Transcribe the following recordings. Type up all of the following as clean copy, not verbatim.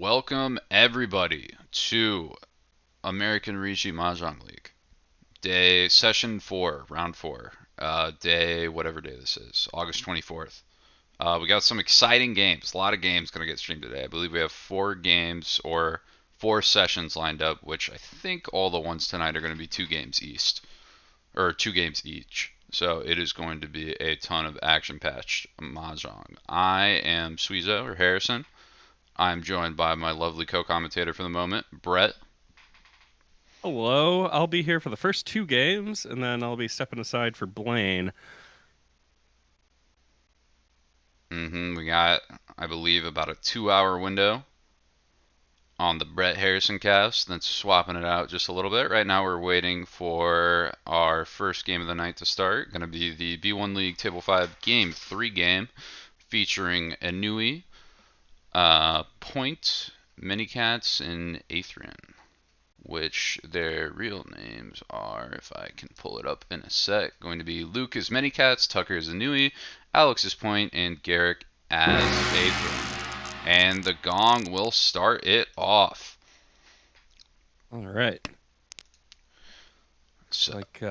Welcome everybody to American Rishi Mahjong League. Session 4, round 4. Day, whatever day this is, August 24th. We got some exciting games. A lot of games going to get streamed today. I believe we have 4 games or 4 sessions lined up, which I think all the ones tonight are going to be 2 games or 2 games each. So it is going to be a ton of action-packed Mahjong. I am Suizo, or Harrison. I'm joined by my lovely co-commentator for the moment, Brett. Hello, I'll be here for the first 2 games, and then I'll be stepping aside for Blaine. We got, I believe, about a 2-hour window on the Brett Harrison cast, then swapping it out just a little bit. Right now we're waiting for our first game of the night to start. Going to be the B1 League Table 5 Game 3 game featuring Inui, Point, Minicats, and Aetherian, which their real names are, if I can pull it up in a sec, going to be Luke as Minicats, Tucker as Inui, Alex as Point, and Garrick as Aetherian. And the gong will start it off. All right. Looks So, like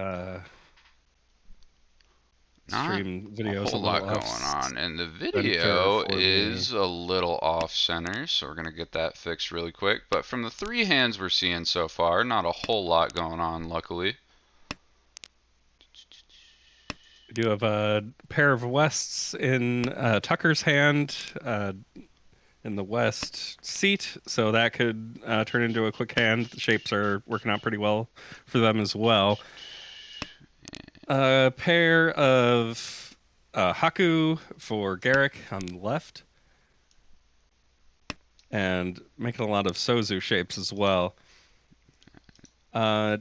not stream a video's a whole little lot going off on. And the center video for me. is a little off center, so we're going to get that fixed really quick. But from the 3 hands we're seeing so far, not a whole lot going on, luckily. We do have a pair of Wests in Tucker's hand in the West seat, so that could turn into a quick hand. The shapes are working out pretty well for them as well. A pair of Haku for Garrick on the left, and making a lot of Sozu shapes as well.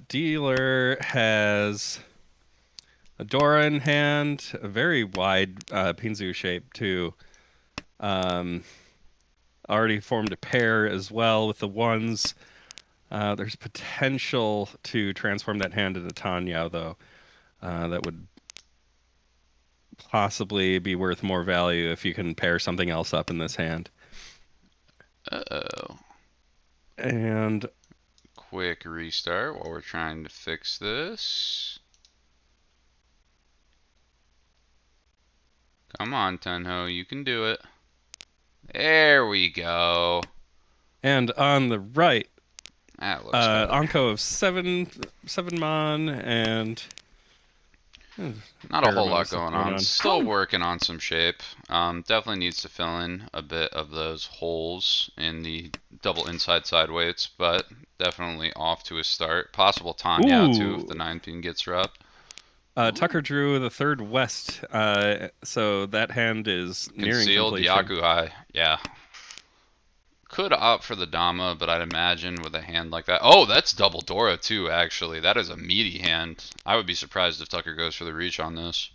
Dealer has a Dora in hand, a very wide Pinzu shape too. Um, Already formed a pair as well with the ones. There's potential to transform that hand into Tanya, though. That would possibly be worth more value if you can pair something else up in this hand. Uh-oh. And Quick restart while we're trying to fix this. Come on, Tenho, you can do it. There we go. and on the right, That looks better. Anko of seven mon and Not a fair whole amount of lot stuff going going on. on. Still working on some shape. Definitely needs to fill in a bit of those holes in the double inside side weights, but definitely off to a start. Possible Tanya too if the Ooh. 9-pin gets wrapped. Tucker Ooh. drew the third west, so that hand is nearing Concealed completion. Yakuhai. Yeah. Could opt for the Dama, but I'd imagine with a hand like that. Oh, that's double Dora too, actually. That is a meaty hand. I would be surprised if Tucker goes for the reach on this.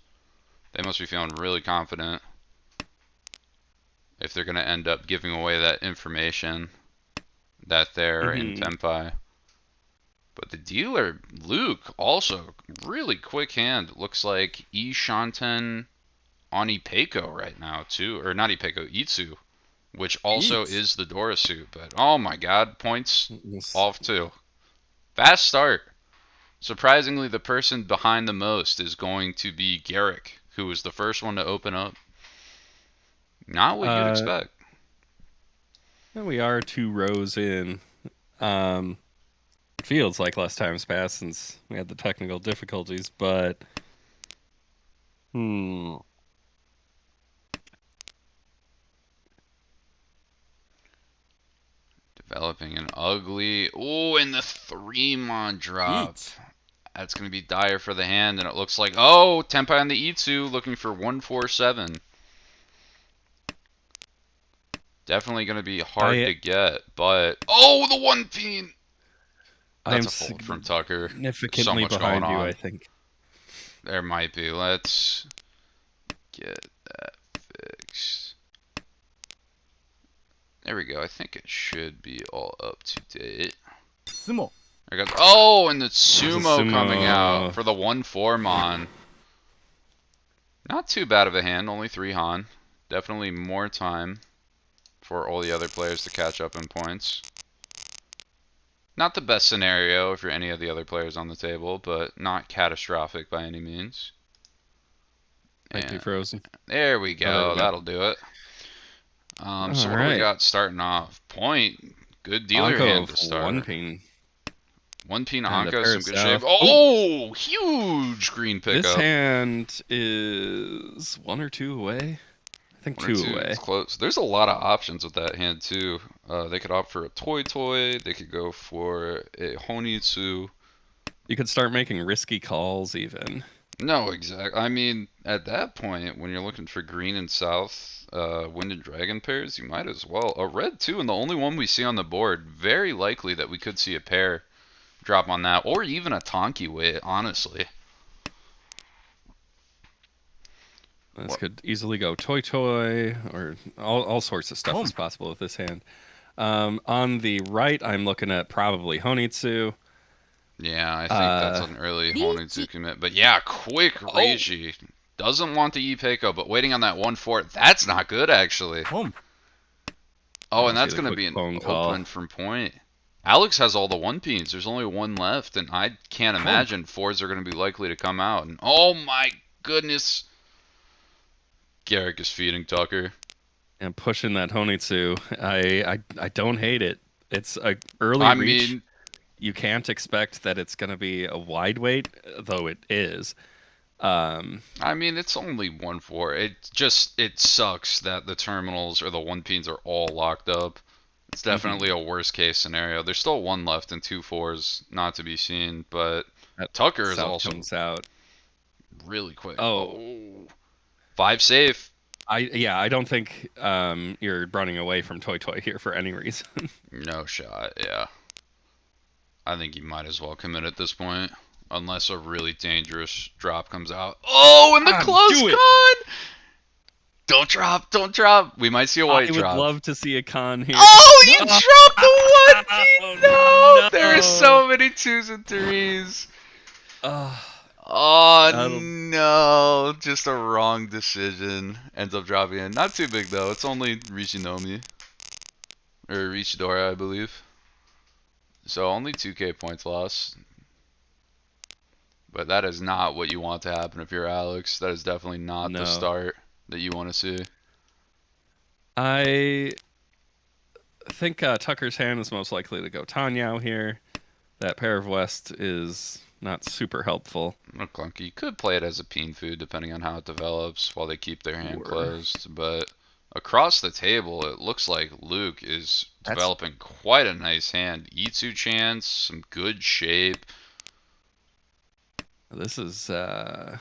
They must be feeling really confident if they're going to end up giving away that information that they're in Hmm. Tenpai. But the dealer, Luke, also really quick hand. Looks like E Shanten on Ipeco right now, too. Or not Ipeco, Itsu, which also Eat. is the Dora suit. But oh my god, points Yes. off too. Fast start. Surprisingly, the person behind the most is going to be Garrick, who was the first one to open up. Not what you'd Uh, expect. and we are 2 rows in. Um, it feels like less time's passed since we had the technical difficulties, but hmm. Developing an ugly. Oh, and the 3-mon drop. Eat. That's going to be dire for the hand, and it looks like. Oh, Tenpai on the Itsu looking for 147. Definitely going to be hard I to get, but. Oh, the 1-pin! I That's am a fold from Tucker. So significantly much going behind you, I on. think. There might be. Let's get that fixed. There we go. I think it should be all up to date. Sumo. Oh, and the There's a sumo coming out sumo. for the 1-4-mon. Not too bad of a hand, only 3 Han. Definitely more time for all the other players to catch up in points. Not the best scenario if you're any of the other players on the table, but not catastrophic by any means. Might be And frozen. there we Oh, there go. we go. That'll do it. So what do we Alright. got starting off? Point. Good dealer Anko hand to of start. one ping. One pin And a Anko, pair some of good shape. south. Oh, huge green This pickup. hand is 1 or 2 away. I think 2 away. It's close. There's a lot of options with that hand too. They could opt for a toy. They could go for a Honitsu. You could start making risky calls even. No, exactly. I mean, at that point, when you're looking for green and south, wind and dragon pairs, you might as well. A red too, and the only one we see on the board. Very likely that we could see a pair drop on that, or even a Tonki wit, honestly. This could easily go toy, or all sorts of stuff is possible with this hand. On the right, I'm looking at probably Honitsu. Yeah, I think that's an early Honitsu commit. But yeah, quick Reiji. Doesn't want the Ipeiko, but waiting on that 1-4. That's not good, actually. Oh, and that's going to be an open from point. Alex has all the 1-pins. There's only one left, and I can't imagine 4s are going to be likely to come out. And oh my goodness. Garrick is feeding Tucker. And pushing that Honitsu. I don't hate it. It's a early reach. Mean, you can't expect that it's going to be a wide weight, though it is. I mean, it's only 1-4. It sucks that the terminals or the 1-pins are all locked up. It's definitely a worst case scenario. There's still 1 left and 2 4s not to be seen, but that Tucker is also comes out really quick. Oh. 5 safe. I don't think you're running away from Toy here for any reason. No shot, yeah. I think you might as well commit at this point. Unless a really dangerous drop comes out. Oh, and the close con! Don't drop. We might see a white drop. I would love to see a con here. Oh, you dropped the 1-pin! No! There are so many 2s and 3s. Oh, no. Just a wrong decision. Ends up dropping in. Not too big, though. It's only Richinomi. Or Richidora, I believe. So only 2k points lost. But that is not what you want to happen if you're Alex. That is definitely not the start that you want to see. I think Tucker's hand is most likely to go Tanyao here. That pair of West is not super helpful. Clunky. You could play it as a peen food depending on how it develops while they keep their hand closed. But across the table, it looks like Luke is developing quite a nice hand. Itsu chance, some good shape. This is 1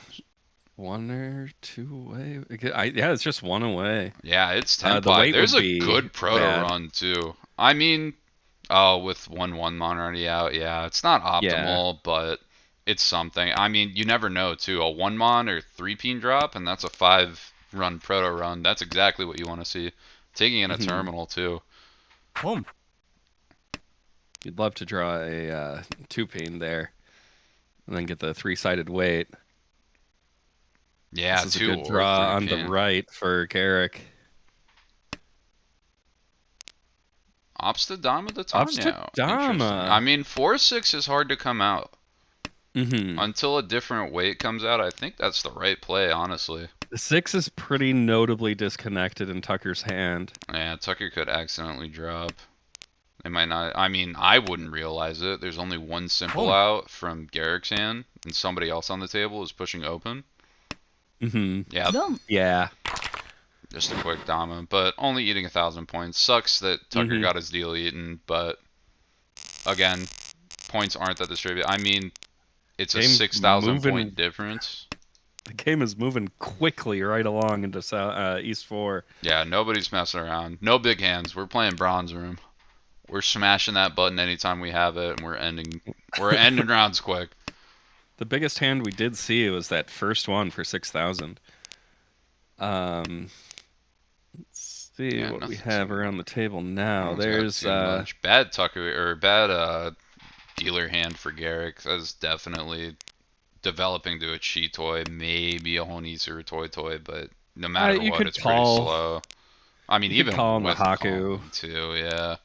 or 2 away. Yeah, it's just 1 away. Yeah, it's 10-5. There's a good proto run too. I mean, with 1-1 mon already out, yeah, it's not optimal, but it's something. I mean, you never know too. A 1 mon or 3-pin drop, and that's a 5-run proto run. That's exactly what you want to see. Taking in a terminal too. You'd love to draw a 2-pin there. And then get the 3-sided weight. Yeah, this is a good draw on the right for Garrick. Obstadama the Tanya. I mean, 4-6 is hard to come out. Until a different weight comes out, I think that's the right play, honestly. The 6 is pretty notably disconnected in Tucker's hand. Yeah, Tucker could accidentally drop. They might not. I mean, I wouldn't realize it. There's only 1 simple out from Garrick's hand, and somebody else on the table is pushing open. Yeah. Yeah. Just a quick Dama, but only eating 1,000 points. Sucks that Tucker got his deal eaten, but again, points aren't that distributed. I mean, it's a 6,000 point difference. The game is moving quickly right along into East 4. Yeah, nobody's messing around. No big hands. We're playing Bronze Room. We're smashing that button anytime we have it, and we're ending rounds quick. The biggest hand we did see was that first one for 6,000. Let's see what we have around the table now. There's bad Tucker or bad dealer hand for Garrick. That's definitely developing to a Chi-Toy, maybe a Honitsu or Toy, but no matter what, it's pretty slow. I mean, You could even call on the with Haku calling too, yeah,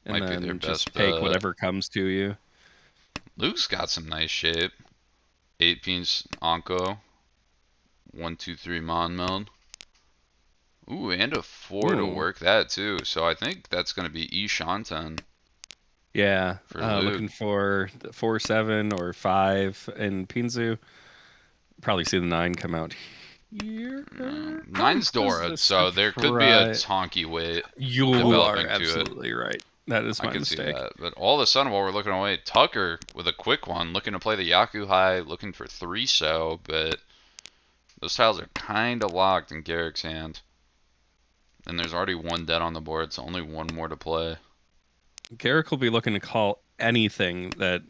and might be their then just best take bet. whatever comes to you. Luke's got some nice shape. 8 pins Anko. 1, 2, 3 Mon meld. Ooh, and a 4 to Ooh, work that too. So I think that's going to be E Shanten yeah. for Luke. Looking for 4-7 or 5 in Pinzu. Probably see the 9 come out here. Nine's As Dora, a so there could be a surprise. Tonki weight You are developing to it. absolutely right. That is I my can see mistake. that. But all of a sudden, while we're looking away, Tucker with a quick one, looking to play the Yaku High, looking for 3 so, but those tiles are kind of locked in Garrick's hand. And there's already 1 dead on the board, so only 1 more to play. Garrick will be looking to call anything that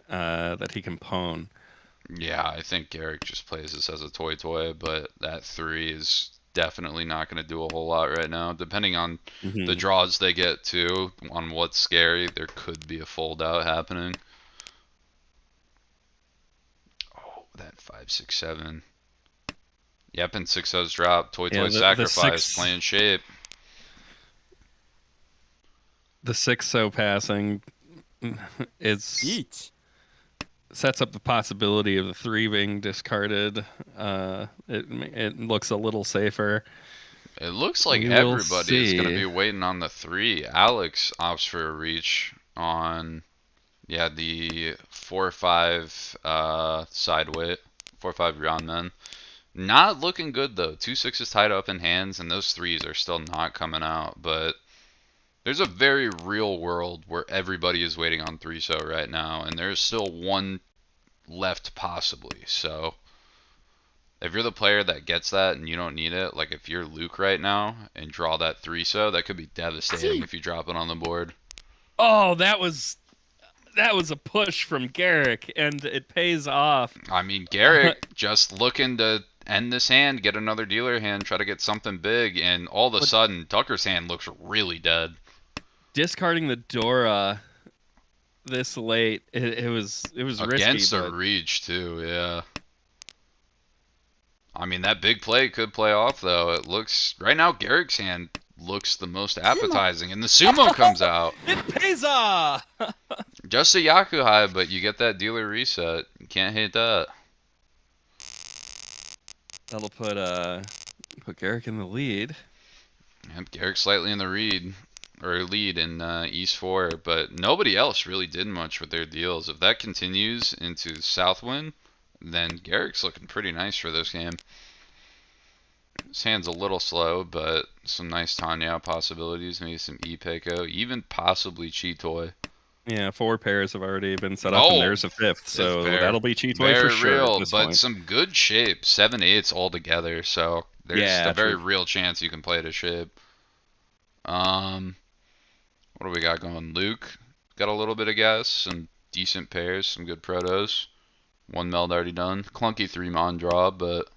he can pwn. Yeah, I think Garrick just plays this as a toy, but that 3 is definitely not going to do a whole lot right now. Depending on the Mm-hmm. draws they get too, on what's scary, there could be a fold out happening. Oh, that 5, 6, 7. Yep, and 6-0's drop. Yeah, Toy the sacrifice, six playing shape. the 6-0 passing is Each. sets up the possibility of the 3 being discarded. It looks a little safer. It looks like We will everybody is going to see. be waiting on the 3. Alex opts for a reach on, yeah, the 4-5 side weight. 4-5 round men. Not looking good though. 2 6s tied up in hands, and those 3s are still not coming out. But there's a very real world where everybody is waiting on 3 so right now, and there's still 1 left possibly. So if you're the player that gets that and you don't need it, like if you're Luke right now and draw that 3 so, that could be devastating if you drop it on the board. Oh, that was a push from Garrick, and it pays off. I mean, Garrick just looking to end this hand, get another dealer hand, try to get something big, and all of a sudden, Tucker's hand looks really dead. Discarding the Dora this late, it was risky, Against a but reach, too, yeah. I mean, that big play could play off, though. It looks, right now, Garrick's hand looks the most appetizing, and the sumo comes out. it pays off. Just a Yaku High, but you get that dealer reset. You can't hate that. That'll put Garrick in the lead. Yep, Garrick slightly in the lead in East 4, but nobody else really did much with their deals. If that continues into Southwind, then Garrick's looking pretty nice for this game. His hand's a little slow, but some nice Tanya possibilities, maybe some E-Peiko, even possibly Cheetoy. Yeah, 4 pairs have already been set up, and there's a 5th, so pair. that'll be Cheetoy Very for sure real, at this but point. some good shape. 7/8 all together, so there's a very true. real chance you can play it as shape. What do we got going? Luke got a little bit of gas, some decent pairs, some good protos. 1 meld already done. Clunky 3 mon draw, but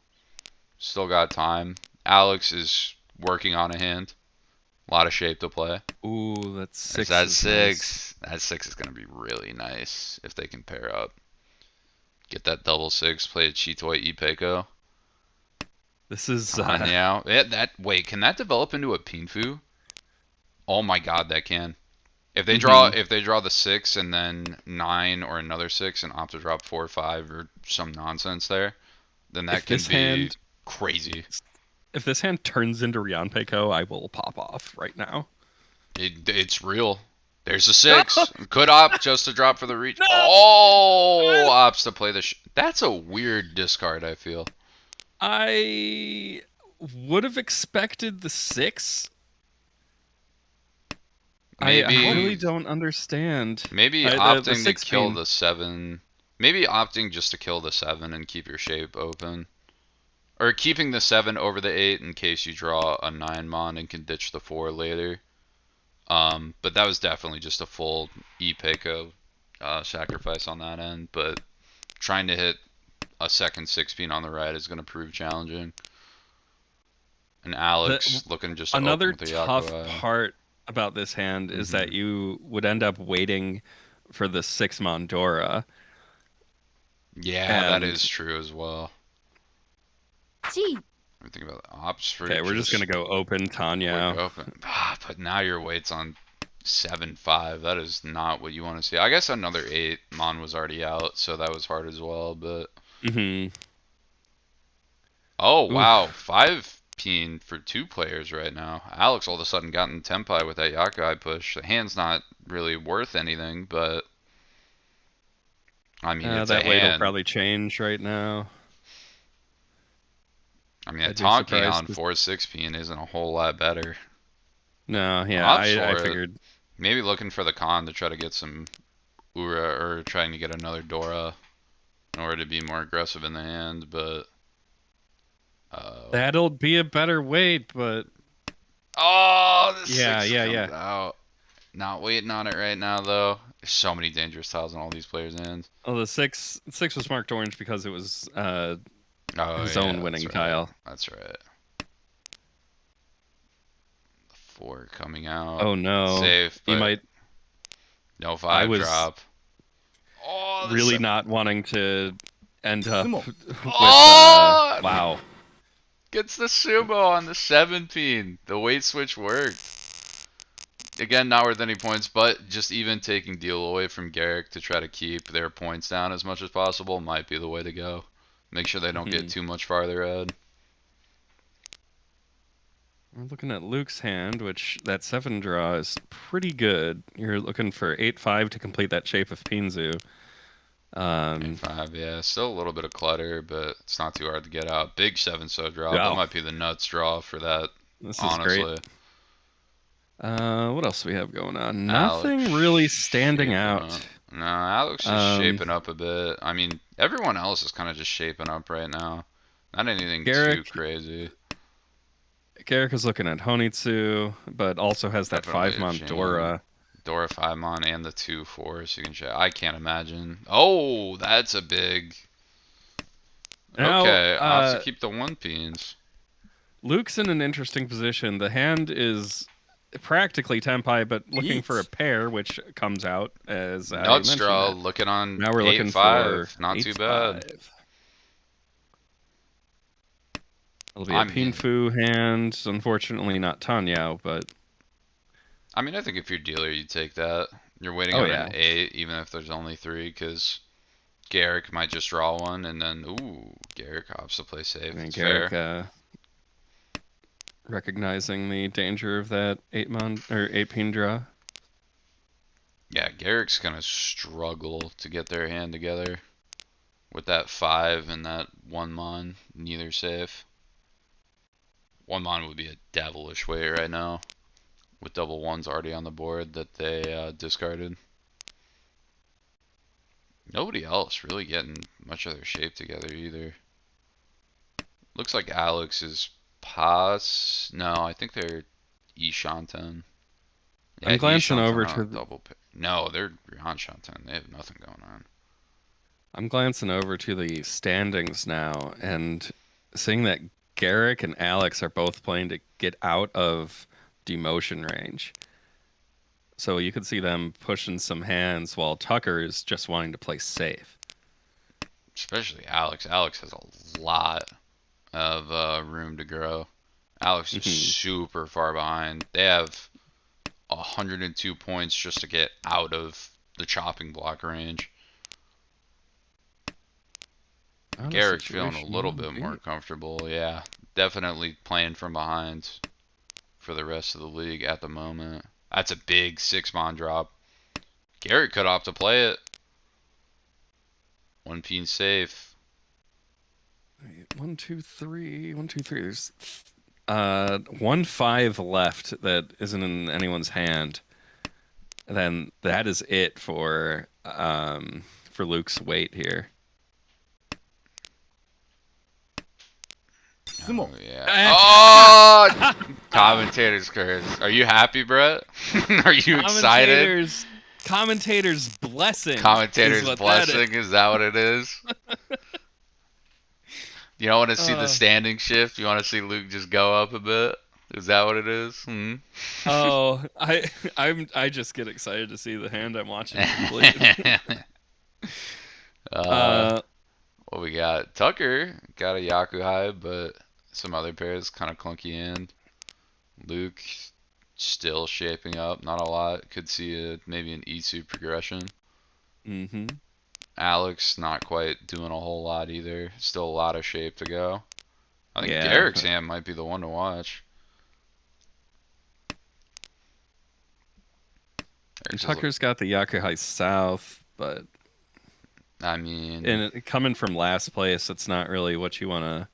still got time. Alex is working on a hand. A lot of shape to play. Ooh, that's 6. That is 6. Nice. That 6 is going to be really nice if they can pair up. Get that double 6, play a Cheetoy E-Peiko. This is Tanya. Wait, can that develop into a Pinfu? Oh my god, that can. If they draw the 6 and then 9 or another 6 and opt to drop 4 or 5 or some nonsense there, then that can be crazy. If this hand turns into Ryanpeiko, I will pop off right now. It's real. There's a 6. Could opt just to drop for the reach. No! Oh, opts to play the. That's a weird discard, I feel. I would have expected the 6. Maybe, I really don't understand. Maybe the opting to 6 kill being... the 7. Maybe opting just to kill the 7 and keep your shape open. Or keeping the 7 over the 8 in case you draw a 9 mon and can ditch the 4 later. But that was definitely just a full E-Peiko sacrifice on that end. But trying to hit a second 6 pin on the right is going to prove challenging. And Alex looking just to another open with the tough Yakuai. part about this hand is that you would end up waiting for the 6 Mondora. Yeah, that is true as well. Gee. I'm thinking about the ops for Okay, we're just gonna go open quick Tanya. open. But now your weight's on 7-5. That is not what you want to see. I guess another 8. Mon was already out, so that was hard as well. But Mm-hmm. oh wow, Oof. 5 peen for 2 players right now. Alex all of a sudden got in Tenpai with that Yakai push. The hand's not really worth anything, but I mean it's a That weight will hand. probably change right now. I mean a I'd be Tonki surprised. on 4-6 peen isn't a whole lot better. No, yeah, I'm I for it. figured. Maybe looking for the con to try to get some Ura or trying to get another Dora in order to be more aggressive in the hand, but That'll be a better weight, but oh, the yeah, 6 yeah, comes yeah. out. Not waiting on it right now though. There's so many dangerous tiles in all these players' hands. Oh, the six was marked orange because it was Oh his yeah, own that's winning right. tile. That's right. The 4 coming out. Oh no. Safe, You but might no I 5 was drop. Oh, the really 7. not wanting to end up with Oh! wow. Gets the sumo on the 17. The weight switch worked. Again, not worth any points, but just even taking deal away from Garrick to try to keep their points down as much as possible might be the way to go. Make sure they don't get Mhm. too much farther ahead. We're looking at Luke's hand, which that 7 draw is pretty good. You're looking for 8-5 to complete that shape of Pinzu. 5, yeah. Still a little bit of clutter, but it's not too hard to get out. Big 7 so draw. That Wow, might be the nuts draw for that, this is great. honestly. What else do we have going on? Alex Nothing really standing shaping out. up. No, Alex just Um, shaping up a bit. I mean, everyone else is kind of just shaping up right now. Not anything too Garrick crazy. Garrick is looking at Honitsu, but also has that Definitely a 5-mon Jane. Dora. Dora 5-mon and the 2-4, you can check. I can't imagine. Oh, that's a big. Now, Okay, I'll have to keep the 1 peens. Luke's in an interesting position. The hand is practically Tenpai, but looking for a pair, which comes out as I Nuts mentioned draw, that. looking on Now we're looking for 8-5. Not too bad. 8-5. It'll be a I mean, Pinfu hand. Unfortunately, not Tanya, but I think if you're dealer, you take that. You're waiting oh on yeah, an 8, even if there's only 3, because Garrick might just draw one, and then, ooh, Garrick opts to play safe. I mean It's Garrick fair. recognizing the danger of that 8-mon or 8-pin draw. Yeah, Garrick's gonna struggle to get their hand together with that 5 and that 1-mon. Neither safe. 1-mon would be a devilish weight right now, with double 1s already on the board that they discarded. Nobody else really getting much of their shape together either. Looks like Alex is Pas. No, I think they're Ishanten. Yeah, I'm glancing Ishanten over on to a double pair. No, they're Shanten. They have nothing going on. the standings now and seeing that Garrick and Alex are both playing to get out of demotion range. So you could see them pushing some hands while Tucker is just wanting to play safe. Especially Alex. Alex has a lot of room to grow. Alex is super far behind. They have 102 points just to get out of the chopping block range. Garrick's feeling a little bit more comfortable. Yeah, definitely playing from behind for the rest of the league at the moment. That's a big 6-mon drop. Garrick could opt to play it. 1 peen safe. 1, 2, 3. 1, 2, 3. There's 1-5 left that isn't in anyone's hand. Then that is it for Luke's weight here. Oh, yeah. Oh! Commentator's curse. Are you happy, Brett? Are you excited? Commentator's blessing. Commentator's blessing. Is that what it is? You don't want to see the standing shift? You want to see Luke just go up a bit? Is that what it is? Hmm? Oh, I just get excited to see the hand I'm watching complete. What we got? Tucker got a Yakuhai, but some other pairs kind of clunky hand. Luke still shaping up, not a lot. Could see maybe an Itsu progression. Mm-hmm. Alex not quite doing a whole lot either. Still a lot of shape to go. I think Yeah. Garrick's hand might be the one to watch. And Eric's is, Tucker's got the Yakuhai South, but I mean, and coming from last place, it's not really what you want to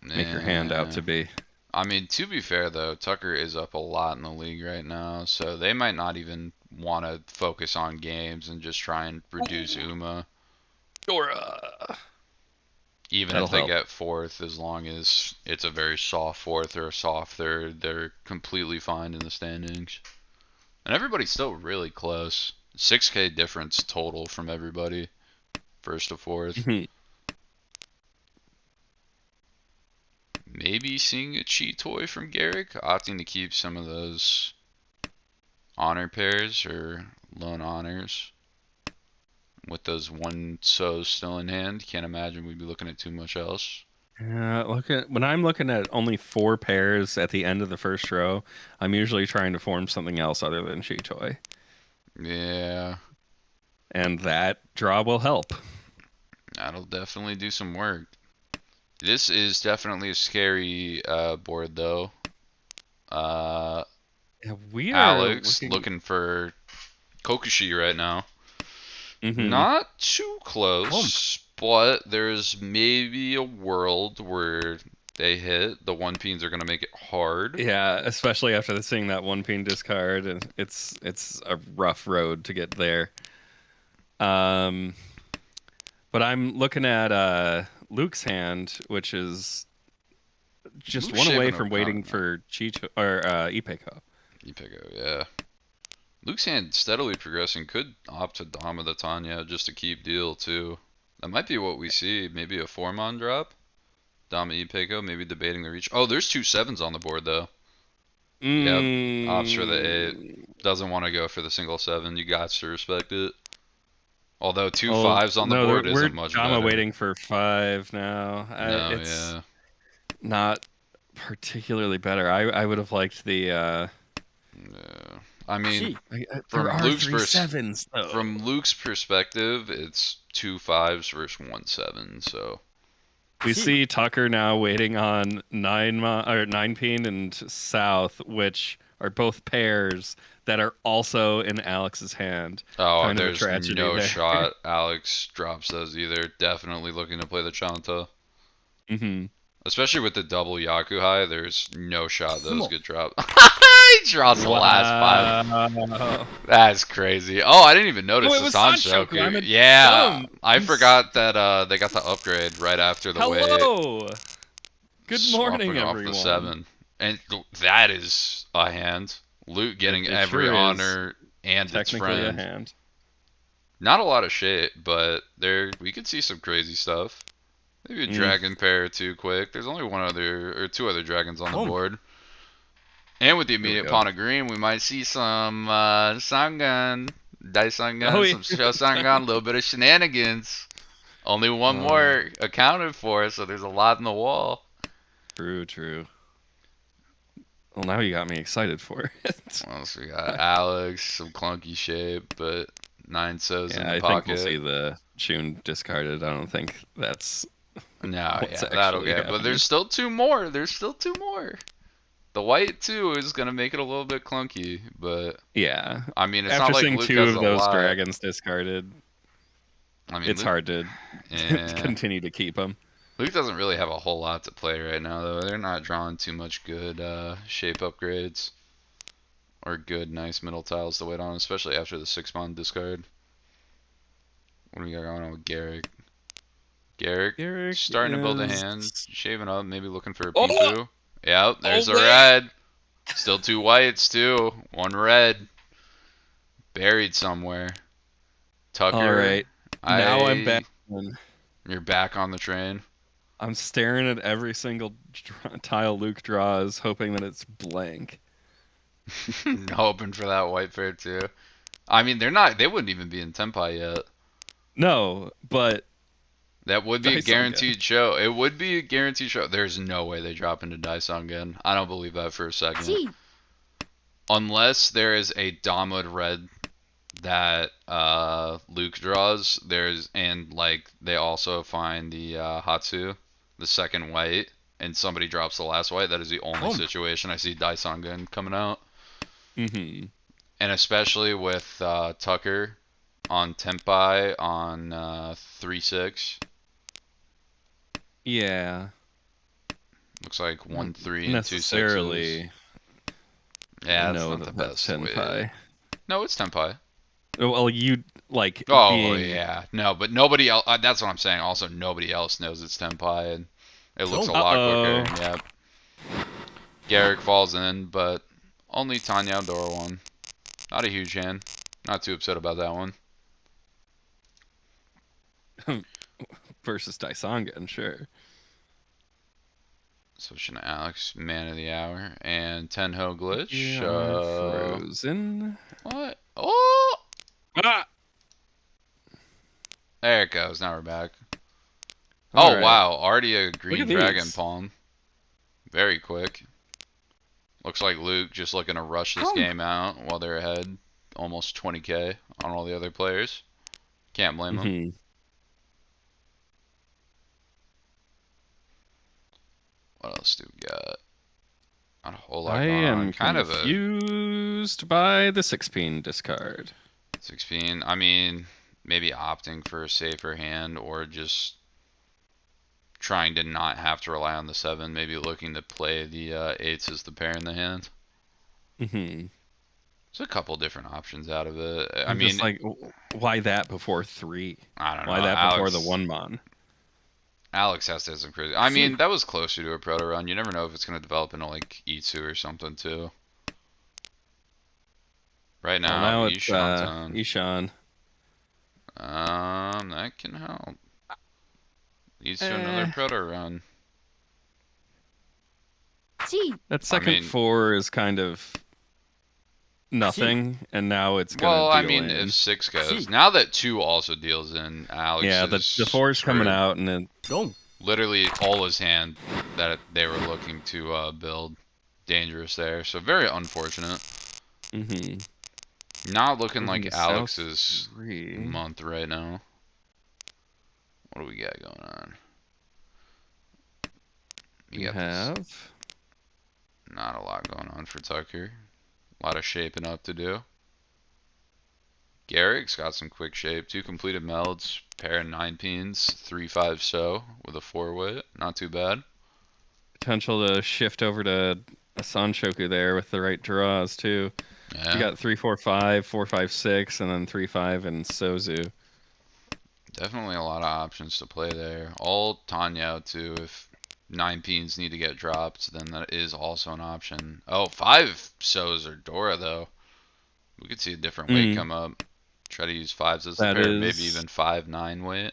make your hand out eh. to be. I mean, to be fair though, Tucker is up a lot in the league right now, so they might not even want to focus on games and just try and reduce Uma, Dora. even That'll if they help. get fourth, as long as it's a very soft fourth or a soft third, they're completely fine in the standings. And everybody's still really close. 6K difference total from everybody, first to fourth. Maybe seeing a cheat toy from Garrick, opting to keep some of those honor pairs or lone honors with those one so's still in hand. Can't imagine we'd be looking at too much else. Yeah, when I'm looking at only 4 pairs at the end of the first row, I'm usually trying to form something else other than Cheetoy. Yeah, And that draw will help. that'll definitely do some work. This is definitely a scary board though. We are Alex looking for Kokushi right now. Mhm. Not too close, but there's maybe a world where they hit. The one peens are going to make it hard. Yeah, especially after seeing that one peen discard, and it's a rough road to get there. But I'm looking at Luke's hand, which is just Luke's one away shaping from up waiting kinda- for Cheeto or Ipeko. Ipeko, yeah. Luke's hand steadily progressing. Could opt to Dama the Tanya just to keep deal too. That might be what we see. Maybe a 4-mon drop. Dama Ipeko, maybe debating the reach. Oh, there's 2 sevens on the board though. Yep. Opts for the 8. Doesn't want to go for the single 7. You got to respect it. Although 2 Oh fives on the no, board we're isn't much Dama better. waiting for 5 now. No, It's yeah. not particularly better. I would have liked the. Yeah. I mean, There from are Luke's 3 sevens though. from Luke's perspective, it's 2 fives versus 1 7. So We see Tucker now waiting on 9 peen and South, which are both pairs that are also in Alex's hand. oh, Kind of a there's tragedy no there. shot Alex drops those either. Definitely looking to play the Chanta. hmm Especially with the double Yakuhai, there's no shot those get dropped. He draws the last 5. Wow. That's crazy. Oh, I didn't even notice Oh, it the was Sanshoku. Sanshoku. I'm a Yeah, dumb. I forgot that they got the upgrade right after the wait. Hello. Good morning, Swapping off the everyone. 7. And that is a hand. Luke getting It every sure is honor and its technically a friend. hand. Not a lot of shit, but we could see some crazy stuff. Maybe a dragon pair or 2 quick. There's only 2 other dragons on the board. And with the immediate pawn of green, we might see some Sangan, Daisangan, Oh, yeah. some Shosangan, a little bit of shenanigans. Only one more accounted for, so there's a lot in the wall. True. Well, now you got me excited for it. What else we got? Alex, some clunky shape, but 9 so's in the I pocket. think we'll see the Shun discarded. I don't think that's No, what's yeah, that'll actually get. But happening. there's still 2 more. The white too is gonna make it a little bit clunky, but Yeah. I mean, it's After not like seeing Luke 2 has of a those lot. dragons discarded, I mean, it's Luke, hard to yeah. continue to keep them. Luke doesn't really have a whole lot to play right now, though. They're not drawing too much good shape upgrades or good, nice middle tiles to wait on, especially after the 6-mon discard. What do we got going on with Garrick? Garrick starting to build a hand, shaving up, maybe looking for a Pifu. Yep, there's a red. Still 2 whites, too. 1 red. Buried somewhere. Tucker. All right. Now I'm back. You're back on the train. I'm staring at every single tile Luke draws, hoping that it's blank. Hoping for that white pair, too. I mean, they wouldn't even be in Tenpai yet. No, but That would be a Daisongen. guaranteed show. It would be a guaranteed show. There's no way they drop into Daisongen. I don't believe that for a second. Unless there is a Domwood red that Luke draws, and like they also find the Hatsu, the second white, and somebody drops the last white. That is the only situation I see Daisongen coming out. Mm-hmm. And especially with Tucker on Tenpai on 3-6. Yeah. Looks like Not 1-3 and 2-6s. necessarily Yeah, that's know not the that that's best way. Tenpai. No, it's Tenpai. Well, you like Oh being. yeah, no, but nobody else. That's what I'm saying. Also, nobody else knows it's Tenpai, and it looks a lot quicker. Uh-oh. Yep. Garrick falls in, but only Tanya Dora one. Not a huge hand. Not too upset about that one. Versus Daisongen, sure. Switching to Alex, man of the hour, and Tenho glitch. You are frozen. What? Oh! Ah! There it goes. Now we're back. All Oh right. wow, already a green at dragon these. palm. Very quick. Looks like Luke just looking to rush this game out while they're ahead almost 20k on all the other players. Can't blame them. Mm-hmm. What else do we got? Not a whole lot I going on. am Kind of a confused by the 6-pin discard. 16. I mean, maybe opting for a safer hand or just trying to not have to rely on the 7. Maybe looking to play the 8s as the pair in the hand. Mm-hmm. There's a couple different options out of it. I I'm mean, just like, why that before 3? I don't know. Why that before Alex, the 1-mon? Alex has to have some crazy. I mean, that was closer to a proto run. You never know if it's going to develop into like Itsu or something too. Right Well, now, now it's Ishan's on. Ishan. That can help. Leads to another proto run. That second 4 is kind of nothing, and now it's gonna Well, deal I mean, in. if 6 goes, now that 2 also deals in, Alex Yeah, the is 4's coming screwed. out, and then Literally all his hand that they were looking to build. Dangerous there, so very unfortunate. mm-hmm. Not looking like Moving Alex's south 3. month right now. What do we got going on? We have not a lot going on for Tucker. A lot of shaping up to do. Garrick's got some quick shape. 2 completed melds, pair of 9-pins, 3-5 so with a 4-wit. Not too bad. potential to shift over to a Sanshoku there with the right draws too. Yeah. You got 3-4-5, 4-5-6, and then 3-5 and Sozu. Definitely a lot of options to play there. All Tanya too. If 9-pins need to get dropped, then that is also an option. Oh, 5 so's or Dora though. We could see a different weight come up. Try to use 5s as the That pair, is maybe even 5-9 weight.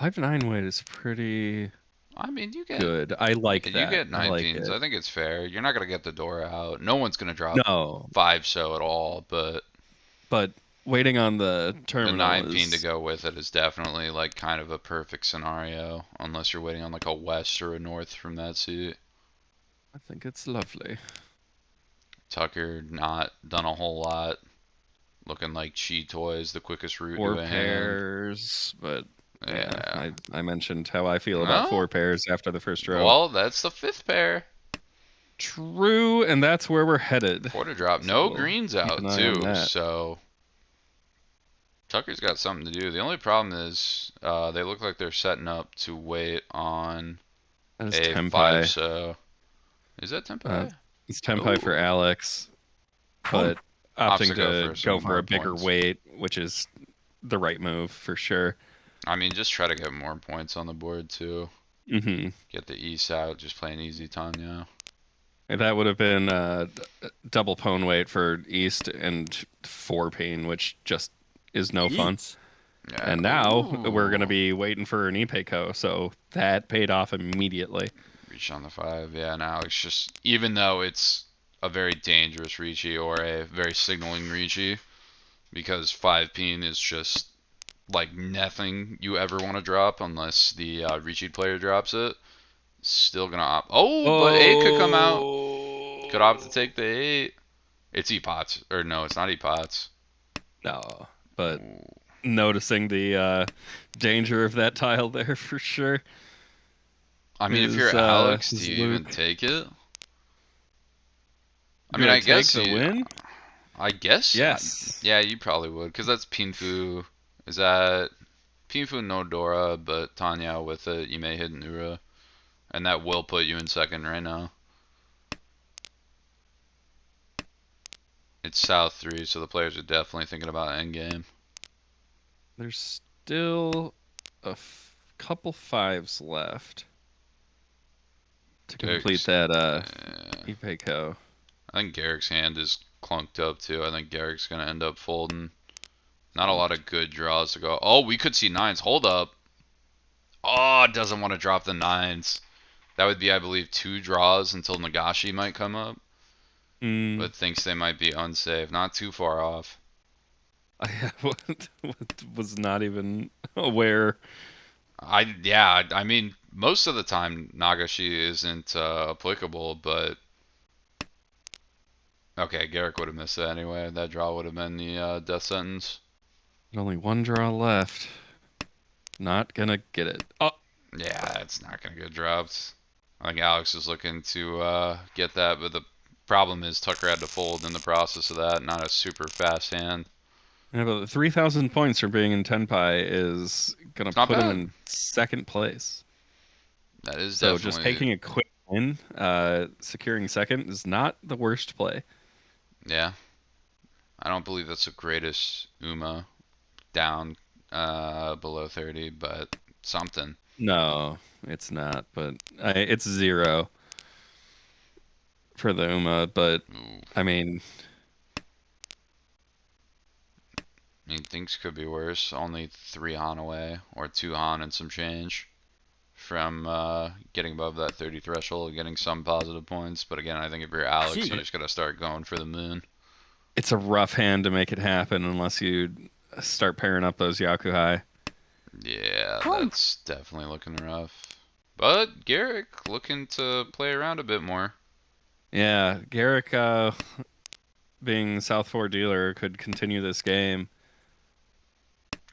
5-9 weight is pretty I mean, you get good. I like you that. get I 9 like pins. it. I think it's fair. You're not gonna get the Dora out. No one's gonna drop No, 5 so at all, but but waiting on the the terminal 9-pin to is go with it is definitely like kind of a perfect scenario, unless you're waiting on like a west or a north from that suit. I think it's lovely. Tucker not done a whole lot. Looking like Chi Toys, the quickest route 4 to a hand. pairs, but Yeah. I mentioned how I feel about 4 pairs after the first row. Well, that's the 5th pair. True, and that's where we're headed. Quarter drop. So No we'll greens keep out an eye on too, that. so Tucker's got something to do. The only problem is they look like they're setting up to wait on That is a Tenpai. 5 so. Is that Tenpai? It's Tenpai for Ooh. Alex, but opting to go some for more a bigger points. weight, which is the right move for sure. I mean, just try to get more points on the board too. Mm-hmm. Get the East out, just playing easy Tanya. That would have been double pwn weight for East and 4 pain, which just is no fun. Yeah. And now we're going to Ooh. be waiting for an Ipeco, so that paid off immediately. Reach on the 5, yeah. And Alex just, even though it's a very dangerous Ricci or a very signaling Ricci, because 5 peen is just like nothing you ever want to drop unless the Recheat player drops it. Still gonna opt. Oh, but 8 could come out. Could opt to Oh take the 8. It's epots. Or no, it's not epots. no, but Ooh. noticing the danger of that tile there for sure I mean, if you're Alex, do is you even Luke. take it? I Do mean, I I take guess the you. win? I guess. Yes. Yeah, you probably would, because that's Pinfu. Is that Pinfu Nodora, but Tanya with it? You may hit Nura, and that will put you in second right now. It's South 3, so the players are definitely thinking about endgame. There's still a couple fives left to complete Garrick's, that uh, Ipeco. I think Garrick's hand is clunked up too. I think Garrick's gonna end up folding. Not a lot of good draws to go. Oh, we could see nines. Hold up. Oh, doesn't want to drop the nines. That would be, I believe, 2 draws until Nagashi might come up, Mm, but thinks they might be unsafe. Not too far off. I was not even aware. I mean, most of the time Nagashi isn't applicable, but okay, Garrick would have missed that anyway. That draw would have been the death sentence. Only one draw left. Not gonna get it. Oh, Yeah, it's not gonna get dropped. I think Alex is looking to get that, but the problem is Tucker had to fold in the process of that. Not a super fast hand. yeah, but 3,000 points for being in Tenpai is gonna It's not put him bad. in second place. That is So just definitely, taking a quick win, securing second is not the worst play. yeah. I don't believe that's the greatest Uma down below 30, but something. No, it's not, but it's 0 for the Uma. But Ooh. I mean, I mean, things could be worse. Only 3 Han away, or 2 Han and some change from getting above that 30 threshold, getting some positive points. But again, I think if you're Alex, you just gotta start going for the moon. it's a rough hand to make it happen unless you start pairing up those Yakuhai. Yeah, that's definitely looking rough. But Garrick looking to play around a bit more. Yeah, Garrick, being South 4 dealer, could continue this game.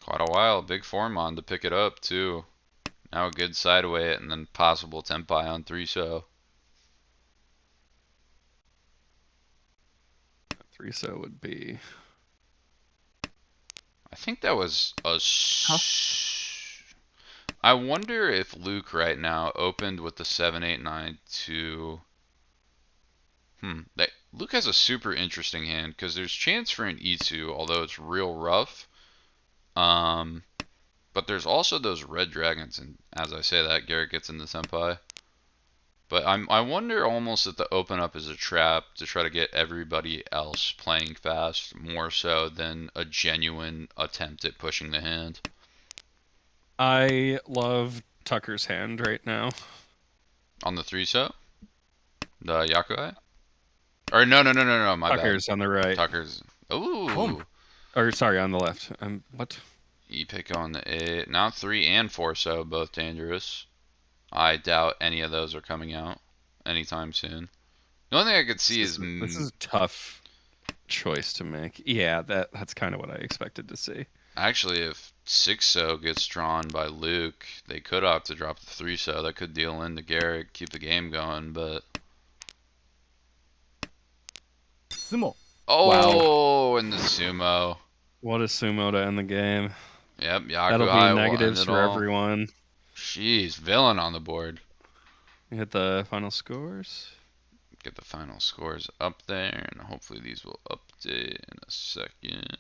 Quite a while. Big form on to pick it up, too. Now a good sideway and then possible Tempai on 3 so. 3 so would be I think that was a. tough. I wonder if Luke right now opened with the 7-8-9 to. Luke has a super interesting hand because there's chance for an E2, although it's real rough. Um, but there's also those red dragons, and as I say that, Garrett gets into Senpai. But I wonder almost if the open up is a trap to try to get everybody else playing fast more so than a genuine attempt at pushing the hand. I love Tucker's hand right now. On the 3 so? The Yakuai? Or no, my bad. Tucker's on the right. Tucker's. Ooh. Or sorry, on the left. What? E-pick on the 8. Now 3 and 4 so, both dangerous. I doubt any of those are coming out anytime soon. The only thing I could see is. This is a tough choice to make. Yeah, that's kind of what I expected to see. Actually, if 6 so gets drawn by Luke, they could opt to drop the 3 so. That could deal into Garrick, keep the game going, but. Sumo. Oh, and the sumo. What a sumo to end the game. Yep, That'll be Yakuai will end negatives it for all. everyone. Jeez, villain on the board. We hit the final scores. Get the final scores up there, and hopefully these will update in a second.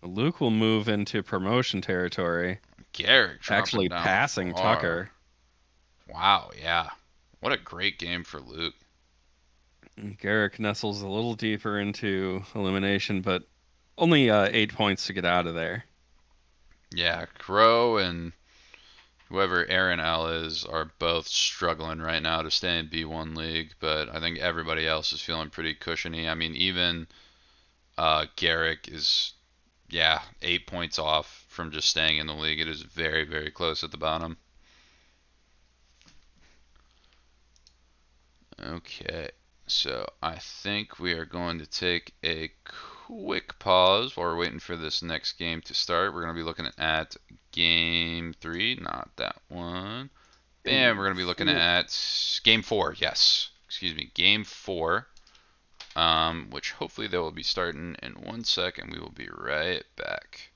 Luke will move into promotion territory, Garrick dropping actually down passing far. Tucker. Wow, yeah. What a great game for Luke. Garrick nestles a little deeper into elimination, but only 8 points to get out of there. Yeah, Crow and whoever Aaron L is are both struggling right now to stay in B1 League, but I think everybody else is feeling pretty cushiony. I mean, even Garrick is yeah, 8 points off from just staying in the league. It is very, very close at the bottom. Okay, so I think we are going to take a quick pause while we're waiting for this next game to start. We're going to be looking at game 3, not that one. Bam, we're going to be looking at game 4, yes. Excuse me, game 4, which hopefully they will be starting in 1 second. We will be right back.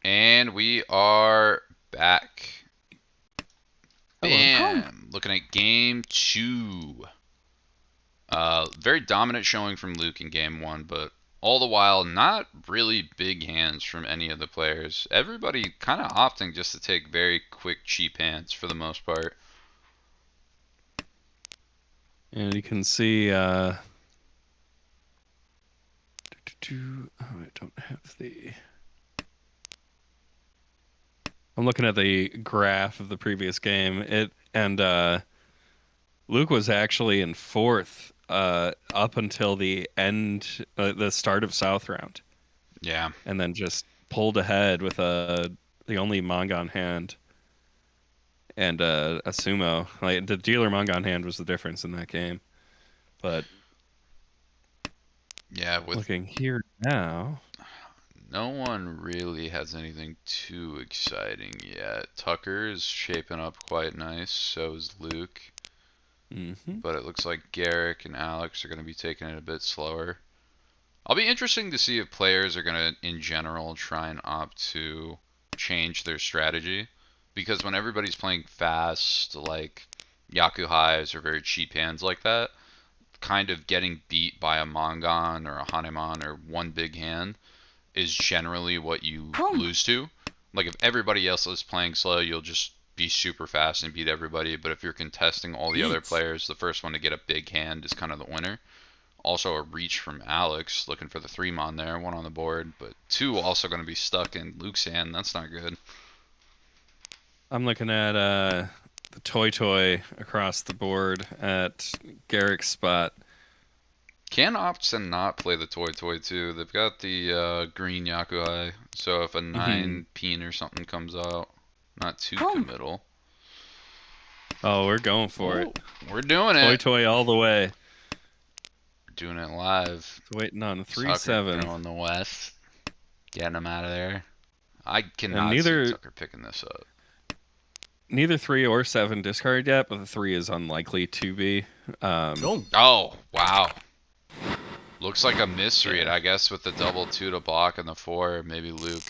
And we are back. Bam! Looking at game 2. Very dominant showing from Luke in game 1, but all the while not really big hands from any of the players. Everybody kind of opting just to take very quick, cheap hands for the most part. And you can see, oh, I don't have the. I'm looking at the graph of the previous game. Luke was actually in 4th up until the end, the start of South round, Yeah. and then just pulled ahead with the only Mongon hand and a sumo. Like the dealer Mongon hand was the difference in that game. But Yeah, with looking here now, no one really has anything too exciting yet. Tucker is shaping up quite nice, so is Luke. But it looks like Garrick and Alex are going to be taking it a bit slower. I'll be interesting to see if players are going to, in general, try and opt to change their strategy. Because when everybody's playing fast, like Yaku highs or very cheap hands like that, kind of getting beat by a Mongon or a Hanemon or one big hand is generally what you lose to. Like if everybody else is playing slow, you'll just be super fast and beat everybody. But if you're contesting all the other players, the first one to get a big hand is kind of the winner. Also a reach from Alex, looking for the 3-mon there, 1 on the board, but 2 also going to be stuck in Luke's hand. That's not good. I'm looking at the Toy across the board at Garrick's spot. Can opt to not play the Toy too. They've got the green Yakuhai, so if a 9 peen or something comes out, not too committal. Oh, we're going for it. We're doing it. Toy all the way. We're doing it live. Waiting on Tucker 3-7. throwing the West. Getting him out of there. I cannot neither- see Tucker picking this up. Neither 3 or 7 discard yet, but the 3 is unlikely to be. Oh, wow. Looks like a misread, I guess, with the double 2 to block and the 4. Maybe Luke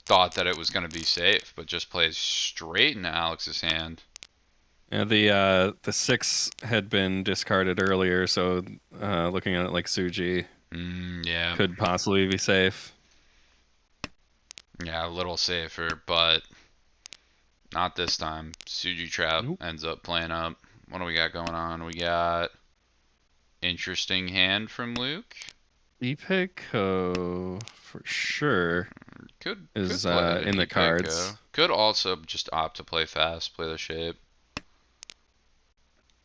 thought that it was going to be safe, but just plays straight into Alex's hand. Yeah, the 6 had been discarded earlier, so looking at it like Suji Yeah. could possibly be safe. Yeah, a little safer, but not this time. Suji Trap ends up playing up. What do we got going on? We got interesting hand from Luke. Ipeko for sure Could is play in the Ipeko. cards. Could also just opt to play fast, play the shape.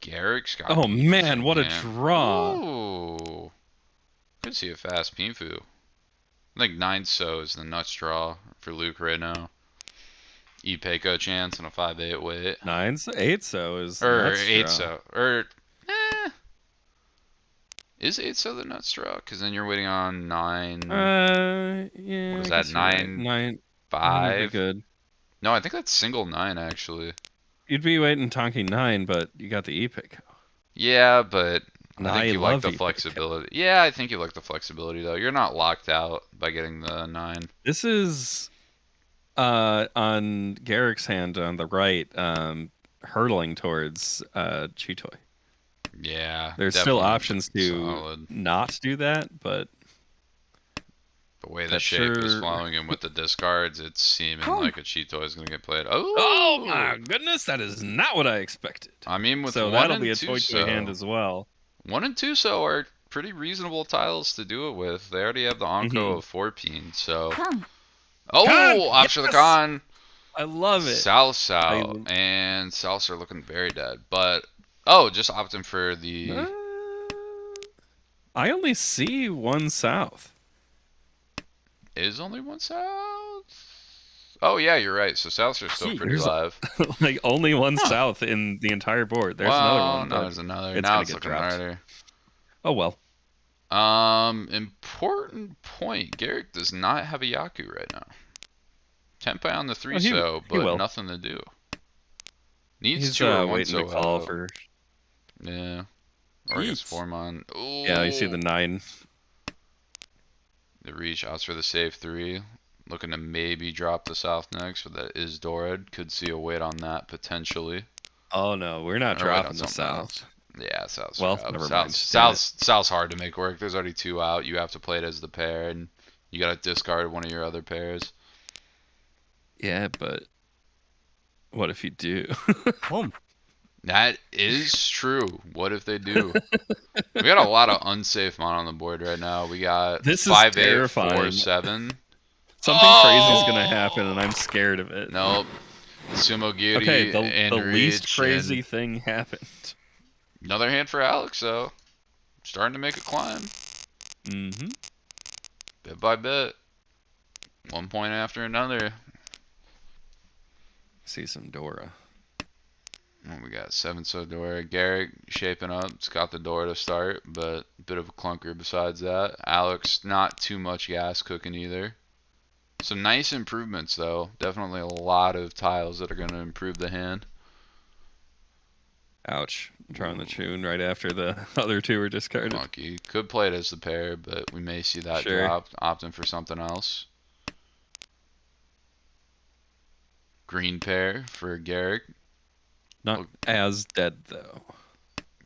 Garrick's got Oh an interesting man, what a hand. draw! Ooh. Could see a fast Pinfu. I think 9 so is the nuts draw for Luke right now. Ipeko chance and a 5-8 weight. 8 so is Or nuts 8 draw. so. Or, is 8 so the nuts draw? Because then you're waiting on 9. Yeah. What is I that? guess you're right. 9, 9 would be 5? good. No, I think that's single 9 actually. You'd be waiting Tonki 9, but you got the Ipeko. Yeah, but And I think I you like love the Ipeko. flexibility. Yeah, I think you like the flexibility though. You're not locked out by getting the 9. This is on Garrick's hand on the right, hurtling towards Chitoy. Yeah, There's still definitely options to solid. not do that, but The way the that shape is sure- flowing in with the discards, it's seeming like a Cheeto is going to get played. Oh! oh my goodness, that is not what I expected. I mean, with So 1 that'll and be a 2 toy so, hand as well. 1 and 2 so are pretty reasonable tiles to do it with. They already have the Onko of 4-peen, so. Oh, Con! opts for the Yes! con. I love it. Salsao and Salsa are looking very dead, but just opting for the. I only see one south. Is only one south? Oh yeah, you're right. So souths are still pretty There's live. like only one south in the entire board. There's another one. No, but there's another. it's Now gonna it's get looking dropped. harder. Oh well. Important point. Garrick does not have a Yaku right now. Tempai on the 3 he so, but will. nothing to do. Needs He's 2 or 1 waiting so to call out. for. Yeah. Or I guess Yeet. 4 mon. Ooh. Yeah, you see the 9. The reach outs for the save 3. Looking to maybe drop the south next, but that is Dorad. Could see a wait on that potentially. Oh no, we're not Or wait on dropping the something south. else. Yeah, south's Well, drop. never mind. South's hard to make work. There's already 2 out. You have to play it as the pair, and you gotta discard one of your other pairs. Yeah, but what if you do? Home. That is true. What if they do? We got a lot of unsafe mon on the board right now. We got This is 5, 8, 4, terrifying. 7. Something crazy is gonna happen, and I'm scared of it. Nope. Sumo Gyuri Okay, and the least Reach crazy and thing happened. another hand for Alex, though. Starting to make a climb. Mm-hmm. Bit by bit. 1 point after another. See some Dora. Well, we got 7 so Dora. Garrick shaping up. It's got the Dora to start, but a bit of a clunker besides that. Alex, not too much gas cooking either. Some nice improvements, though. Definitely a lot of tiles that are going to improve the hand. Ouch. Drawing the tune right after the other 2 were discarded. Monkey. Could play it as the pair, but we may see that Sure. dropped. Opting for something else. Green pair for Garrick. Not as dead though.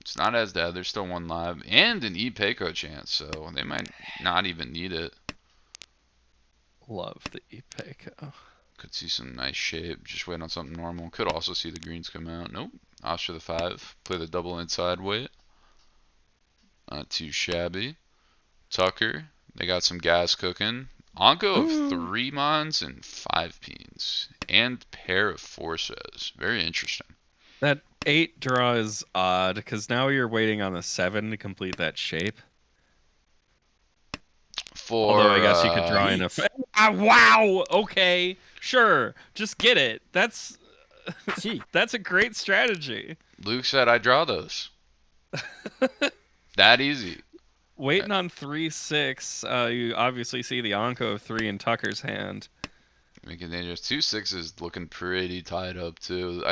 It's not as dead. There's still 1 live. And an Ipeko chance, so they might not even need it. Love the Ipeko. Could see some nice shape. Just waiting on something normal. Could also see the greens come out. Nope. Opts for the 5. Play the double inside weight. Not too shabby. Tucker. They got some gas cooking. Onko of 3 mons and 5 peens. And pair of 4 says. Very interesting. That 8 draw is odd because now you're waiting on the 7 to complete that shape. For, Although I guess you could draw in a. Wow. Okay. Sure. Just get it. That's Chi. that's a great strategy. Luke said I draw those. That easy. Waiting on 3-6. You obviously see the Onko of 3 in Tucker's hand. Making dangerous. 2 6s looking pretty tied up too.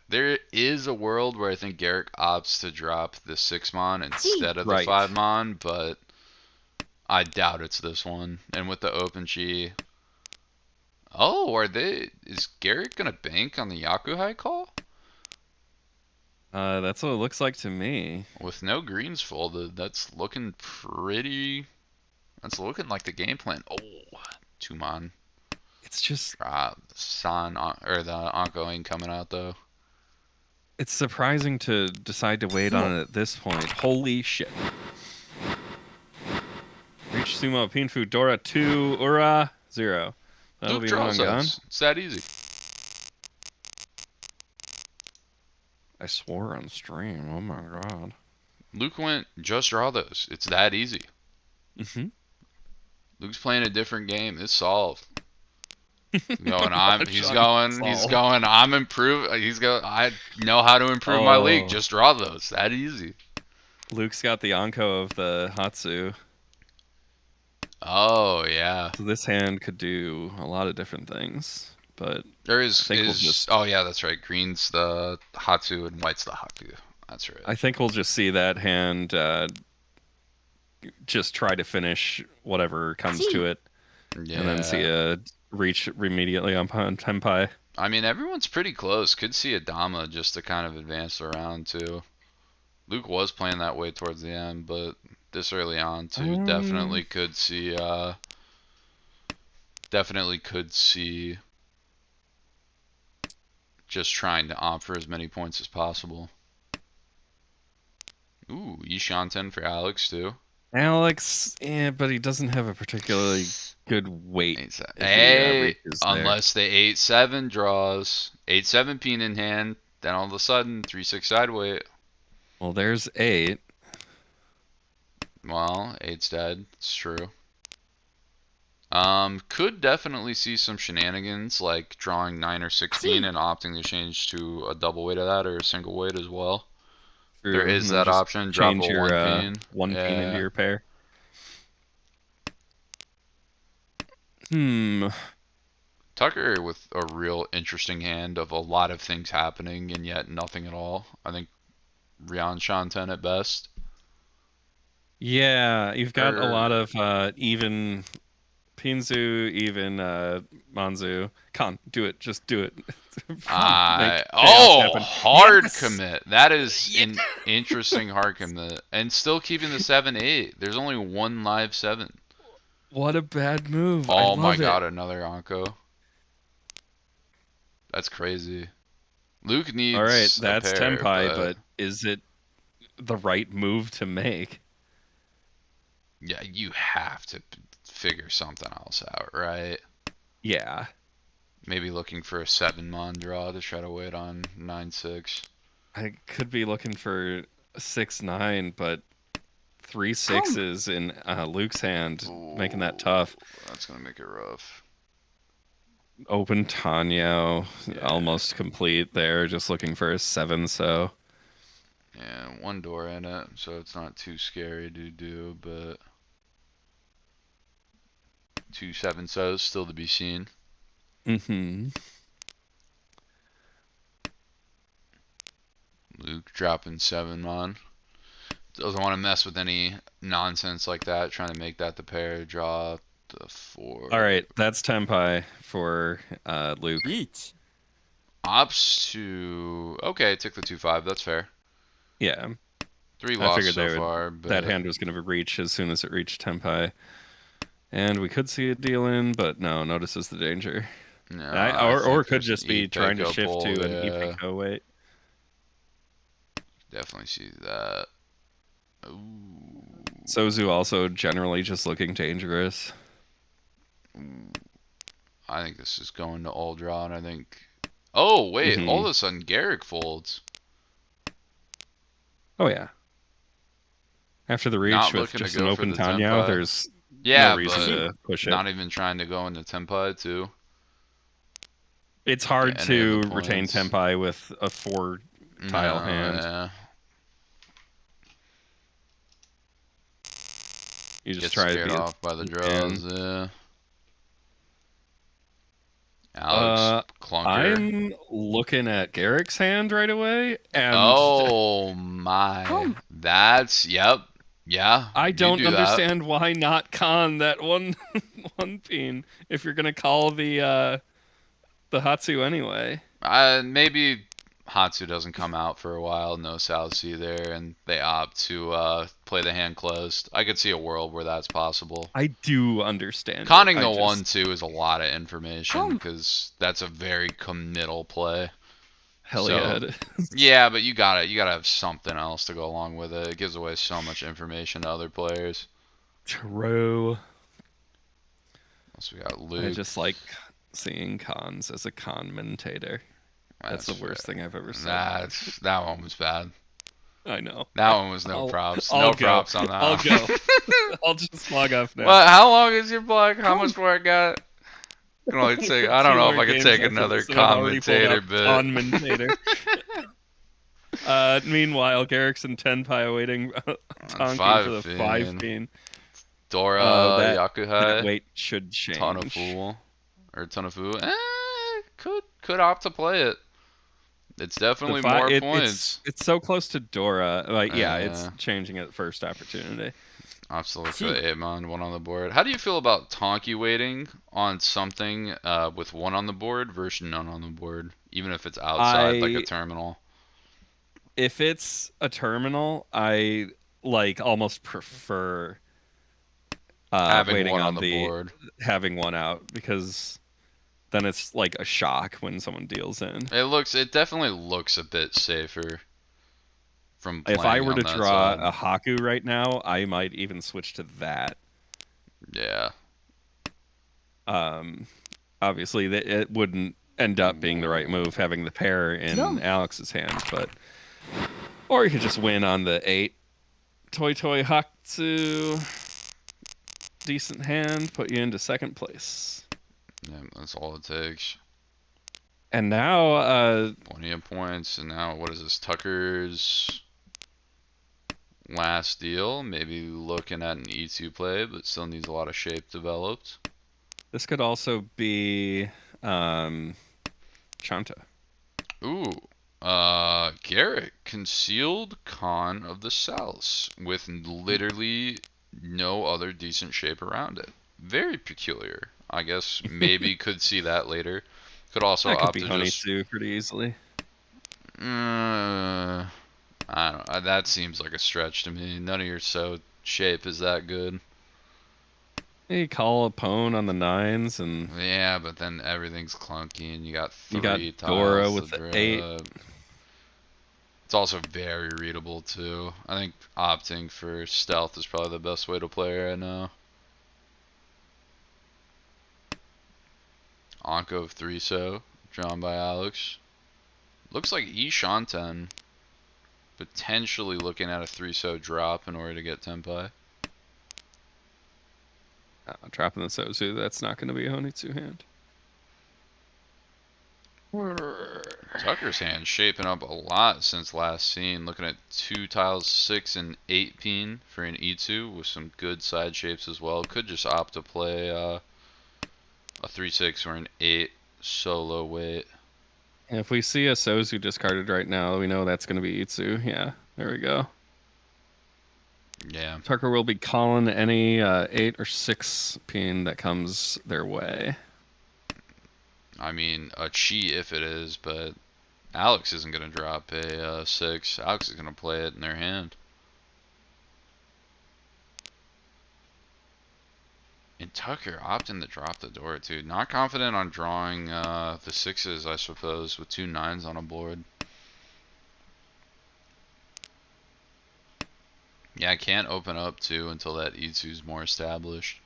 There is a world where I think Garrick opts to drop the 6 mon instead of the Right. 5 mon, but I doubt it's this one. And with the open chi. Oh, is Garrick gonna bank on the Yakuhai call? That's what it looks like to me. With no greens folded, that's looking pretty. That's looking like the game plan. Oh, 2 mon. It's just San or the Onko ain't coming out though. It's surprising to decide to wait on it at this point. Holy shit. Reach Sumo, Pinfu, Dora 2, Ura 0. That'll Luke be one draws gone. those. It's that easy. I swore on stream. Oh my god. Luke went just draw those. It's that easy. Mm-hmm. Luke's playing a different game. It's solved. He's Watch going, I'm improving. I know how to improve my league. Oh. Just draw those. That easy. Luke's got the Anko of the Hatsu. Oh, yeah. So this hand could do a lot of different things. But There I think we'll oh, yeah, that's right. Green's the Hatsu and white's the Haku. That's right. I think we'll just see that hand just try to finish whatever comes to it. Yeah. And then see a reach immediately on Tenpai. I mean, everyone's pretty close. Could see a Dama just to kind of advance around, too. Luke was playing that way towards the end, but this early on, too, definitely could see, just trying to opt for as many points as possible. Ooh, Yishanten for Alex, too. Alex, but he doesn't have a particularly good weight. Hey, unless the 8-7 draws. 8-7 peen in hand, then all of a sudden, 3-6 side weight. Well, there's 8. Well, 8's dead. It's true. Could definitely see some shenanigans, like drawing 9 or 16 and opting to change to a double weight of that or a single weight as well. True. There is that option. Drop Change a your 1 peen. 1 peen into your pair. Tucker with a real interesting hand of a lot of things happening and yet nothing at all. I think Ryan Shanten at best. Yeah, you've got a lot of even Pinzu, even Manzu. Khan, do it. Just do it. Hard commit. That is an interesting hard commit. And still keeping the 7-8. There's only one live 7. What a bad move. Oh my god, another Anko. That's crazy. Luke needs. Alright, that's a pair, Tenpai, but is it the right move to make? Yeah, you have to figure something else out, right? Yeah. Maybe looking for a 7-mon draw to try to wait on 9-6. I could be looking for 6-9, but 3 6s in Luke's hand, making that tough. That's gonna make it rough. Open Tanyo, almost complete there, just looking for a 7, so. Yeah, 1 door in it, so it's not too scary to do, but 2 7-sos still to be seen. Mm-hmm. Luke dropping 7-mon. Doesn't want to mess with any nonsense like that, trying to make that the pair, draw the 4. Alright, that's Tenpai for Luke. Reach. Opts to... Okay, took the 2-5, that's fair. Yeah. 3 lost so far, but... That hand was going to reach as soon as it reached Tenpai. And we could see a deal in, but no, notices the danger. No, or could just be trying to shift to an Ipiko weight. Definitely see that. Ooh. Sozu also generally just looking dangerous. I think this is going to all draw, and I think... Oh, wait, all of a sudden Garrick folds. Oh, yeah. After the reach with just an open Tanya, there's no reason to push it. Not even trying to go into Tenpai, too. It's hard to retain Tenpai with a 4-tile hand. Yeah. You just try to be off by the draws, yeah. Alex, clunker. I'm looking at Garrick's hand right away, and oh my, that's yeah. I don't understand why not Khan that one peen if you're gonna call the Hatsu anyway. Maybe Hatsu doesn't come out for a while, no Salsi there, and they opt to play the hand closed. I could see a world where that's possible. I do understand. Conning the 1-2 is a lot of information because that's a very committal play. Hell So, yeah. yeah, but you gotta have something else to go along with it. It gives away so much information to other players. True. So we got I Luke. just like seeing cons as a commentator. That's the worst thing I've ever said. That one was bad. I know. That one was no I'll- props. I'll No go. props on that. I'll one. go. I'll just log off now. Well, how long is your blog? How much more I got? I can only take. I don't Two know if more I can games take after another this, and I've already pulled commentator out bit. commentator. Meanwhile, Garrickson Tenpai awaiting Tonki for the 5 5 pin. Dora, That Yakuhai, weight should change. Ton of Fool, or Ton of Fool. Could opt to play it. It's definitely more points. It's so close to Dora. Like, yeah, it's Yeah. changing at first opportunity. Absolutely for the 8-mon, 1 on the board. How do you feel about Tonki waiting on something with 1 on the board versus none on the board, even if it's outside like a terminal? If it's a terminal, I like almost prefer Having waiting 1 on on the board. having 1 out, because then it's like a shock when someone deals in. It definitely looks a bit safer from playing If I were on to that draw side. a Haku right now, I might even switch to that. Yeah. Obviously, it wouldn't end up being the right move having the pair in Alex's hand, but or you could just win on the 8. Toy Hatsu. Decent hand, put you into 2nd place. Yeah, that's all it takes. And now, plenty of points. And now, what is this? Tucker's last deal. Maybe looking at an E2 play, but still needs a lot of shape developed. This could also be Chanta. Ooh. Garrett, concealed Con of the South with literally no other decent shape around it. Very peculiar. I guess maybe could see that later. Could also That could opt be to Honeydew pretty easily. I don't know. That seems like a stretch to me. None of your shape is that good. You call a pwn on the 9s, and yeah, but then everything's clunky, and you got 3 tiles Dora with to the 8. It's also very readable too. I think opting for stealth is probably the best way to play right now. Anko of 3-so, drawn by Alex. Looks like Ishanten potentially looking at a 3-so drop in order to get Tenpai. Dropping the Sozu, that's not going to be a Honeydew hand. Tucker's hand shaping up a lot since last seen. Looking at 2 tiles, 6 and 8 peen for an E2 with some good side shapes as well. Could just opt to play a 3-6 or an 8 solo weight. If we see a Sozu discarded right now, we know that's going to be Itsu. Yeah, there we go. Yeah. Tucker will be calling any 8 or 6 peen that comes their way. I mean, a cheat if it is, but Alex isn't going to drop a 6. Alex is going to play it in their hand. And Tucker opting to drop the door too. Not confident on drawing the 6s, I suppose, with 2 9s on a board. Yeah, I can't open up 2 until that E2 is more established.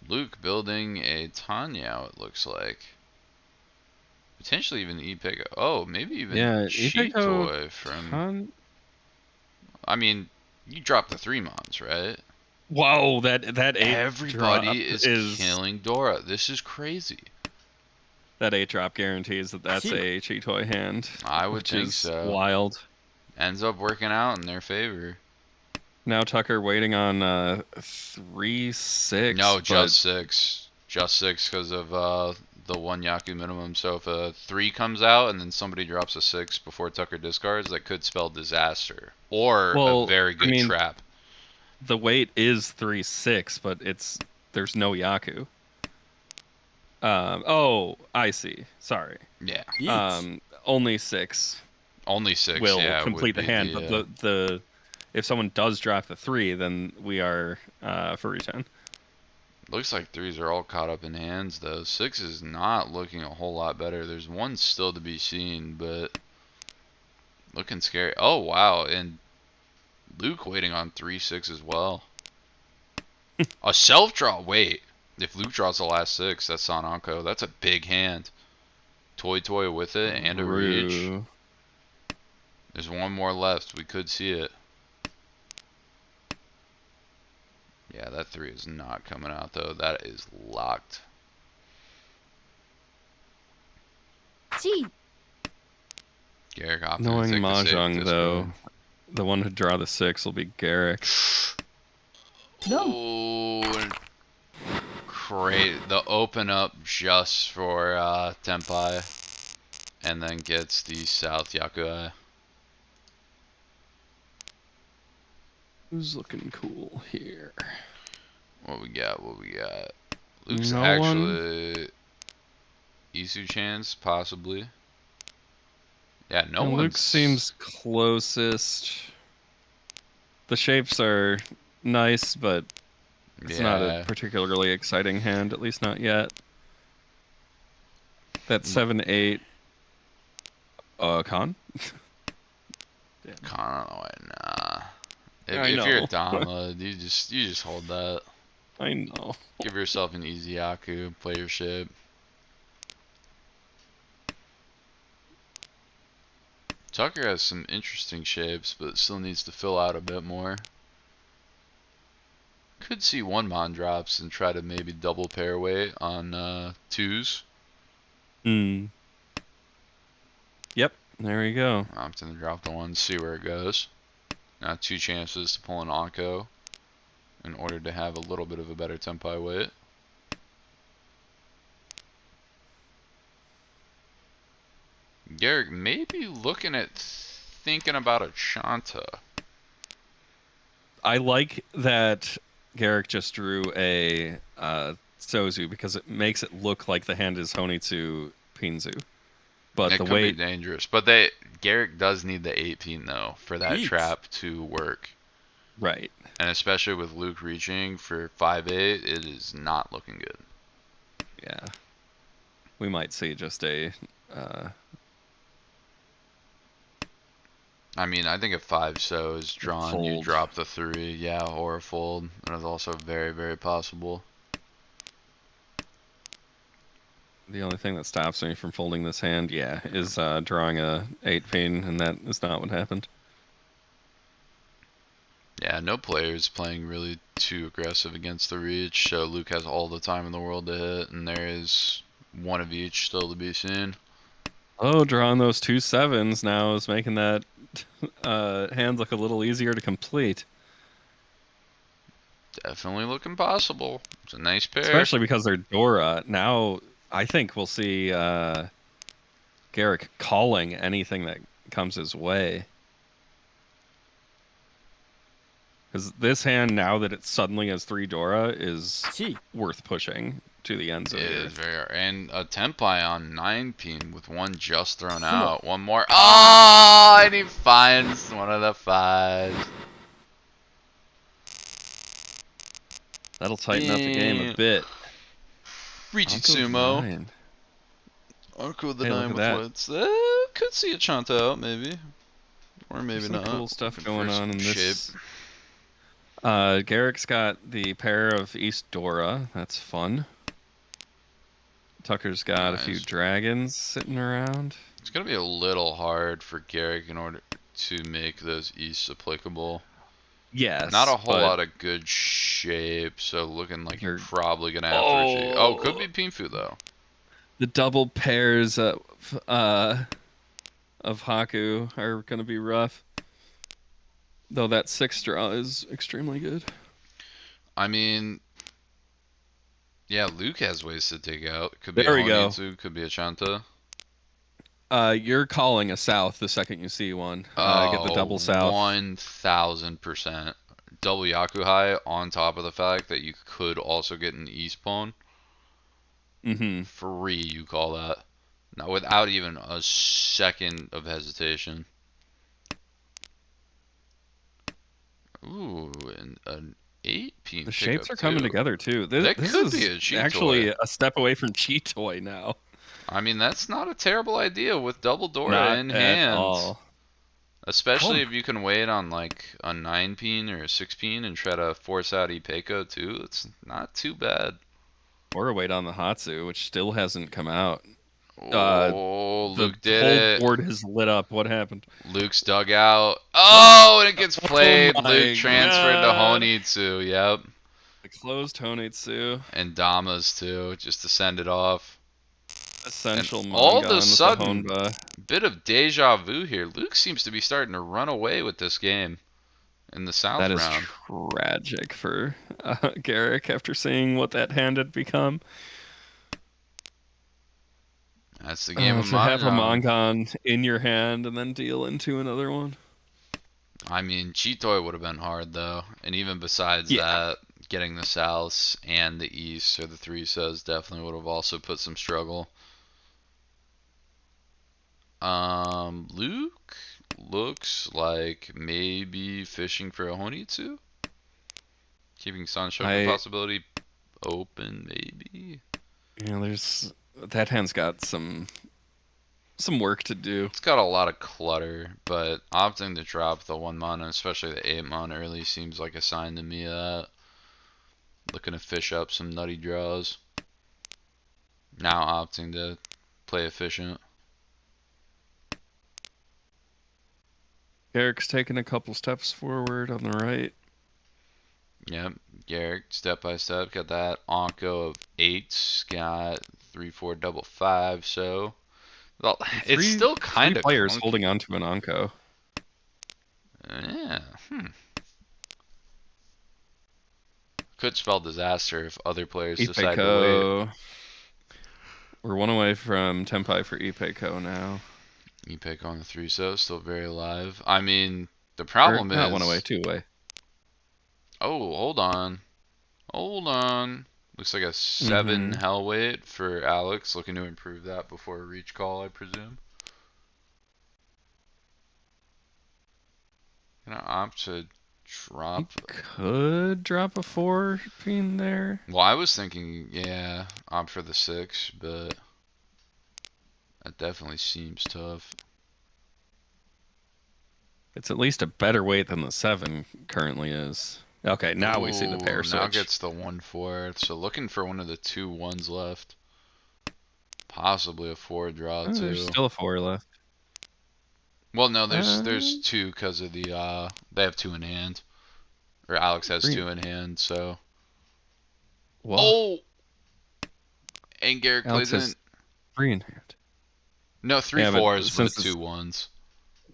Luke building a Tanyao, it looks like. Potentially even Ipeko. Oh, maybe even Chitoy from... I mean, you dropped the 3 mons, right? Whoa, that 8 Everybody is killing Dora. This is crazy. That 8 drop guarantees that's a Chitoy hand. I would think so. Wild. Ends up working out in their favor. Now Tucker waiting on 3-6. No, just 6. Just 6 because of the 1 Yaku minimum. So if a 3 comes out and then somebody drops a 6 before Tucker discards, that could spell disaster. Or a very good trap. The weight is 3-6, but there's no Yaku. Oh, I see. Sorry. Yeah. Only 6. Only 6 will complete the hand, but the if someone does drop the 3, then we are for return. Looks like threes are all caught up in hands though. Six is not looking a whole lot better. There's one still to be seen, but looking scary. Oh wow, and Luke waiting on 3-6 as well. A self draw. Wait, if Luke draws the last six, that's on Anko. That's a big hand. Toy with it and a reach. Rue. There's one more left. We could see it. Yeah, that three is not coming out though. That is locked. Gee, Garrick opting to Knowing take the save at Mahjong, this though, point. the one to draw the 6 will be Garrick. No. Oh, and great. The open up just for Tenpai. And then gets the South Yakuai. Who's looking cool here? What we got? Luke's No actually Isu chance, possibly. Yeah, no And one. Luke seems closest. The shapes are nice, but it's not a particularly exciting hand, at least not yet. That 7-8. Con? Nah. I If you're know. a Dama, you just hold that. I know. Give yourself an easy Yaku, play your shape. Tucker has some interesting shapes, but still needs to fill out a bit more. Could see one Mon drops and try to maybe double pair weight on twos. Hmm. Yep, there we go. Opting to drop the one, see where it goes. Now 2 chances to pull an Anko in order to have a little bit of a better Tenpai weight. Garrick may be looking at thinking about a Chanta. I like that Garrick just drew a Sozu because it makes it look like the hand is Honitsu Pinzu. But It the could weight be dangerous, but Garrick does need the 18 though for that Eat. trap to work, right. and especially with Luke reaching for 5-8, it is not looking good. Yeah. We might see just a I mean, I think if 5 so is drawn, you fold. drop the 3, yeah, or a fold. That is also very, very possible. The only thing that stops me from folding this hand, yeah, is drawing a 8-pin, and that is not what happened. Yeah, no player is playing really too aggressive against the reach, so Luke has all the time in the world to hit, and there is one of each still to be seen. Oh, drawing those 2 7s now is making that hand look a little easier to complete. Definitely looking possible. It's a nice pair. Especially because they're Dora. Now, I think we'll see Garrick calling anything that comes his way. Because this hand, now that it suddenly has 3 Dora, is Gee. worth pushing to the ends of It the is earth. very, and a Tenpai on 9-pin with one just thrown Sumo. out. One more. Oh, and he finds one of the 5s. That'll tighten up the game Yeah. a bit. Reaching Anko's sumo. 9. Anko the Hey, look 9 at with that. wits. Could see a Chanta out maybe. Or maybe Some not. cool stuff going First on in this. shape. Garrick's got the pair of East Dora. That's fun. Tucker's got a few Nice. dragons sitting around. It's going to be a little hard for Garrick in order to make those Easts applicable. Yes. Not a whole but lot of good shape, so looking like you're You're- probably going to have to retreat. Oh, could be Pinfu though. the double pairs of Haku are going to be rough. Though that 6 draw is extremely good. I mean, yeah, Luke has ways to dig out. Could be There a we go. Honitsu, could be a Chanta. You're calling a south the second you see one. Get the double south. 1000%. Double Yakuhai on top of the fact that you could also get an East Pwn. Mm-hmm. Free, you call that. Now, without even a second of hesitation. Ooh, and an 8 Peen The pickup shapes are coming too. together too. That This could is be a G actually toy. a step away from G toy now. I mean, that's not a terrible idea with double Dora Not in at hand. all. Especially Come. if you can wait on like a 9 peen or a 6 peen and try to force out Ipeco too. It's not too bad. Or wait on the Hatsu, which still hasn't come out. Oh, The Luke did whole it. board has lit up. What happened? Luke's dugout. Oh, and it gets played. Oh Luke my transferred to God. Honitsu. Yep. The closed Honitsu. And Damas too, just to send it off. Essential And all of a Mongon with the sudden, Honba. bit of deja vu here. Luke seems to be starting to run away with this game in the South That is round. tragic for Garrick after seeing what that hand had become. That's the game of To have a Mahjong. Mongon in your hand and then deal into another one. I mean, Chitoy would have been hard though, and even besides Yeah. that, getting the Souths and the East or the three says definitely would have also put some struggle. Luke looks like maybe fishing for a Honitsu, keeping Sanshoku possibility open maybe. Yeah, there's that hand's got some work to do. It's got a lot of clutter, but opting to drop the 1 mana, especially the 8 mana early, seems like a sign to me of that. Looking to fish up some nutty draws. Now opting to play efficient. Garrick's taking a couple steps forward on the right. Yep, Garrick, step by step, got that Onko of 8s, got 3/4 double 5, so well, it's still kind of players clunky. holding on to an Onko. Yeah, could spell disaster if other players decide to wait. Ipeco. We're one away from Tenpai for Ipeco now. Ipeco on the 3 so still very alive. I mean, the problem is not one away, 2 away. Oh, hold on. Hold on. Looks like a 7 hell weight for Alex. Looking to improve that before a reach call, I presume. Gonna opt to drop. Could drop a 4 pin there. Well, I was thinking, yeah, opt for the 6, but that definitely seems tough. It's at least a better weight than the 7 currently is. Okay, now we see the pair switch. Now gets the 1/4. So looking for one of the 2 1s left. Possibly a 4 draw too. There's still a 4 left. Well, no, there's 2 because of the they have 2 in hand, or Alex has 2 in hand. So. Well, Oh. And Garrick Alex plays in. has 3 in hand. No, 3 Yeah, but 4s with since 2 1s.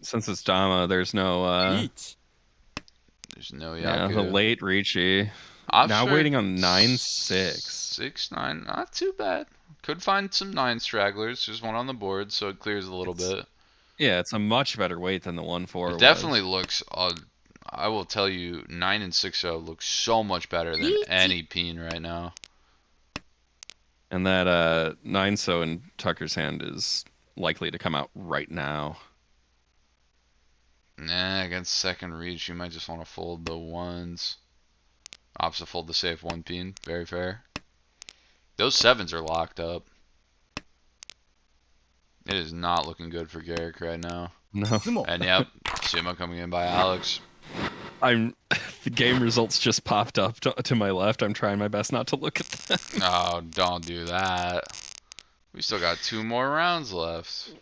Since it's Dama, there's no Each. There's no yeah, Yaku. the late Ricci. I'm Now sure waiting on 9/6. 6/9, not too bad. Could find some 9 stragglers. There's one on the board, so it clears a little bit. Yeah, it's a much better weight than the 1/4. It definitely looks. I will tell you, 9 and 6/0 looks so much better than any peen right now. And that 9/0 in Tucker's hand is likely to come out right now. Nah, against second reach, you might just want to fold the 1s. Opts to fold the safe 1 peen. Very fair. Those 7s are locked up. It is not looking good for Garrick right now. No. Sumo. And yep, Sumo coming in by Alex. The game results just popped up to my left. I'm trying my best not to look at them. Oh, don't do that. We still got 2 more rounds left.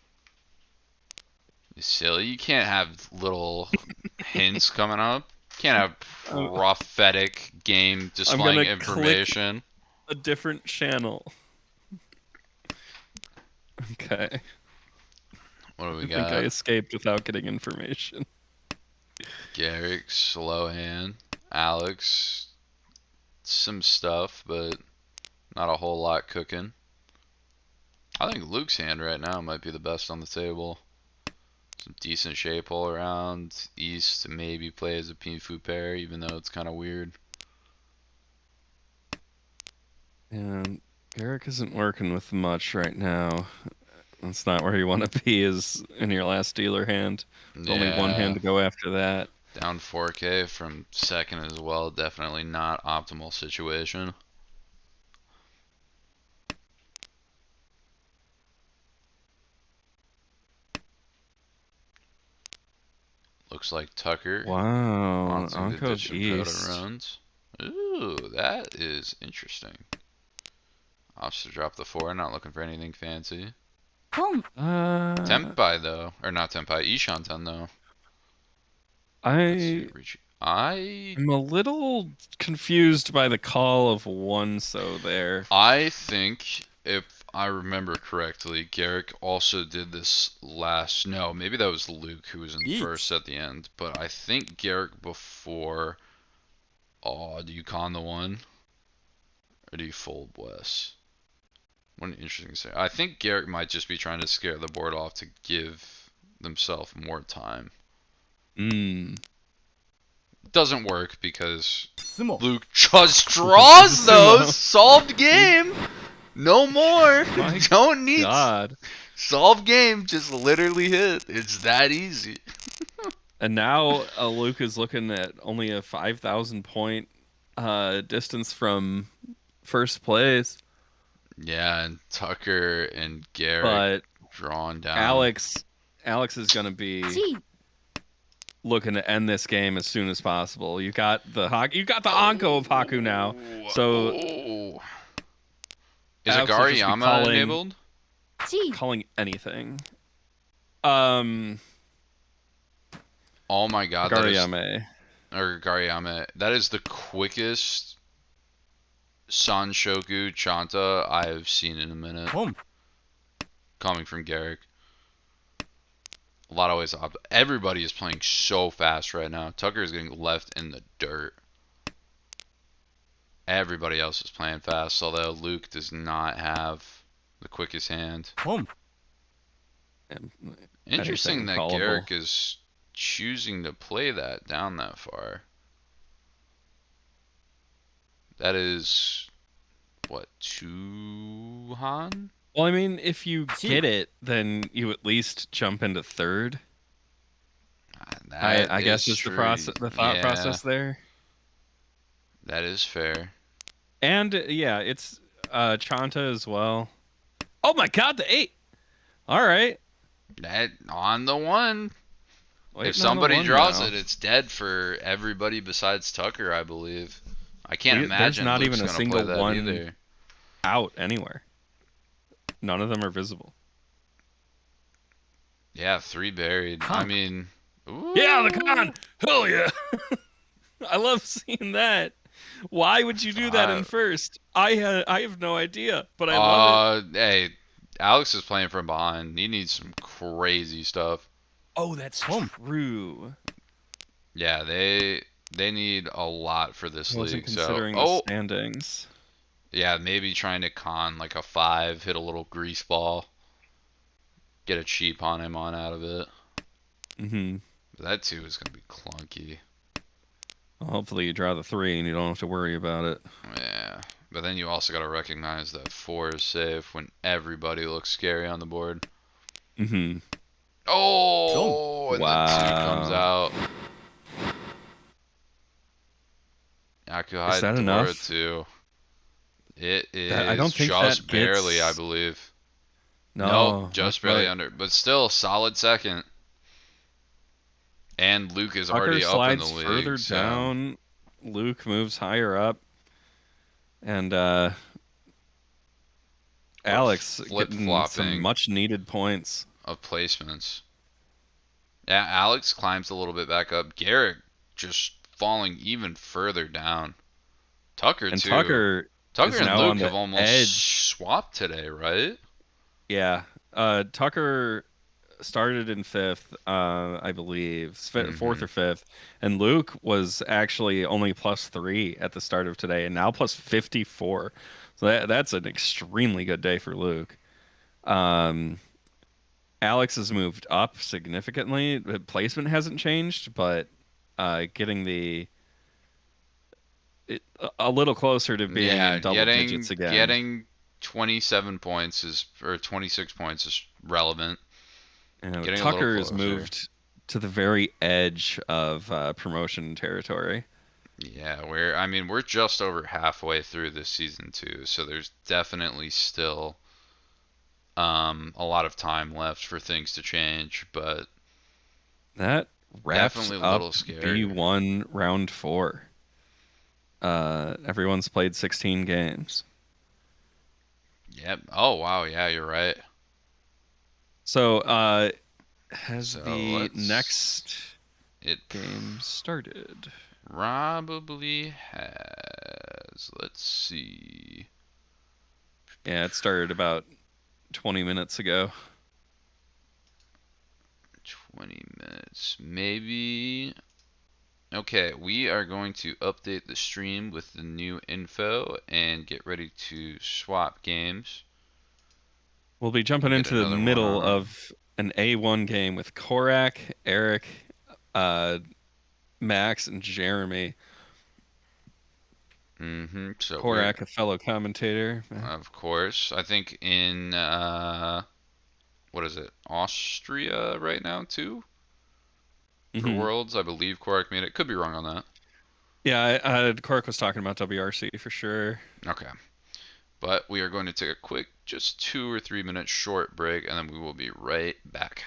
You silly. You can't have little hints coming up. You can't have prophetic game displaying information. A different channel. Okay. What do we I got? think I escaped without getting information. Garrick, slow hand. Alex, some stuff, but not a whole lot cooking. I think Luke's hand right now might be the best on the table. Some decent shape all around. East maybe play as a Pinfu pair, even though it's kind of weird. And Garrick isn't working with much right now. That's not where you want to be, is in your last dealer hand. There's only one hand to go after that. Down 4K from second as well. Definitely not optimal situation. Looks like Tucker Wow, wants him to Anko ditch of some Proto East. runs. Ooh, that is interesting. Opts to drop the 4, not looking for anything fancy. 本 Tempai though, or not Tempai, Ishanten though. Let's see, I'm Richie. a little confused by the call of one so there. I think if I remember correctly, Garrick also did this last. No, maybe that was Luke who was in Yeet. first at the end. But I think Garrick before. Oh, do you con the one? Or do you fold Wes? What an interesting thing. I think Garrick might just be trying to scare the board off to give themselves more time. Mm. Doesn't work because 相撲 Luke just draws Sumo. those. Solved game. No more. My Don't need. God. Solved game. Just literally hit. It's that easy. And now Luke is looking at only a 5,000 point distance from first place, Yeah, and Tucker and Garrick but drawn down. Alex is going to be 1 looking to end this game as soon as possible. You got the Anko of Haku now. So Oh. Is Alex will just be Agariyama calling- enabled? 1 calling anything. Oh my god, that is, Gariyame. or Gariyama. That is the quickest Sanshoku Chanta I have seen in a minute. 本 Coming from Garrick. A lot of ways up. Everybody is playing so fast right now. Tucker is getting left in the dirt. Everybody else is playing fast, although Luke does not have the quickest hand. 本 Interesting Anything that callable. Garrick is choosing to play that down that far. That is, what, 2 Han? Well, I mean, if you Gee. get it, then you at least jump into third. That I guess is the true. process, the thought Yeah, process there. that is fair. And yeah, it's Chanta as well. Oh my God, the 8. All right. That on the 1. Waiting If on the somebody 1 draws now. it, it's dead for everybody besides Tucker, I believe. I can't There's imagine not Luke's even a gonna single play that one either. out anywhere. None of them are visible. Yeah, 3 buried. I Con. mean, ooh. Yeah, the con. Hell yeah. I love seeing that. Why would you do that in first? I have no idea, but I love it. Hey, Alex is playing from behind. He needs some crazy stuff. Oh, that's true. Yeah, they need a lot for this I wasn't league. considering So, the standings. yeah, maybe trying to con like a 5, hit a little grease ball, get a cheap on him on out of it. Mm-hmm. But that 2 is gonna be clunky. Well, hopefully you draw the 3 and you don't have to worry about it. Yeah, but then you also got to recognize that 4 is safe when everybody looks scary on the board. Mm-hmm. Oh, and the 2 comes Wow. out. Yakuhai Is that Dora enough? 2. It is I don't think just that barely, I gets- believe. No, Nope, just not barely quite. under, but still solid second. And Luke is Tucker already up in the slides league. further so- down. Luke moves higher up. And Alex getting some flip-flopping. much needed points. Of placements. Yeah, Alex climbs a little bit back up. Garrick just falling even further down. Tucker And too. Tucker Tucker is and now Luke on the have almost edge. swapped today, right? Yeah. Tucker started in 5th, I believe, 4th or 5th, and Luke was actually only +3 at the start of today, and now +54. So that's an extremely good day for Luke. Alex has moved up significantly. The placement hasn't changed, but getting a little closer to being in double digits again. Getting 27 points is or 26 points is relevant. You know, getting a little Tucker has closer. moved to the very edge of promotion territory. Yeah, we're just over halfway through this season too, so there's definitely still a lot of time left for things to change, but That wraps definitely a up little scary. B1 round 4. Everyone's played 16 games. Yep. Oh wow, yeah, you're right. So, has So the next it game started? probably has. Let's see. Yeah, it started about 20 minutes ago. 20 minutes. Maybe. Okay, we are going to update the stream with the new info and get ready to swap games. We'll be jumping Get into the another one middle on. of an A1 game with Korak, Eric, Max, and Jeremy. So we're, Korak, a fellow commentator. of course, I think in what is it? Austria right now too for Hmm. Worlds. I believe Quark made it. Could be wrong on that. Yeah, Korak was talking about WRC for sure. Okay. But we are going to take a quick, just 2 or 3 minute short break, and then we will be right back.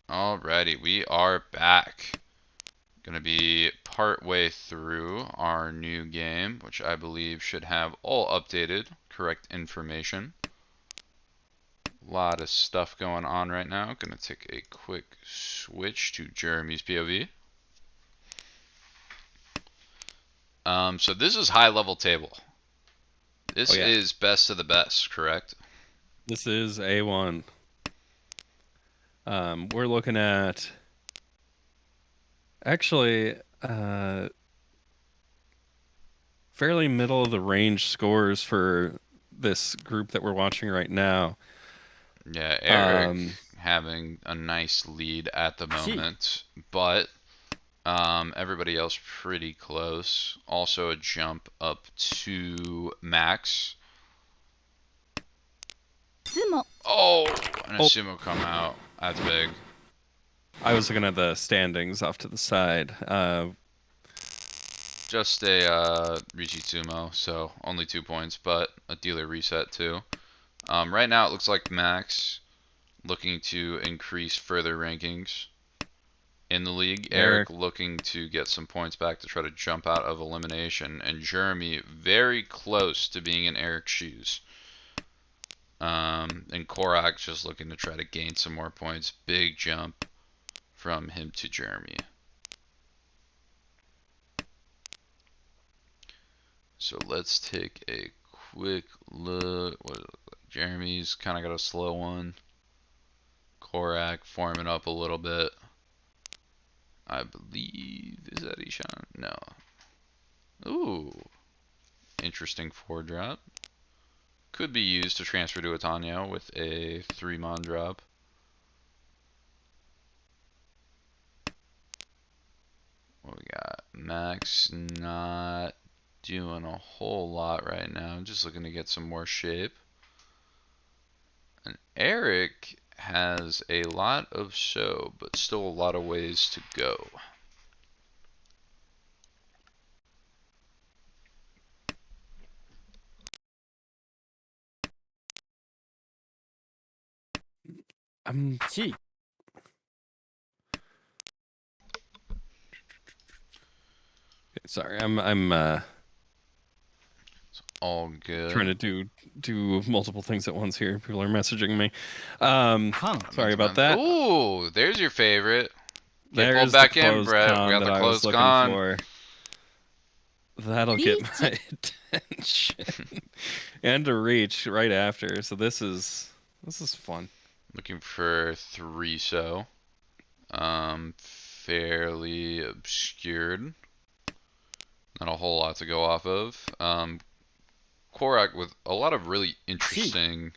Alrighty, we are back. Gonna be part way through our new game, which I believe should have all updated, correct information. A lot of stuff going on right now. Gonna take a quick switch to Jeremy's POV. So this is high level table. This Oh, yeah. is best of the best, correct? This is A1. We're looking at actually fairly middle of the range scores for this group that we're watching right now. Yeah, Eric Um, having a nice lead at the 1 moment, but everybody else pretty close. Also a jump up to Max. つも Oh, and a Oh. sumo come out. That's big. I was looking at the standings off to the side. Just a Rishi Sumo, so only 2 points, but a dealer reset too. Right now it looks like Max looking to increase further rankings in the league. Eric Eric. looking to get some points back to try to jump out of elimination, and Jeremy very close to being in Eric's shoes. And Korak just looking to try to gain some more points. Big jump from him to Jeremy. So let's take a quick look. What does it look like? Jeremy's kind of got a slow one. Korak forming up a little bit. I believe, is that Ishan? No. Ooh. Interesting 4-drop. Could be used to transfer to Atanya with a 3-mon drop. What we got? Max not doing a whole lot right now. Just looking to get some more shape. And Eric has a lot of show, but still a lot of ways to go. I'm 1 sorry. I'm All good. trying to do multiple things at once here. People are messaging me. 半 Sorry about that. Ooh, there's your favorite. Get There's pulled back the in, closed Brett. We con got that the I was closed looking con. for. That'll get Reach. my attention. And a reach right after. So this is fun. Looking for 3 so. Fairly obscured. Not a whole lot to go off of. Korak with a lot of really interesting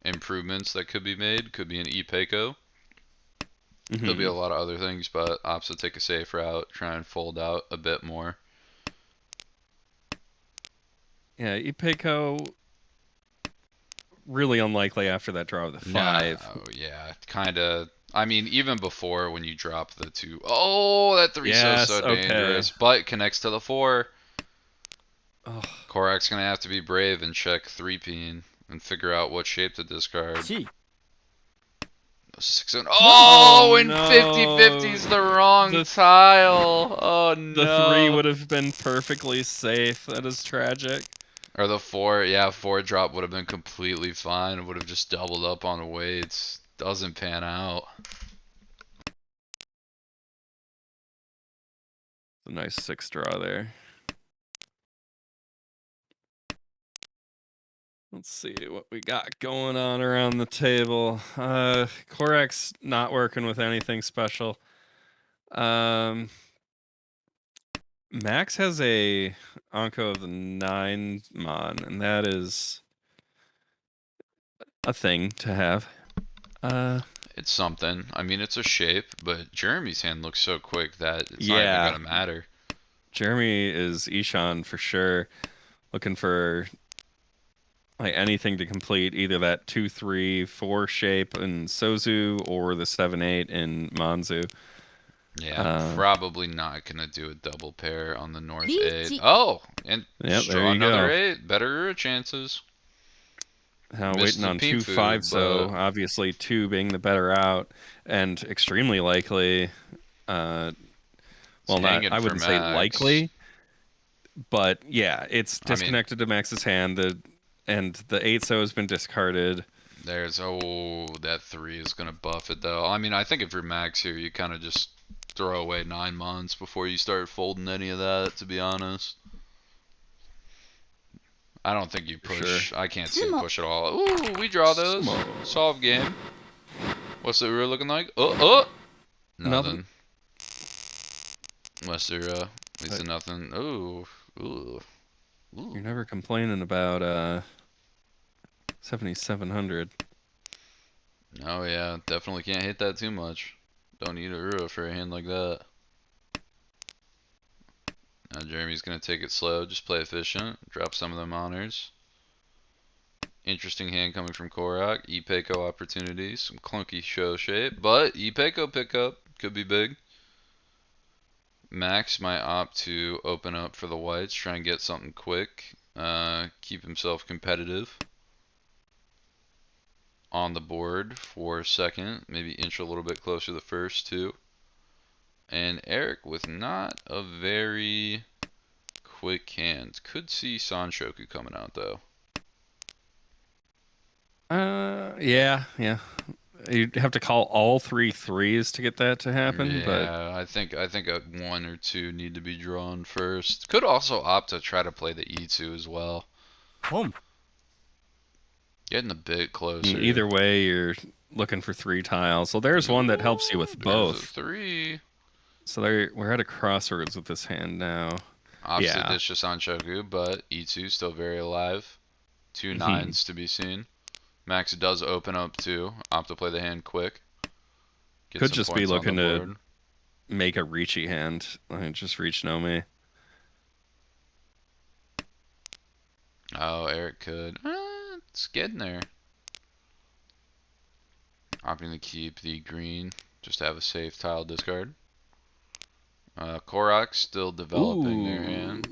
improvements that could be made. Could be an E-Peiko. There'll be a Mhm. lot of other things, but opts to take a safe route, try and fold out a bit more. Yeah, Ipeco really unlikely after that draw of the 5. No, yeah, kind of. I mean, even before when you drop the 2. Oh, that 3 Yes, so okay. dangerous, but connects to the 4. Oh, Korak's gonna have to be brave and check 3-peen and figure out what shape to discard. 1 6 oh, and no. 50-50's the wrong The- tile. Oh the 3 no. would have been perfectly safe. That is tragic. Or the 4, yeah, 4 drop would have been completely fine. Would have just doubled up on weights. Doesn't pan out. A nice 6 draw there. Let's see what we got going on around the table. Korak's not working with anything special. Max has a Anko of the 9-mon, and that is a thing to have. It's something. I mean, it's a shape, but Jeremy's hand looks so quick that it's not Yeah. even gonna matter. Jeremy is Ishan for sure, looking for like anything to complete either that 2-3-4 shape in Sozu or the 7-8 in Manzu. Yeah, probably not gonna do a double pair on the North Reach. 8. Oh, and Yep, draw there you another go. 8. Better chances. Now Missed waiting the on peen 2-5, food, so but- obviously 2 being the better out, and extremely likely. Well, not hanging I for wouldn't say Max. likely, but yeah, it's I mean- disconnected to Max's hand. And the 8-so has been discarded. There's, oh, that 3 is gonna buff it though. I mean, I think if you're Max here, you kind of just throw away 9 months before you start folding any of that, to be honest. I don't think you For push. sure. I can't see you push at all. Ooh, we draw those. Smo. Solve game. What's the rear looking like? Oh! Nothing. Nothing. Unless there, leads to nothing. Ooh. Ooh. You're never complaining about 7700. Oh yeah, definitely can't hit that too much. Don't need a Rua for a hand like that. Now Jeremy's gonna take it slow, just play efficient, drop some of them honors. Interesting hand coming from Korak. Epeko opportunity, some clunky show shape, but Epeko pickup could be big. Max might opt to open up for the whites, try and get something quick, keep himself competitive on the board for second, maybe inch a little bit closer to the first too. And Eric with not a very quick hand. Could see Sanshoku coming out though. Yeah. You'd have to call all 3 threes to get that to happen, but Yeah, I think a 1 or 2 need to be drawn first. Could also opt to try to play the E2 as well.ポン Getting a bit I mean, closer. either way, you're looking for 3 tiles. So there's one that helps you with There's a both. 3. So we're at a crossroads with this hand now. Opposite Yeah. dish to Sanshoku, but E2 still very alive. 2 nines to be seen. Max does open up too. Opt to play the hand quick. Get Could some just be points on looking the to board. make a Ricci hand. Just reach Nomi. Oh, Eric could. It's getting there. Opting to keep the green, just to have a safe tile discard. Korok still developing their hand.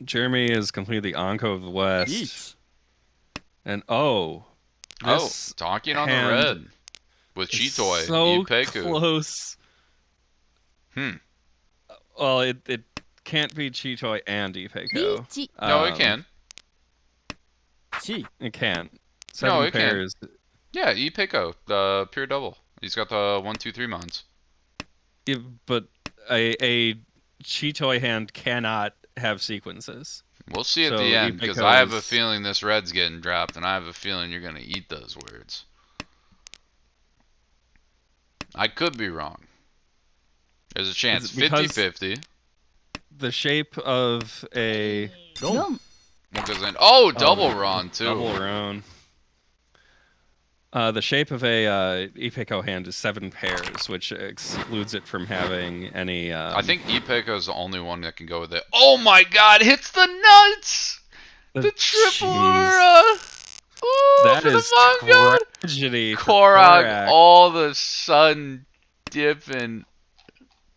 Jeremy is completely Anko of the West. 1 And this Oh, donking on the hand red with is Chitoy. so Ipeku. close. Hmm. Well, it can't be Chitoy and Ipeko. リーチ No, it can. チ It can't. No, 7 it can. pairs. Yeah, Ipeko, the pure double. He's got the 1, 2, 3 mons. But a Chitoy hand cannot have sequences. We'll see at So the end, because I have a Ipeko's- feeling this red's getting dropped, and I have a feeling you're going to eat those words. I could be wrong. There's a chance. It's because- 50-50. The shape of a 4 Because then, oh, double Ron, too. double roan. The shape of a Ipeko hand is 7 pairs, which excludes it from having any. I think Ipeko is the only one that can go with it. Oh my god, hits the nuts! The triple Jeez. aura! Ooh, That for the is Mon God! tragedy for Korok Korak. all of a sudden dipping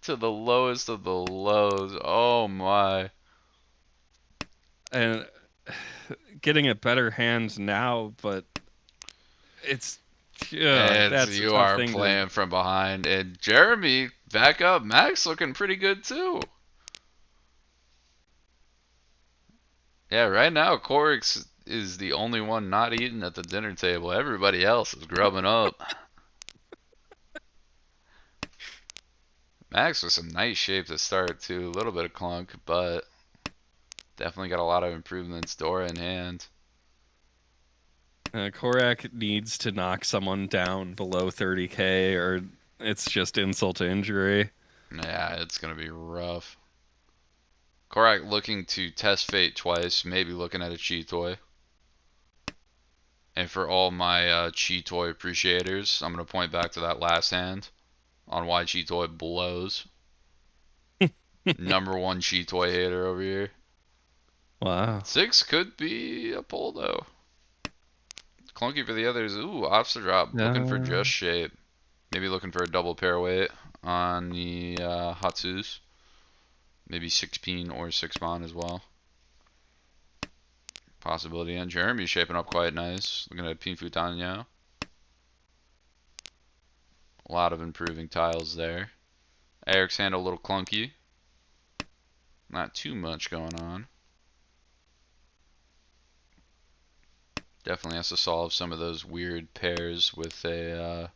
to the lowest of the lows. Oh my. And getting a better hand now, but it's that's a You tough are thing to- playing from behind. And Jeremy, back up. Max looking pretty good too. Yeah, right now, Korix is the only one not eating at the dinner table. Everybody else is grubbing up. Max with some nice shape to start too. A little bit of clunk, but definitely got a lot of improvements. Dora in hand. Korak needs to knock someone down below 30k, or it's just insult to injury. Yeah, it's going to be rough. Korak looking to test fate twice, maybe looking at a Chitoy. And for all my Chitoy appreciators, I'm going to point back to that last hand on why Chitoy blows. Number 1 Chitoy hater over here. Wow. 6 could be a pull though. Clunky for the others. Ooh, opposite drop. Looking for just shape. Maybe looking for a double pair weight on the Hatsus. Maybe 6 or 6 mon as well. Possibility. And Jeremy's shaping up quite nice. Looking at Pin Futan now. A lot of improving tiles there. Eric's hand a little clunky. Not too much going on. Definitely has to solve some of those weird pairs with a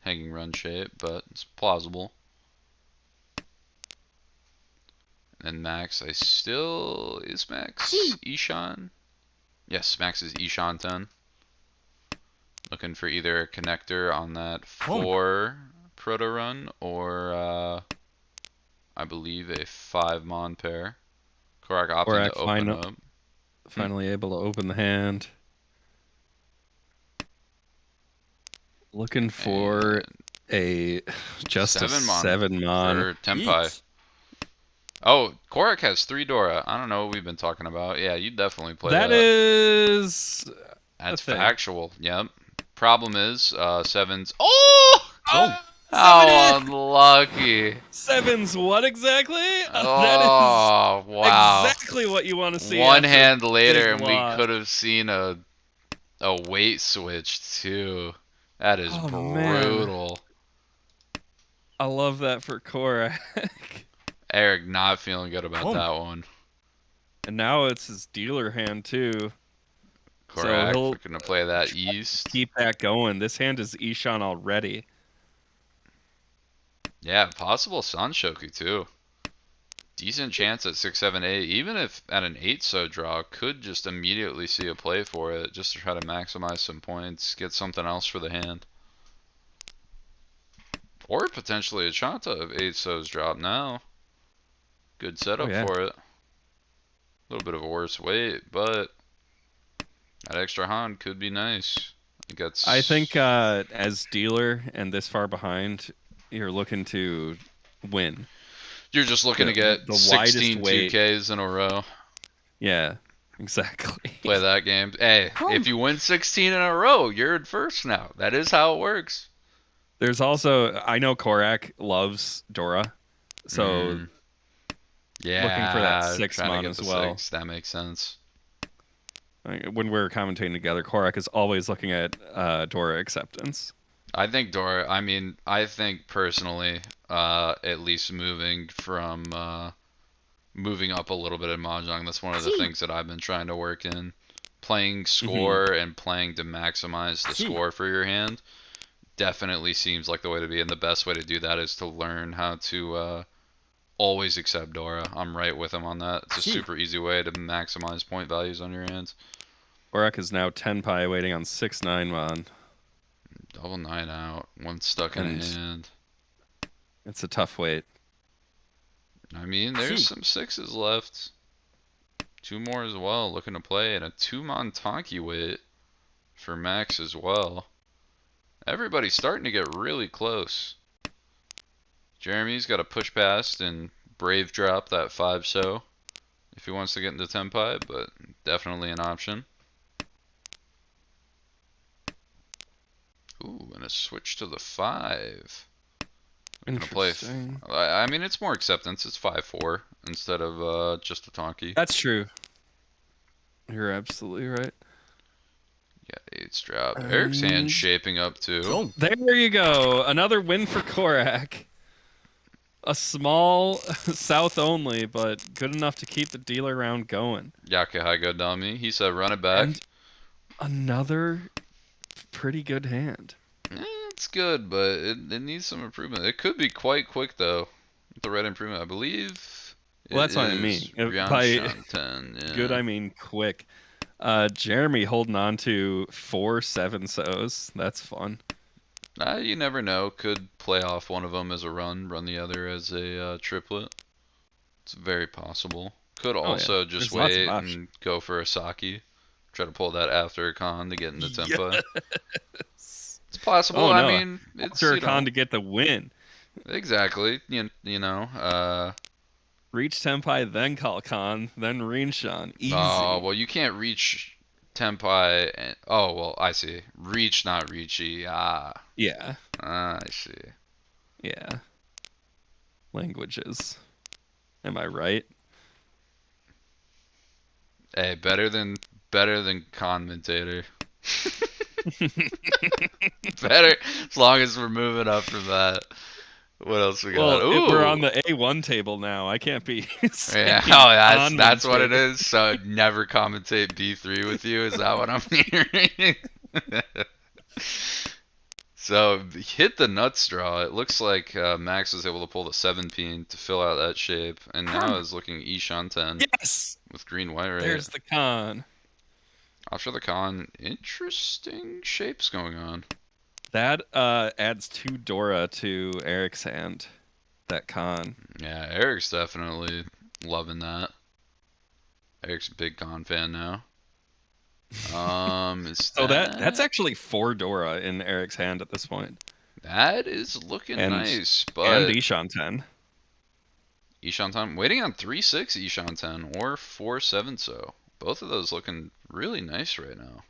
hanging run shape, but it's plausible. And Max, is Max Ishan? Yes, Max is Ishan 10. Looking for either a connector on that 4 proto run or I believe a 5 mon pair. Korak opting to open up. Finally able to open the hand. Looking for a just a 7 mon 7 mon. for Tenpai. 1 Oh, Korak has 3 Dora. I don't know what we've been talking about. Yeah, you definitely play that. That is That's thing. factual. Yep. Problem is, 7's. Oh! Oh. How unlucky. 7's what exactly? That Oh, is wow. exactly what you want to see. One after hand a later, big and we loss. could have seen a weight switch too. That is Oh, man. brutal. I love that for Korak. Eric not feeling good about Oh. that one. And now it's his dealer hand too. Korak he'll looking to play that east. Keep that going. This hand is Ishan already. Yeah, possible Sanshoku too. Decent chance at 6, 7, 8. Even if at an 8 so draw, could just immediately see a play for it just to try to maximize some points, get something else for the hand. Or potentially a Chanta if 8 so's drop now. Good setup yeah. for it. A little bit of a worse weight, but that extra hand could be nice. I think as dealer and this far behind, you're looking to win. You're just looking to get the widest 16 weight. 2Ks in a row. Yeah, exactly. Play that game. Hey, if you win 16 in a row, you're in first now. That is how it works. There's also, I know Korak loves Dora, so yeah, looking for that 6 trying to mon get as the well. 6. That makes sense. When we're commentating together, Korak is always looking at Dora acceptance. I think Dora, I think personally, at least moving up a little bit in Mahjong, that's one of the things that I've been trying to work in. Playing score and playing to maximize the score for your hand definitely seems like the way to be, and the best way to do that is to learn how to always accept Dora. I'm right with him on that. It's a super easy way to maximize point values on your hands. Korak is now Tenpai waiting on 6 9 mon. Double 9 out. 1 stuck in a hand. It's a tough weight. There's some 6s left. 2 more as well, looking to play, and a 2 mon Tonki weight for Max as well. Everybody's starting to get really close. Jeremy's got to push past and brave drop that 5 so if he wants to get into Tenpai, but definitely an option. Ooh, and a switch to the 5. Interesting. It's more acceptance. It's 5-4 instead of just a Tonki. That's true. You're absolutely right. Yeah, 8's drop. Eric's hand shaping up too. There you go. Another win for Korak. A small south only, but good enough to keep the dealer round going. Yakihai Godami. He said run it back. And another pretty good hand. It's good, but it needs some improvement. It could be quite quick though. With the right improvement, I believe. Well, that's what I mean. By good, I mean quick. Jeremy holding on to 4 7 so's. That's fun. You never know. Could play off one of them as a run the other as a triplet. It's very possible. Could also just wait and go for a Saki. Try to pull that after a con to get into Tenpai. It's possible. Oh, no. It's after a con to get the win. Exactly. You know. Reach Tenpai, then call con, then Rinshan. Easy. Oh, well, you can't reach Tenpai. Oh, well, I see. Reach, not reachy. Ah. Yeah. I see. Yeah. Languages. Am I right? Hey, better than commentator. Better, as long as we're moving up from that. What else we got? Well, we're on the A1 table now. I can't be. Yeah, that's what it is. So never commentate B3 with you. Is that what I'm hearing? So hit the nuts draw. It looks like Max was able to pull the 7-pin to fill out that shape, and now is looking Ishan 10. Yes. With green white right. There's the con. After the con, interesting shapes going on. That adds 2 Dora to Eric's hand. That con. Yeah, Eric's definitely loving that. Eric's a big Khan fan now. Is So that's actually 4 Dora in Eric's hand at this point. that is looking And- nice, And but Ishan 10. Ishan waiting on 3-6 Ishan 10 or 4-7 so. Both of those looking really nice right now.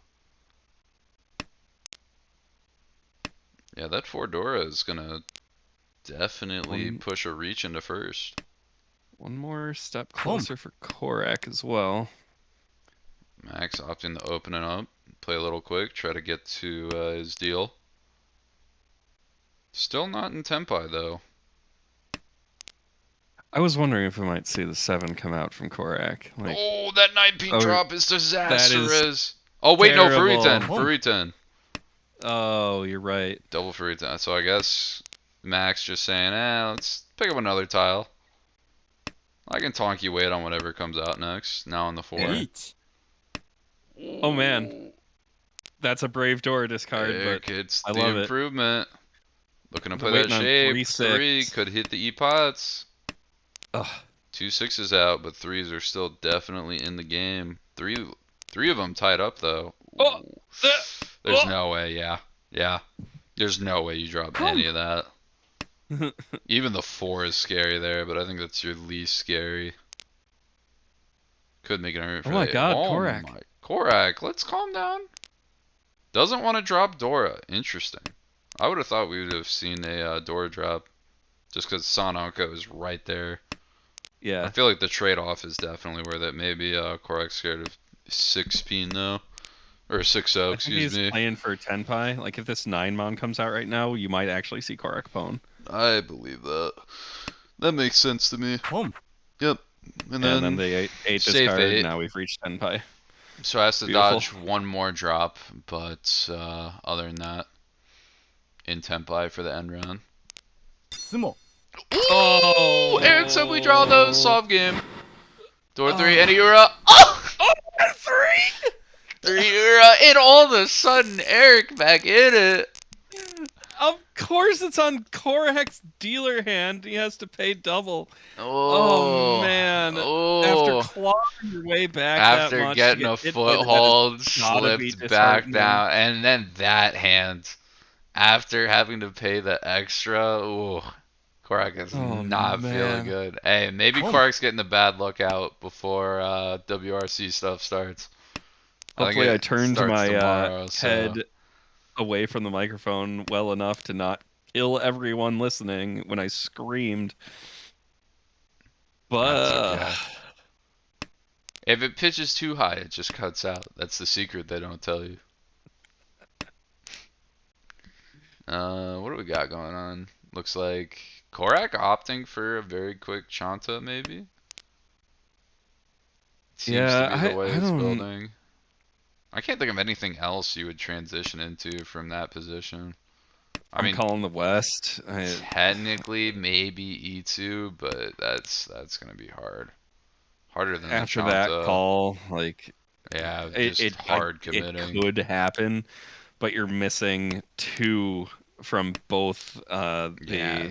Yeah, that 4 Dora is gonna definitely One- push a reach into first. One more step closer for Korak as well. Max opting to open it up, play a little quick, try to get to his deal. Still not in Tempai though. I was wondering if we might see the 7 come out from Korak. Like, Oh, that 9p Oh, drop is disastrous. is Oh wait, no, terrible. Furuten. Furuten. oh, you're right. Double Furuten. So I guess Max just saying, let's pick up another tile. I can Tonky wait on whatever comes out next. Now on the 4. 1 Oh, man. That's a brave Dora discard, There but it's I the love it. improvement. Looking to They're play that waiting on shape. 3-6. 3 could hit the E-pots. ugh, 2 6s out, but 3s are still definitely in the game. Three of them tied up though. Oh, Ooh. There's oh. no way, yeah. There's no way you drop any of that. Even the 4 is scary there, but I think that's your least scary. Could make an argument for Oh my that. God, Oh Korak. my- Korak, let's calm down. Doesn't want to drop Dora. Interesting. I would have thought we would have seen a Dora drop, just because Sanoko is right there. I yeah. feel like the trade-off is definitely worth it. Maybe Korak's scared of 6p now, or 6-0, I think excuse he's me. playing for Tenpai. Like, if this 9 mon comes out right now, you might actually see Korak Pone. I believe that. That makes sense to me. 本 Yep. And And then then, the 8 safe discard, 8. now we've reached Tenpai. so I has to Beautiful. dodge one more drop, but other than that, in Tempai for the end round. 相撲 Oh! Eric simply draw those. Soft game. Door 3, Oh. and Ura. Oh! Oh, 3! 3 Ura, and all of a sudden, Eric back in it. Of course it's on Korak's dealer hand. He has to pay double. Oh, man. Oh. After clawing your way back that After much to getting get a hit by that, foothold, gotta be slipped back disheartening. down, and then that hand, after having to pay the extra, ooh, Korak is Oh, not feeling man. good. Hey, maybe Oh. Korak's getting the bad luck out before WRC stuff starts. think Hopefully it I turned starts my tomorrow, so- head away from the microphone well enough to not kill everyone listening when I screamed. But That's okay. If it pitches too high, it just cuts out. That's the secret they don't tell you. What do we got going on? Looks like Korak opting for a very quick Chanta, maybe? Seems Yeah, to be the way I it's don't- building. I can't think of anything else you would transition into from that position. I I'm mean, calling the West. technically maybe E2, but that's gonna be hard. Harder than After the that Chanta. call, like Yeah, it, just hard committing. It could happen, but you're missing 2 from both Yeah,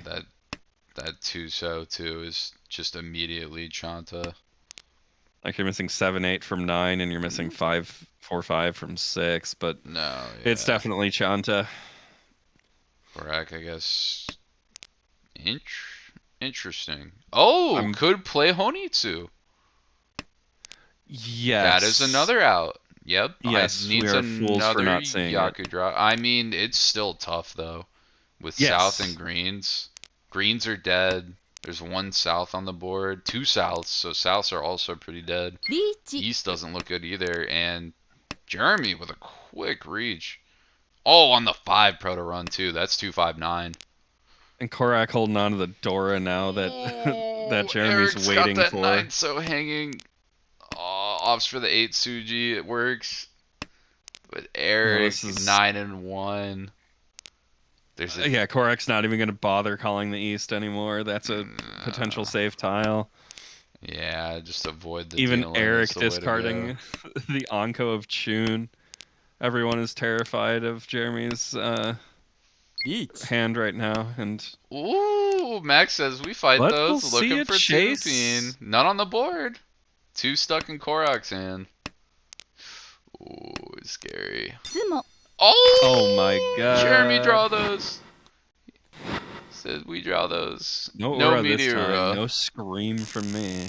that 2-so too is just immediately Chanta. like you're missing 7-8 from 9 and you're missing 5-4-5 from 6, but No, it's yeah. definitely Chanta. Korak, I guess. Interesting. Oh, I'm- could play Honitsu. Yes. That is another out. Yep. Yes, I need we are fools for another not seeing it. Yaku draw. I mean, it's still tough though. With Yes. South and Greens. Greens are dead. There's 1 South on the board. 2 Souths, so Souths are also pretty dead. リーチ East doesn't look good either, and Jeremy with a quick reach. Oh, on the 5 proto run too. That's 259. And Korak holding on to the Dora now that that Jeremy's Eric's waiting got that for. 9 so hanging. Opts for the 8 Suji. It works. But Eric this is- 9-1. There's a Yeah, Korak's not even going to bother calling the East anymore. That's a potential safe tile. yeah, just avoid the Even dealing, Eric that's the way to discarding go. the Onko of Chun. Everyone is terrified of Jeremy's リーチ hand right now, and Ooh, Max says we fight But those. we'll see Looking a for chase. Tupin. None on the board. Two stuck in Korok's hand. Ooh, it's scary. つも Oh! Oh my god. Jeremy, draw those. Says we draw those. No No aura this time. Meteora. No scream from me.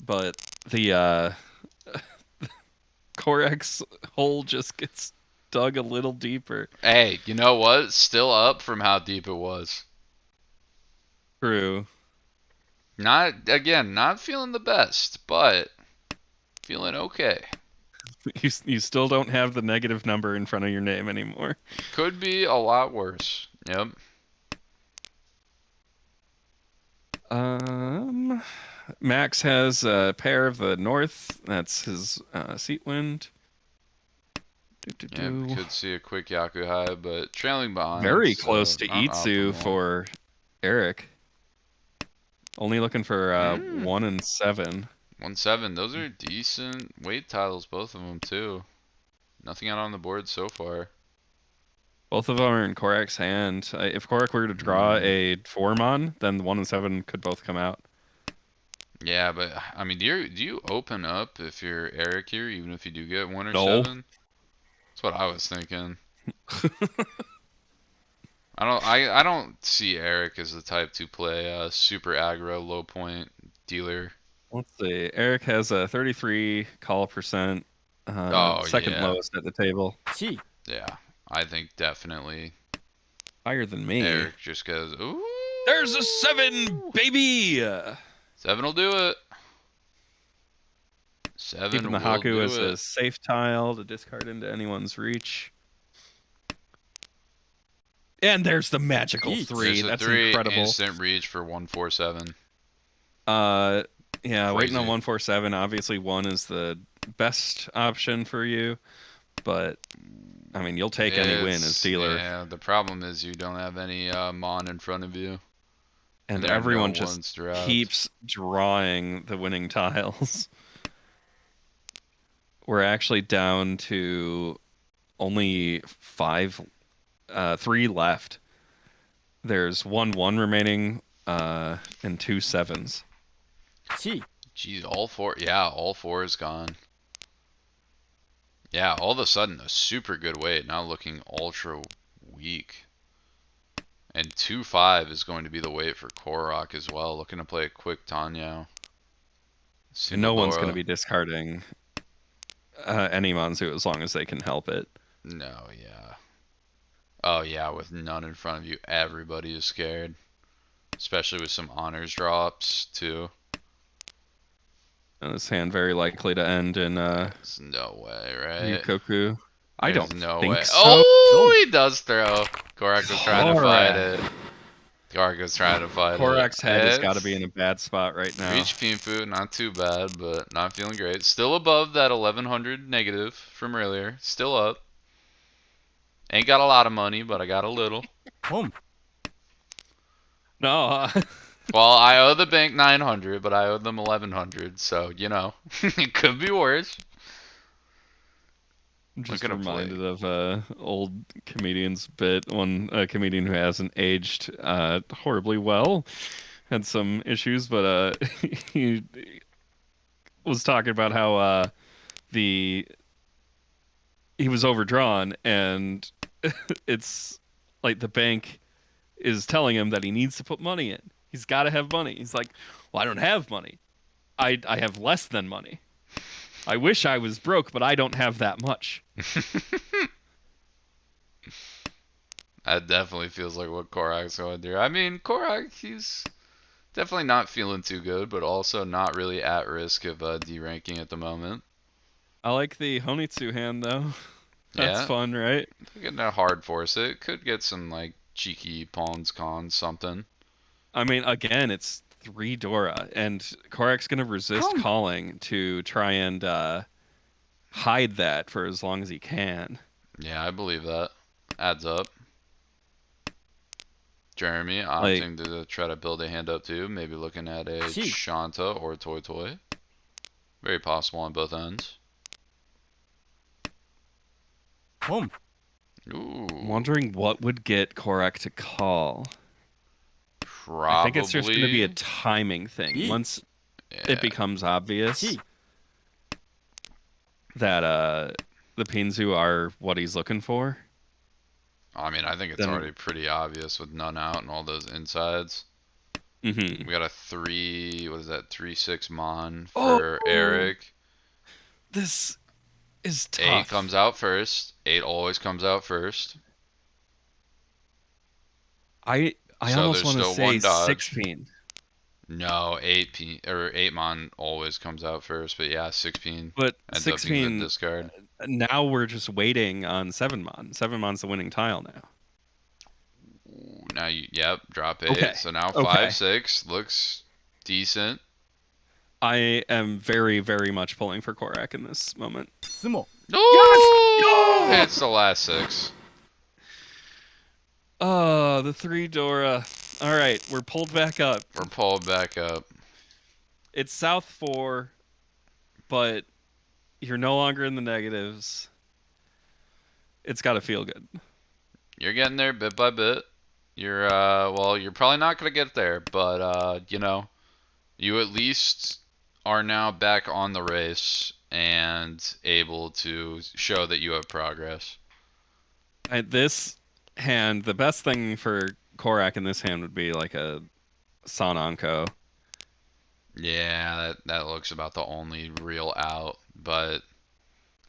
But the Korax hole just gets dug a little deeper. Hey, you know what? Still up from how deep it was. True. Not feeling the best, but feeling okay. You still don't have the negative number in front of your name anymore. Could be a lot worse. Yep. Max has a pair of the north. That's his seat wind. Yeah, could see a quick Yaku high, but trailing behind. Very so close to not Itsu optimal. for Eric. Only looking for 1 1 and 7. 1-7. Those are decent weight titles, both of them too. Nothing out on the board so far. Both of them are in Korak's hand. If Korak were to draw a 4-mon, then the 1 and 7 could both come out. Yeah, but I mean, do you open up if you're Eric here, even if you do get 1 or No. 7? That's what I was thinking. I don't see Eric as the type to play super aggro low point dealer. Let's see. Eric has a 33 call percent. Second yeah. lowest at the table. 地 Yeah, I think definitely Higher than me. Eric just goes, ooh. There's a 7, baby! 7 will do it. 7 Keeping the will Haku do as it. a safe tile to discard into anyone's reach. And there's the magical Yeet. 3. There's a That's 3 incredible. instant reach for 147. Yeah, waiting on Crazy. 147. Obviously, 1 is the best option for you, but I mean, you'll take any win as It's- dealer, Yeah, the problem is you don't have any Mon in front of you. and there are everyone no just ones dropped. keeps drawing the winning tiles. We're actually down to only 3 left. There's 1-1 remaining, and 2 7s. 地 Geez, all 4 is gone. Yeah, all of a sudden a super good weight, now looking ultra weak. And 2-5 is going to be the weight for Korok as well, looking to play a quick Tanyo. And no one's going to Singapore. be discarding any Monzu as long as they can help it. No, yeah. Oh yeah, with none in front of you, everybody is scared. Especially with some honors drops too. And this hand very likely to end in There's no way, right? Yukoku. I There's don't no think way. so. Oh, he does throw. Korak was trying to fight Korak. it. Korak was trying to fight Korak's it. head has got to It's- be in a bad spot right now. Reach Pimpu, not too bad, but not feeling great. Still above that 1100 negative from earlier. Still up. Ain't got a lot of money, but I got a little. 本 No, Well, I owe the bank 900, but I owe them 1100, so, you know, it could be worse. I'm just gonna play. reminded of old comedian's bit. One comedian who hasn't aged horribly well had some issues, but he was talking about how he was overdrawn, and it's like the bank is telling him that he needs to put money in. He's got to have money. He's like, well, I don't have money. I have less than money. I wish I was broke, but I don't have that much. That definitely feels like what Korak's going to do. I mean, Korak, he's definitely not feeling too good, but also not really at risk of deranking at the moment. I like the Honitsu hand, though. That's Yeah. fun, right? Getting a hard force it. Could get some, like, cheeky pawns, cons, something. I mean, again, it's 3 Dora, and Korak's going to resist Oh. calling to try and hide that for as long as he can. Yeah, I believe that. Adds up. Jeremy opting to try to build a hand up too. Maybe looking at a Gee. Shanta or a Toy Toy. Very possible on both ends. 本 Ooh. I'm wondering what would get Korak to call. Probably. I think it's just going to be a timing thing. Yeet. Once Yeah. it becomes obvious T. that the Pinzu are what he's looking for. I mean, I think it's Then already pretty obvious with none out and all those insides. mm-hmm. We got a 3-6 Mon Oh! for Eric. This is 8 tough. comes out first. 8 always comes out first. I So almost there's want to still say one dodge. 6 peen. No, 8 Mon always comes out first, but yeah, 6 But ends up being 16, the discard. now we're just waiting on 7 mon. 7mon's the winning tile now. Ooh, now yep, drop 8. Okay. So now Okay. 5-6 looks decent. I am very, very much pulling for Korak in this moment. 相撲 No! Hits the last 6. Oh, the 3 Dora. All right, we're pulled back up. We're pulled back up. It's South 4, but you're no longer in the negatives. It's got to feel good. You're getting there bit by bit. You're well, you're probably not gonna get there, but you know, you at least are now back on the race and able to show that you have progress. This hand, the best thing for Korak in this hand would be like a Sananko. Yeah, that looks about the only real out. But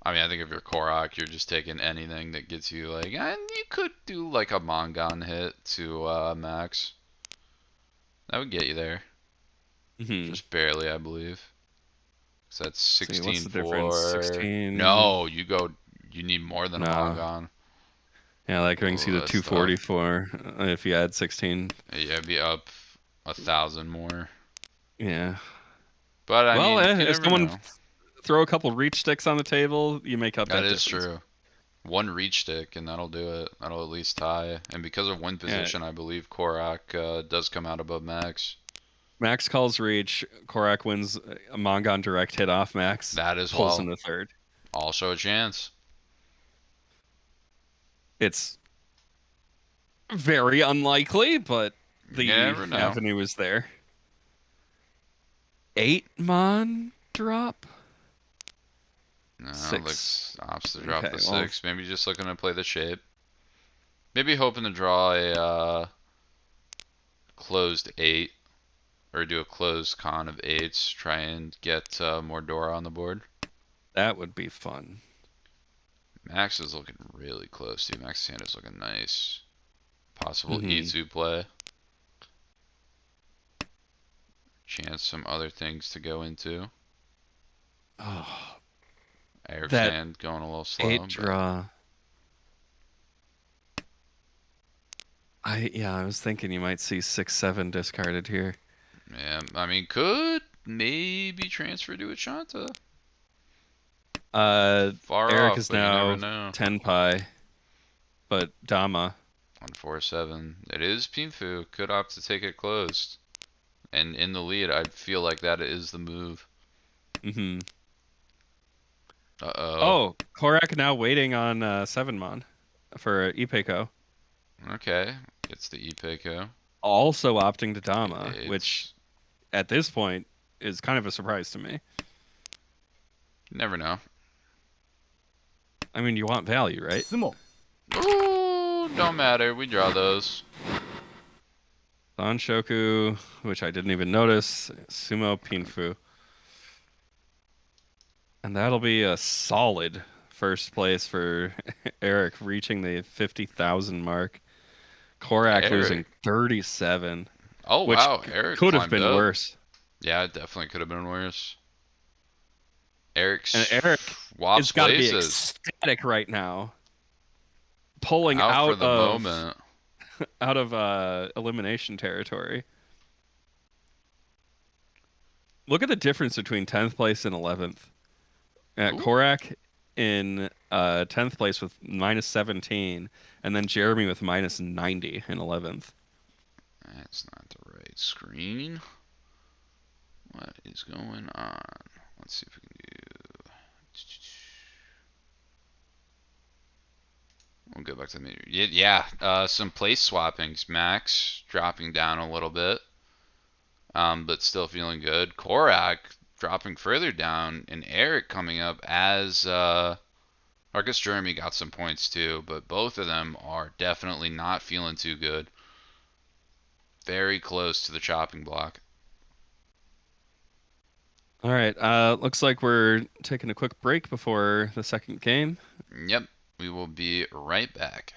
I mean, I think if you're Korok, you're just taking anything that gets you like, and you could do like a Mongon hit to max. That would get you there, Mm-hmm. just barely, I believe. So that's See, 16 what's the for. difference? 16. No, you need more than a No. Mongon. Yeah, that brings you to That's 244 if you add 16. Yeah, it'd be up 1,000 more. Yeah. But I mean, you if never someone know. throw a couple reach sticks on the table, you make up that That is difference. true. One reach stick and that'll do it. That'll at least tie. And because of win position, I believe Korok does come out above max. Max calls reach. Korak wins a Mongon direct hit off Max. That as Pulls well. in the third. Also a chance. It's very unlikely, but the You never know. avenue is there. 8 mon drop? No, 6. looks opposite drop Okay, the well- 6. Maybe just looking to play the shape. Maybe hoping to draw a closed 8. Or do a closed con of 8s. Try and get more Dora on the board. That would be fun. Max is looking really close, dude. Max's hand is looking nice. Possible Mhm. E2 play. Chance some other things to go into. Oh, Eric's That hand going a little slow. 8 but draw. I was thinking you might see 6-7 discarded here. yeah, I mean, could maybe transfer to a Shanta. Far Eric off, is but you now never know. 10 pi, but Dama. On 4-7. It is Pinfu. Could opt to take it closed. And in the lead, I feel like that is the move. Mm-hmm. Uh-oh. Oh, Korak now waiting on 7mon for Ipeko. Okay. Gets the Ipeko. Also opting to Dama, It's- which at this point is kind of a surprise to me. Never know. I mean, you want value, right? 相撲 Ooh, don't matter. We draw those. Sanshoku, which I didn't even notice. Sumo Pinfu. And that'll be a solid first place for Eric, reaching the 50,000 mark. Korak Eric. losing 37, Oh, which wow. Eric could have climbed been up. worse. Yeah, it definitely could have been worse. Eric's And Eric swaps It's got to be places. ecstatic right now. Pulling Out out for the of moment. elimination territory. Look at the difference between 10th place and 11th. Ooh. Korak in 10th place with -17, and then Jeremy with -90 in 11th. That's not the right screen. What is going on? Let's see if we can do. We'll go back to the menu. Yeah, some place swappings. Max dropping down a little bit. but still feeling good. Korak dropping further down, and Eric coming up as Marcus Jeremy got some points too, but both of them are definitely not feeling too good. Very close to the chopping block. All right. Looks like we're taking a quick break before the second game. Yep, we will be right back.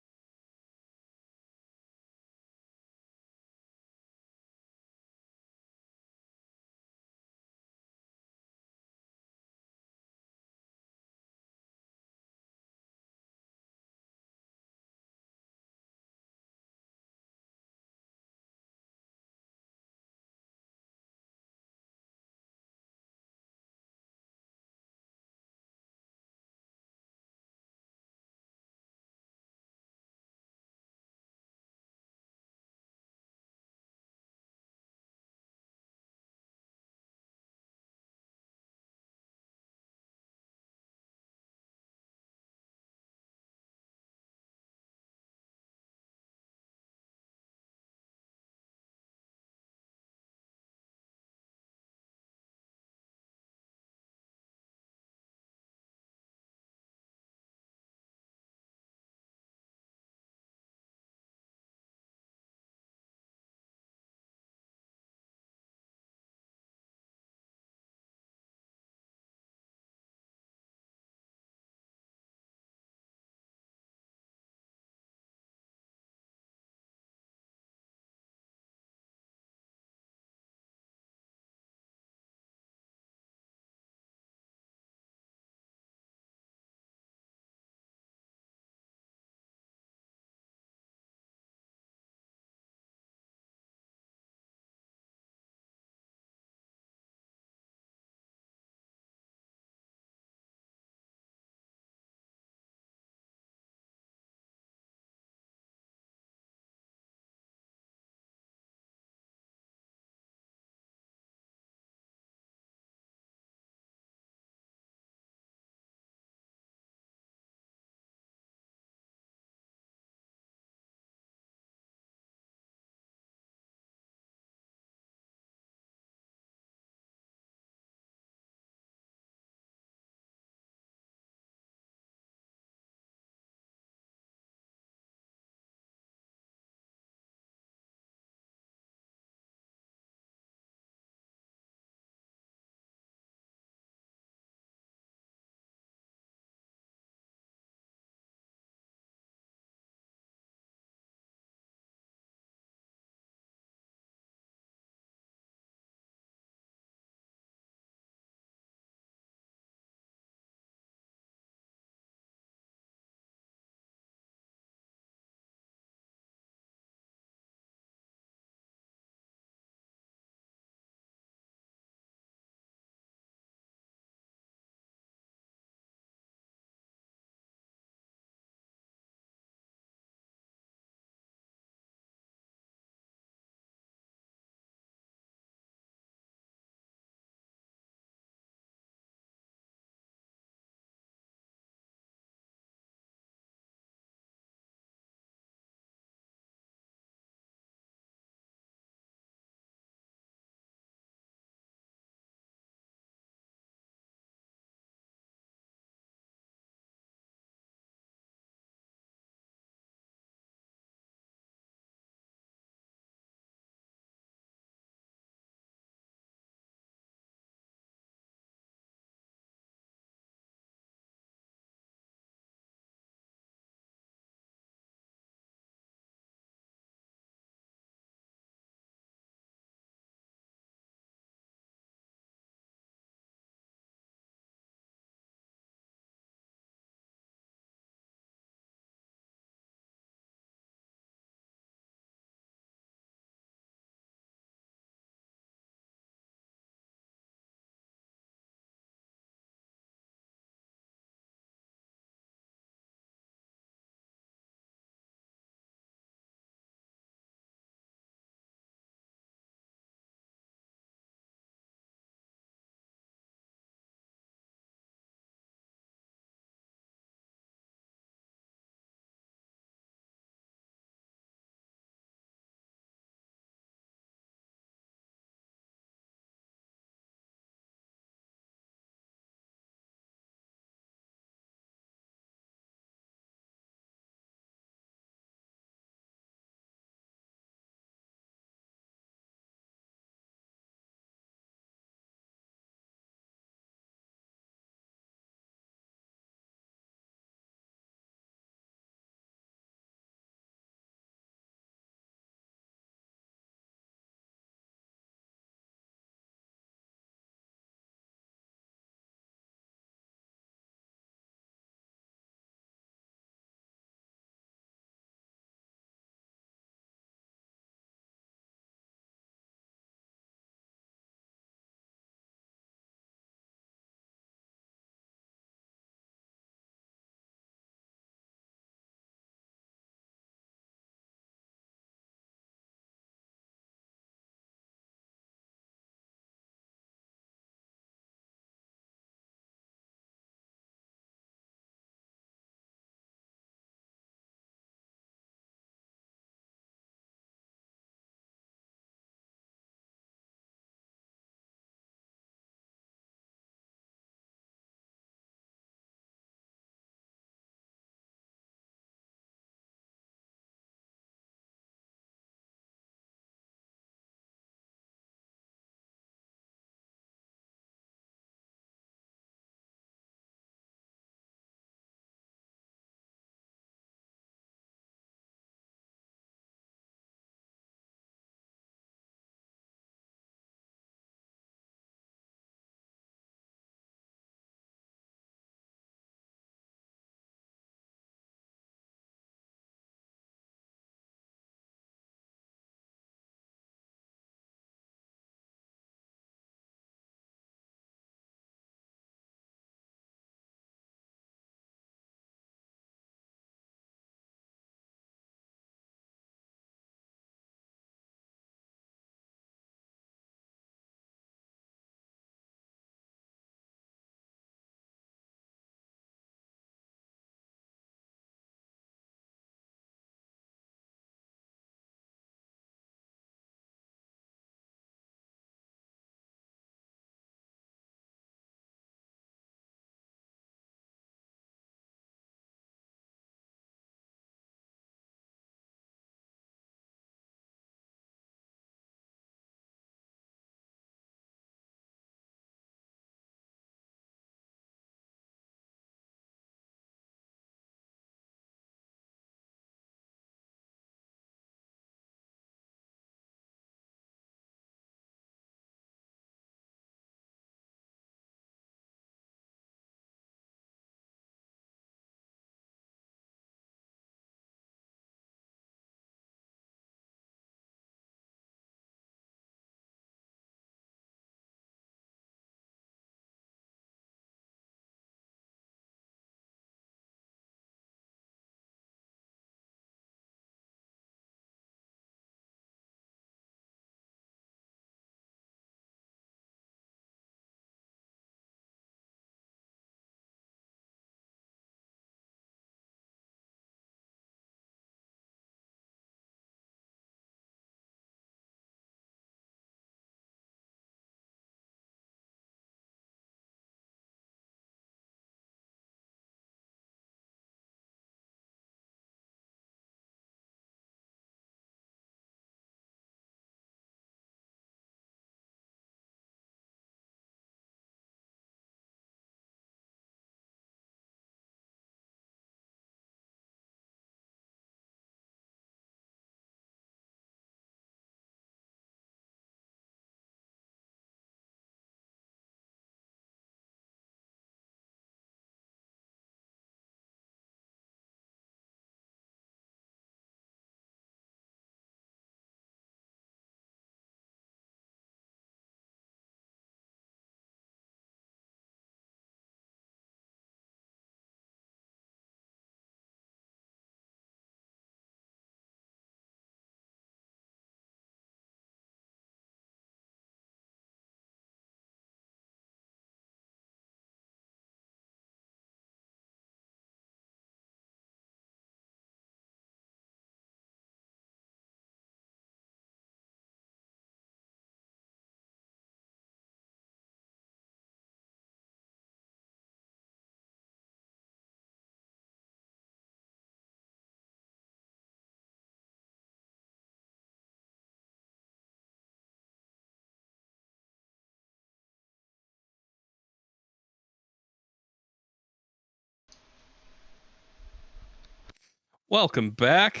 Welcome back.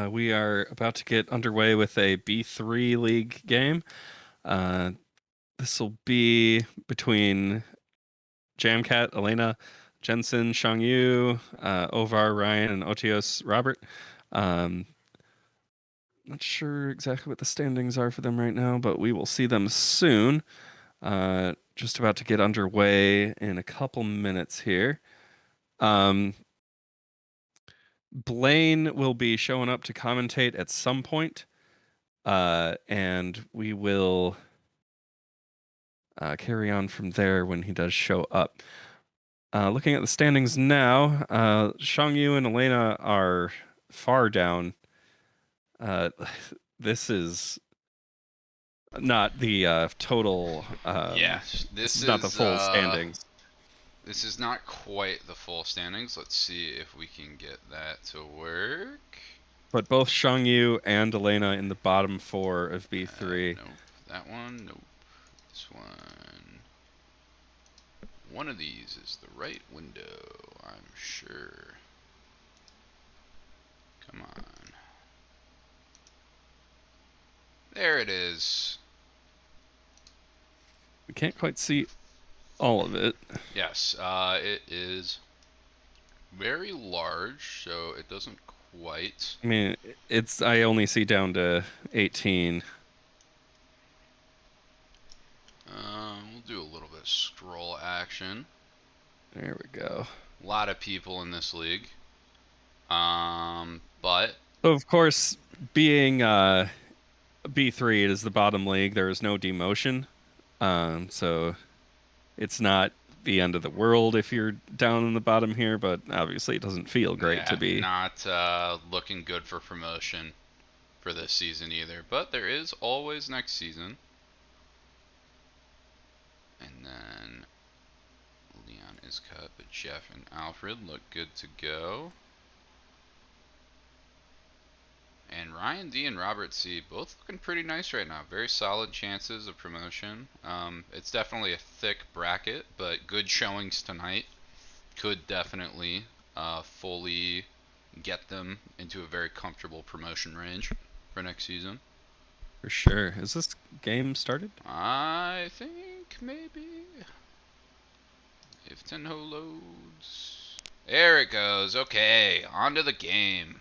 We are about to get underway with a B3 League game. This will be between Jamcat, Elena, Jensen, Shangyu, Ovar, Ryan, and Otios, Robert. Not sure exactly what the standings are for them right now, but we will see them soon. Just about to get underway in a couple minutes here. Blaine will be showing up to commentate at some point, and we will carry on from there when he does show up. Looking at the standings now, Shangyu and Elena are far down. This is not the total. This is not the full uh, standings. This is not quite the full standings. Let's see if we can get that to work. But both Shangyu and Elena in the bottom 4 of B3. Nope. That one, nope. This one. One of these is the right window, I'm sure. Come on. There it is. We can't quite see all of it. Yes, it is very large, so it doesn't quite. I mean, I only see down to 18. We'll do a little bit of scroll action. There we go. A lot of people in this league. But So of course, being B3, it is the bottom league. There is no demotion, so it's not the end of the world if you're down in the bottom here. But obviously, it doesn't feel great to be. Not looking good for promotion for this season either. But there is always next season. And then Leon is cut, but Jeff and Alfred look good to go. And Ryan D and Robert C both looking pretty nice right now. Very solid chances of promotion. It's definitely a thick bracket, but good showings tonight could definitely fully get them into a very comfortable promotion range for next season. For sure. Is this game started? I think maybe. If Tenho loads. There it goes. Okay, on to the game.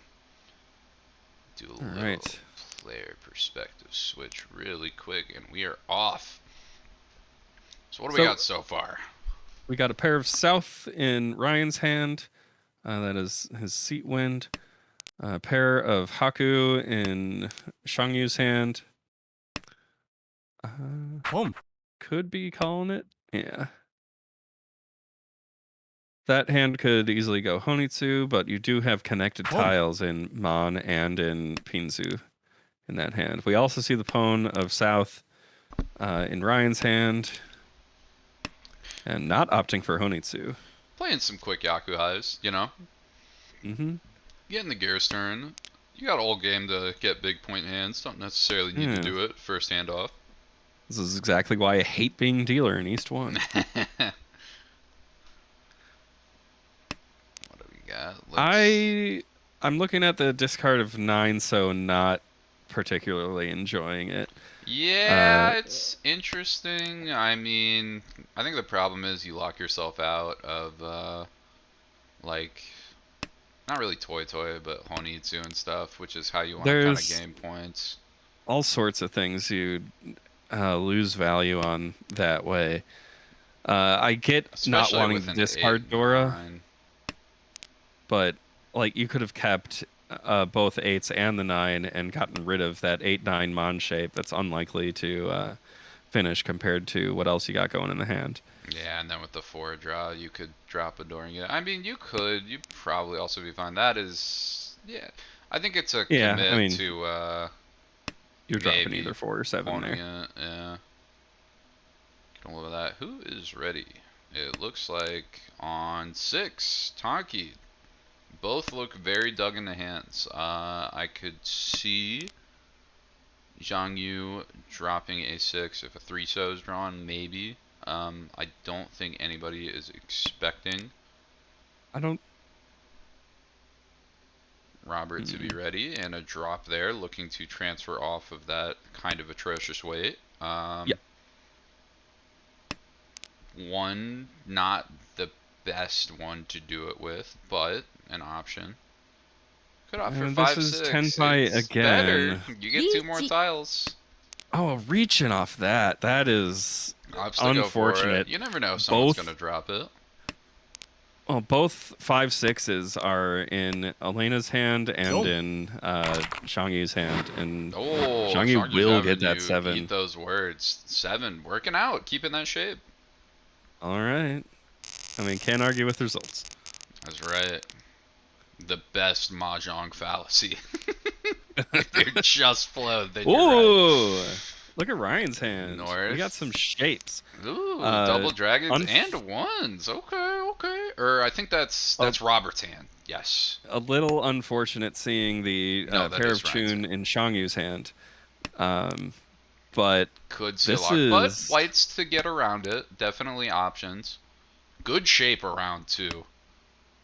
Do a little player perspective switch really quick, and we are off. So what do we got so far? We got a pair of South in Ryan's hand. That is his Seat Wind. A pair of Haku in Shangyu's hand. Could be calling it. Yeah. That hand could easily go Honitsu, but you do have connected tiles in Mon and in Pinzu in that hand. We also see the Pwn of South in Ryan's hand. And not opting for Honitsu. Playing some quick Yaku highs, you know? Mm-hmm. Getting the gears turn. You got all game to get big point hands. Don't necessarily need to do it first hand off. This is exactly why I hate being dealer in East 1. What do we got? I'm looking at the discard of 9, so not particularly enjoying it. Yeah, it's interesting. I mean, I think the problem is you lock yourself out of, like, not really Toy, but Honitsu and stuff, which is how you want to kind of gain points. All sorts of things you lose value on that way. I get especially not wanting to discard Dora, but like you could have kept both 8s and the 9 and gotten rid of that 8-9 Mon shape that's unlikely to finish compared to what else you got going in the hand. Yeah, and then with the 4 draw, you could drop a Dora. I mean, you'd probably also be fine. That is, yeah, I think it's a commit to you're dropping either 4 or 7 there. Yeah. Get all of that. Who is ready? It looks like on 6, Tonki. Both look very dug in the hands. I could see Zhang Yu dropping a 6 if a 3-so is drawn, maybe. I don't think anybody is expecting Robert to be ready, and a drop there, looking to transfer off of that kind of atrocious weight. Yep. One, not the best one to do it with, but an option. Could offer And five, this is six. 10 pie It's better. again. You get 2 more Easy. tiles. Oh, reaching off that. That is Opts to go for it. unfortunate. You never know if someone's Both- gonna drop it. Well, both 5/6s are in Elena's hand and Nope. in Zhang Yu's hand, and Oh, Zhang Yu Zhang Yu's will having get that you 7. Eat those words. 7, working out, keeping that shape. All right. I mean, can't argue with results. That's right. The best mahjong fallacy. They're just flowed. Then you're right. Ooh, look at Ryan's hand. We got North. some shapes. Ooh, Uh, double dragons unf- and ones. Okay. Or I think that's Robert's hand. Yes. A little unfortunate seeing the No, that pair is of Ryan's Chun in Zhang Yu's hand. But Could see This a lot, but is- whites to get around it. Definitely options. Good shape around too.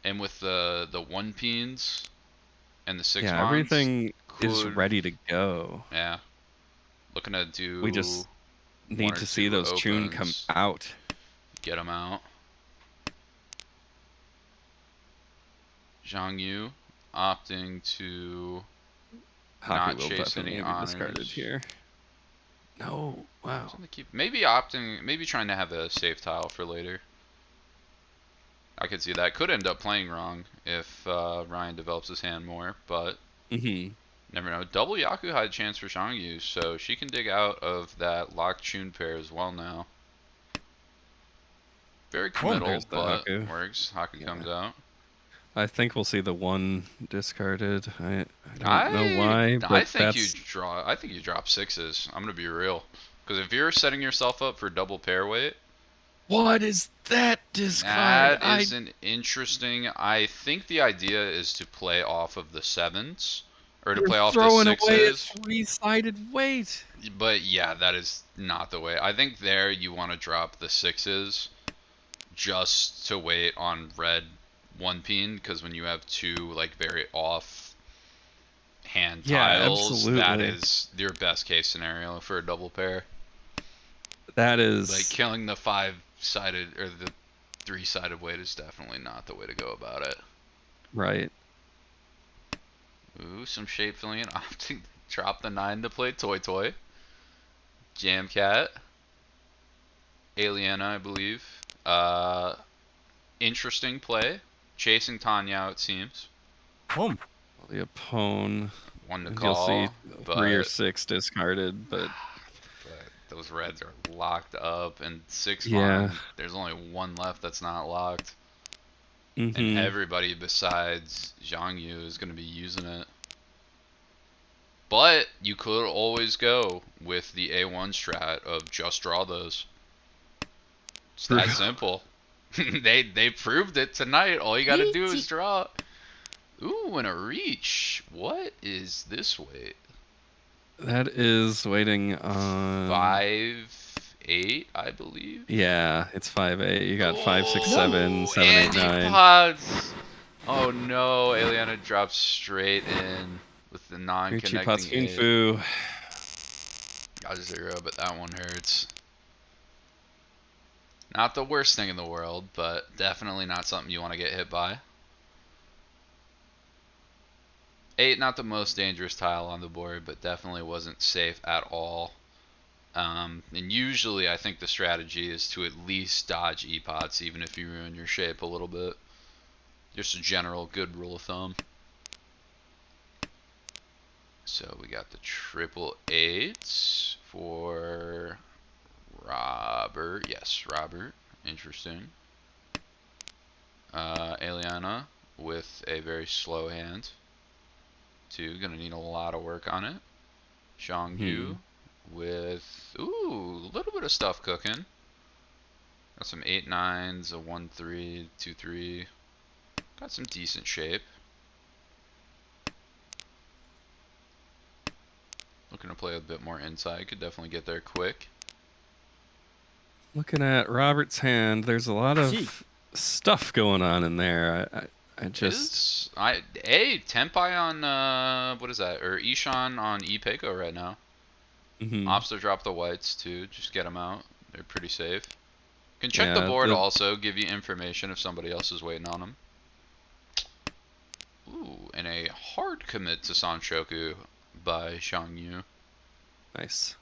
And with the 1 peens and the 6 yeah, mons, everything is could- ready to go. Yeah. Looking to do. We just one need or to see two those Chun come opens. out. Get them out. Zhang Yu opting to Hockey not will chase any definitely be discarded honors. here. No, wow. Something to keep, maybe trying to have a safe tile for later. I could see that. Could end up playing wrong if Ryan develops his hand more, but hmm never know. Double Yakuhide chance for Zhang Yu, so she can dig out of that locked Chun pair as well now. Very committal, there's the but Haku. works. Haku Yeah. comes out. I think we'll see the 1 discarded. I don't know why, but I think that's you drop 6s. I'm gonna be real, because if you're setting yourself up for double pair weight, what is that discard? that is an interesting. I think the idea is to play off of the 7s, or to play off the throwing away a 6s. 3-sided weight. But yeah, that is not the way. I think there you want to drop the 6s just to wait on red 1 peen, because when you have 2 like very off hand Yeah, tiles, that absolutely. is your best case scenario for a double pair. That is Like killing the 5-sided or the 3-sided weight is definitely not the way to go about it. right. Ooh, some shape filling. Opting to drop the 9 to play Toy Toy. Jamcat. Aliena, I believe. Interesting play. Chasing Tanya, it seems. Home. The opponent. One to You'll call. see but, 3 or 6 discarded, but but those reds are locked up, and 6 Yeah. mon, there's only 1 left that's not locked. mhm. And everybody besides Zhang Yu is going to be using it. But you could always go with the A1 strat of just draw those. It's that True. simple. They proved it tonight. All you got to do is Easy. draw. Ooh, and a reach. What is this weight? That is waiting on 5-8, I believe. Yeah, it's 5-8. You got 5, 6, 7, 7, 8, Andy 9. Potts. Oh no, Aliena drops straight in with the Richie non-connecting Potts Kung 8. Fu. Got a 0, but that one hurts. Not the worst thing in the world, but definitely not something you want to get hit by. 8, not the most dangerous tile on the board, but definitely wasn't safe at all. And usually I think the strategy is to at least dodge E-Pots, even if you ruin your shape a little bit. Just a general good rule of thumb. So we got the 888 for Robert. Yes, Robert. Interesting. Aliena with a very slow hand. 2, gonna need a lot of work on it. Zhang Yu with, ooh, a little bit of stuff cooking. Got some 8-9s, a 1-3, 2-3. Got some decent shape. Looking to play a bit more inside. Could definitely get there quick. Looking at Robert's hand, there's a lot Gee. of stuff going on in there. I just Is Tenpai on what is that? Or Ishan on Ipeko right now. Mhm. Opts to drop the whites too. Just get them out. They're pretty safe. Can check the Yeah, board also, give you information if somebody else is waiting on them. Ooh, and a hard commit to Sanshoku by Xiangyu. Nice.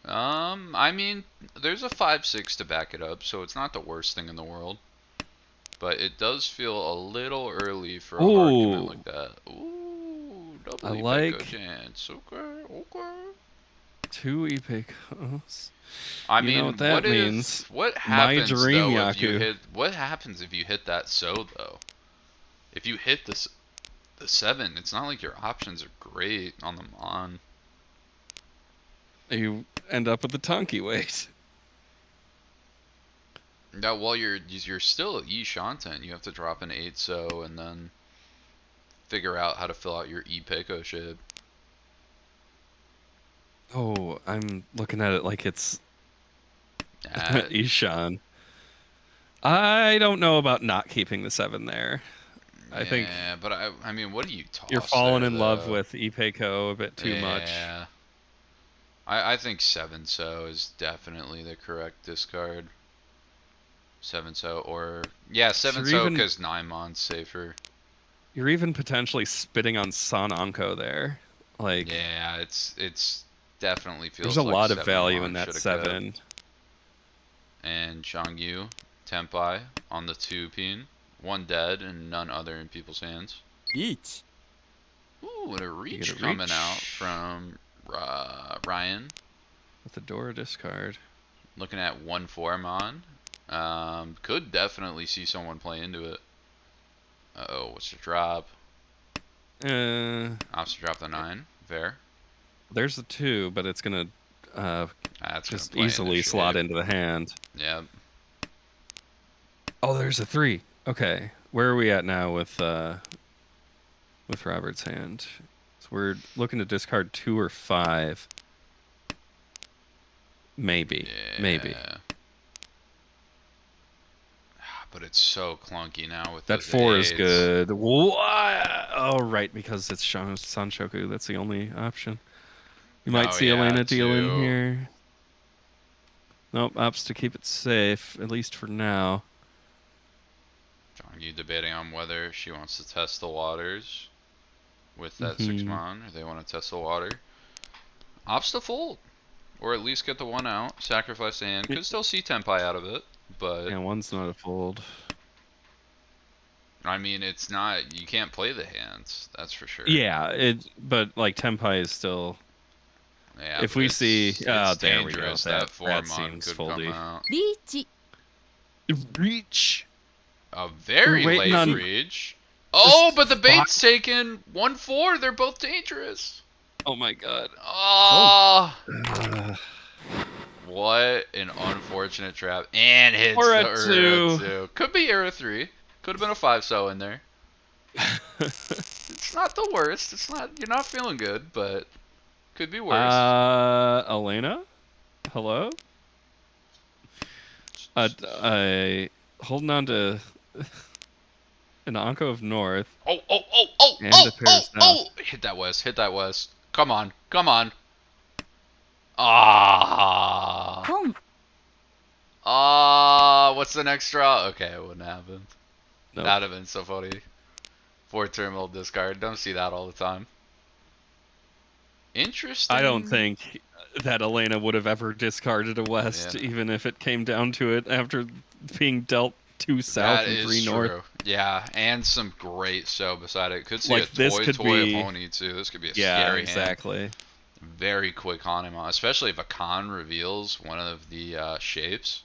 I mean, there's a 5-6 to back it up, so it's not the worst thing in the world. But it does feel a little early for a hard commit Ooh. like that. Ooh, double I Ipeko like- chance. Okay. 2 Ipekos. I You mean, know what that means. what My happens dream though if you Yaku. hit? What happens if you hit that so though? If you hit the 7, it's not like your options are great on the Mon. You end up with the Tonki weight. Yeah, well, you're still E Shanten. You have to drop an 8 so and then figure out how to fill out your E Peiko shape. Oh, I'm looking at it like it's Yeah, Ishan. I don't know about not keeping the 7 there. I think yeah, but I mean, what do you toss? you're falling there, in love though? with Ipeko a bit too much. Yeah. I think 7 so is definitely the correct discard. 7 so or yeah, 7 you're so even- because Naimon's safer. You're even potentially spitting on San Anko there. Like, Yeah, it's definitely feels there's a like lot of 7 value Mon in that shoulda 7. kept. And Xiangyu, Tenpai on the 2 pin. 1 dead and none other in people's hands. 1 Ooh, and a reach get a coming reach. out from Ryan. With the door discard. Looking at 1-4 Mon. Could definitely see someone play into it. Uh-oh, what's the drop? Opts to drop the 9. Fair. There's the 2, but it's gonna That's just gonna play easily into slot shape. into the hand. Yep. Oh, there's a 3. Okay, where are we at now with Robert's hand? So we're looking to discard 2 or 5. Maybe. Maybe. Yeah. But it's so clunky now with That those 4 is 8s. good. What? Oh, right, because it's Sanshoku. That's the only option. You might Oh, see yeah, Elena deal in too. here. Nope, opts to keep it safe, at least for now. Xiangyu debating on whether she wants to test the waters with that 6 Mhm. Mon, or they want to test the water. Opts to fold. Or at least get the 1 out, sacrifice the hand. Could still see Tenpai out of it, but Yeah, one's not a fold. I mean, it's not. You can't play the hands. That's for sure. Yeah, but like Tenpai is still. Yeah. If but we it's, see- it's oh, there we go. dangerous. That 4 Mon seems could foldy. come out. リーチ Reach. A very We're waiting late on- reach. Oh, but the fuck. bait's taken. 1-4. They're both dangerous. Oh my god. Oh. Uh, What an unfortunate trap. And hits Or a the Ura 2. 2. Could be Era 3. Could have been a 5 so in there. It's not the worst. It's not. You're not feeling good, but could be worse. Elena? Hello? Holding on to an Anko of North. Oh! And a pair of South. Hit that West. Hit that West. Come on. Ah. ポン Ah. What's the next draw? Okay, it wouldn't happen. Nope. That'd have been so funny. 4 terminal discard. Don't see that all the time. Interesting. I don't think that Elena would have ever discarded a West, Yeah. even if it came down to it after being dealt 2 South That and is 3 North. true. Yeah, and some great show beside it. Could see Like, a this toy could be- pony too. This could be a Yeah, scary hand. exactly. Very quick Hanema, especially if a Khan reveals one of the shapes.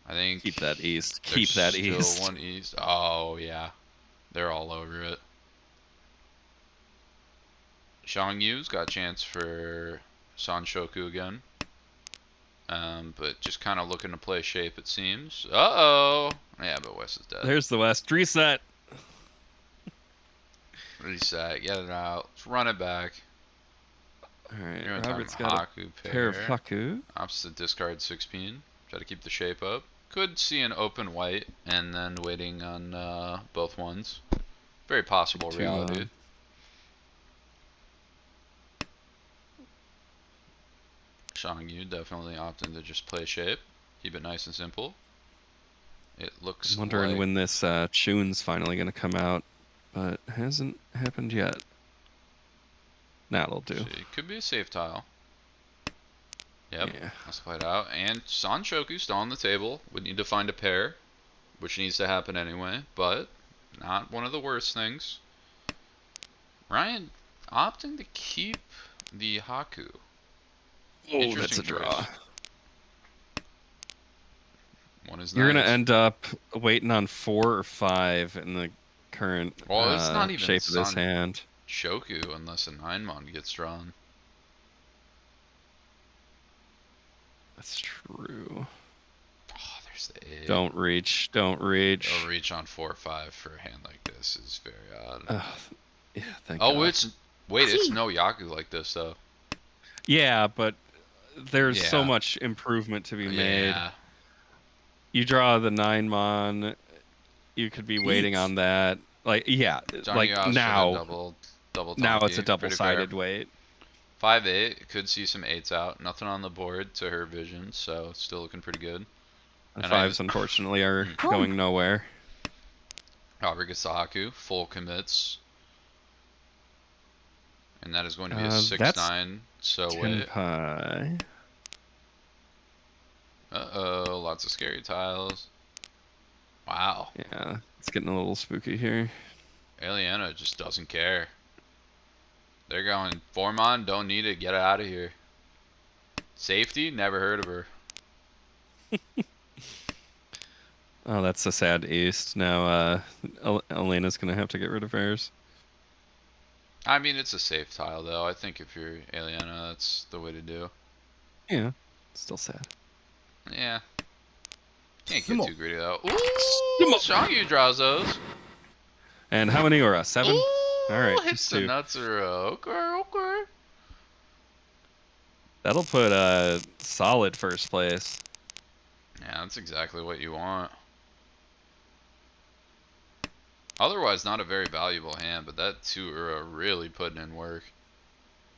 I think Keep that east. there's Keep that still east. one east. Oh yeah, they're all over it. Xiangyu's got a chance for Sanshoku again. But just kind of looking to play shape, it seems. Uh-oh. Yeah, but West is dead. There's the West. Reset. Reset. Get it out. Let's run it back. Alright, You're in Robert's time got Haku a pair of pair. Haku. Opts to discard 6 pin. Try to keep the shape up. Could see an open white and then waiting on both ones. Very possible To, reality. Shangyu definitely opting to just play shape. Keep it nice and simple. It looks I'm wondering like when this Chune's finally going to come out, but hasn't happened yet. That'll do. it could be a safe tile. Yep, Yeah. let's play it out. And Sanshoku still on the table. Would need to find a pair, which needs to happen anyway, but not one of the worst things. Ryan opting to keep the Haku. Oh, that's Interesting a draw. choice. One is You're nice. gonna end up waiting on 4 or 5 in the current Well, it's not even shape of this hand. Shoku unless a 9-mon gets drawn. That's true. Oh, there's the 8. Don't reach. Don't reach. A reach on 4 or 5 for a hand like this is very odd. Yeah, thank Oh, God. it's no Yaku like this though. Yeah, but there's so Yeah. much improvement to be made. Yeah. You draw the 9-mon, you could be waiting Each. on that. Like, yeah, Johnny like Oz for the now double it's donkey. a double-sided weight. 5-8 could see some 8s out. Nothing on the board to her vision, so it's still looking pretty good. The And 5s, unfortunately, are going nowhere. Robert gets the Haku, full commits. And that is going to be a That's 6-9. So wait. Tenpai. Uh-oh, lots of scary tiles. Wow. Yeah, it's getting a little spooky here. Aliena just doesn't care. They're going, Formon, don't need it, get out of here. Safety, never heard of her. Oh, that's a sad east. Now, Elena's gonna have to get rid of hers. I mean, it's a safe tile, though. I think if you're Aliena, that's the way to do. Yeah, still sad. Yeah. Can't get Sumo. too greedy, though. Ooh, Shangyu draws those. And how many were 7? Ooh, All right, hits just the 2. nuts are okay. That'll put solid first place. Yeah, that's exactly what you want. Otherwise, not a very valuable hand, but that 2 are really putting in work.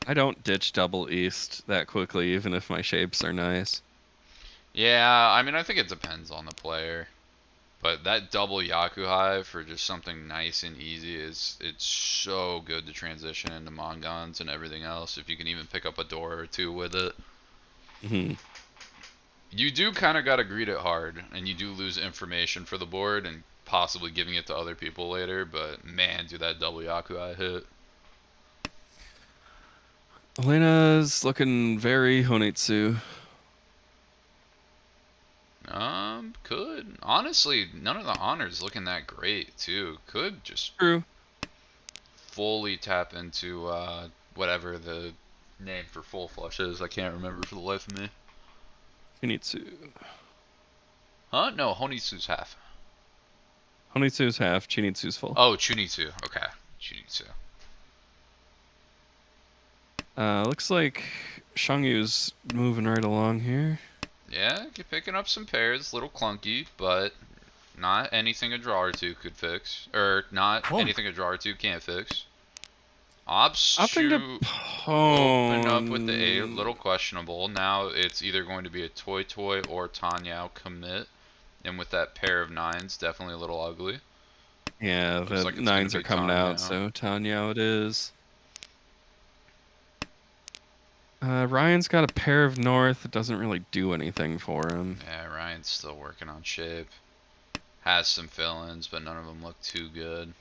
I don't ditch double east that quickly, even if my shapes are nice. Yeah, I mean, I think it depends on the player. But that double Yaku Hive for just something nice and easy it's so good to transition into Mongons and everything else. If you can even pick up a door or 2 with it. Hmm. You do kind of got to greet it hard, and you do lose information for the board and possibly giving it to other people later, but man, do that double Yakuai hit. Elena's looking very Honitsu. Could. Honestly, none of the honors looking that great, too. Could just True. fully tap into, whatever the name for full flush is. I can't remember for the life of me. Honitsu. Huh? No, Honitsu's half. Honitsu's half, Chinitsu's full. Oh, Chunitsu. Okay. Chunitsu. Looks like Shangyu's moving right along here. Yeah, you're picking up some pairs. Little clunky, but not anything a draw or 2 could fix. Or not anything a draw or 2 can't fix. Opting to open up pwn. with the 8, a little questionable. Now it's either going to be a Toy Toy or Tanyao commit. And with that pair of 9s, definitely a little ugly. Yeah, Looks the like it's 9s gonna are be coming out, Tanyao. so Tanyao it is. Ryan's got a pair of north. It doesn't really do anything for him. Yeah, Ryan's still working on shape. Has some fill-ins, but none of them look too good.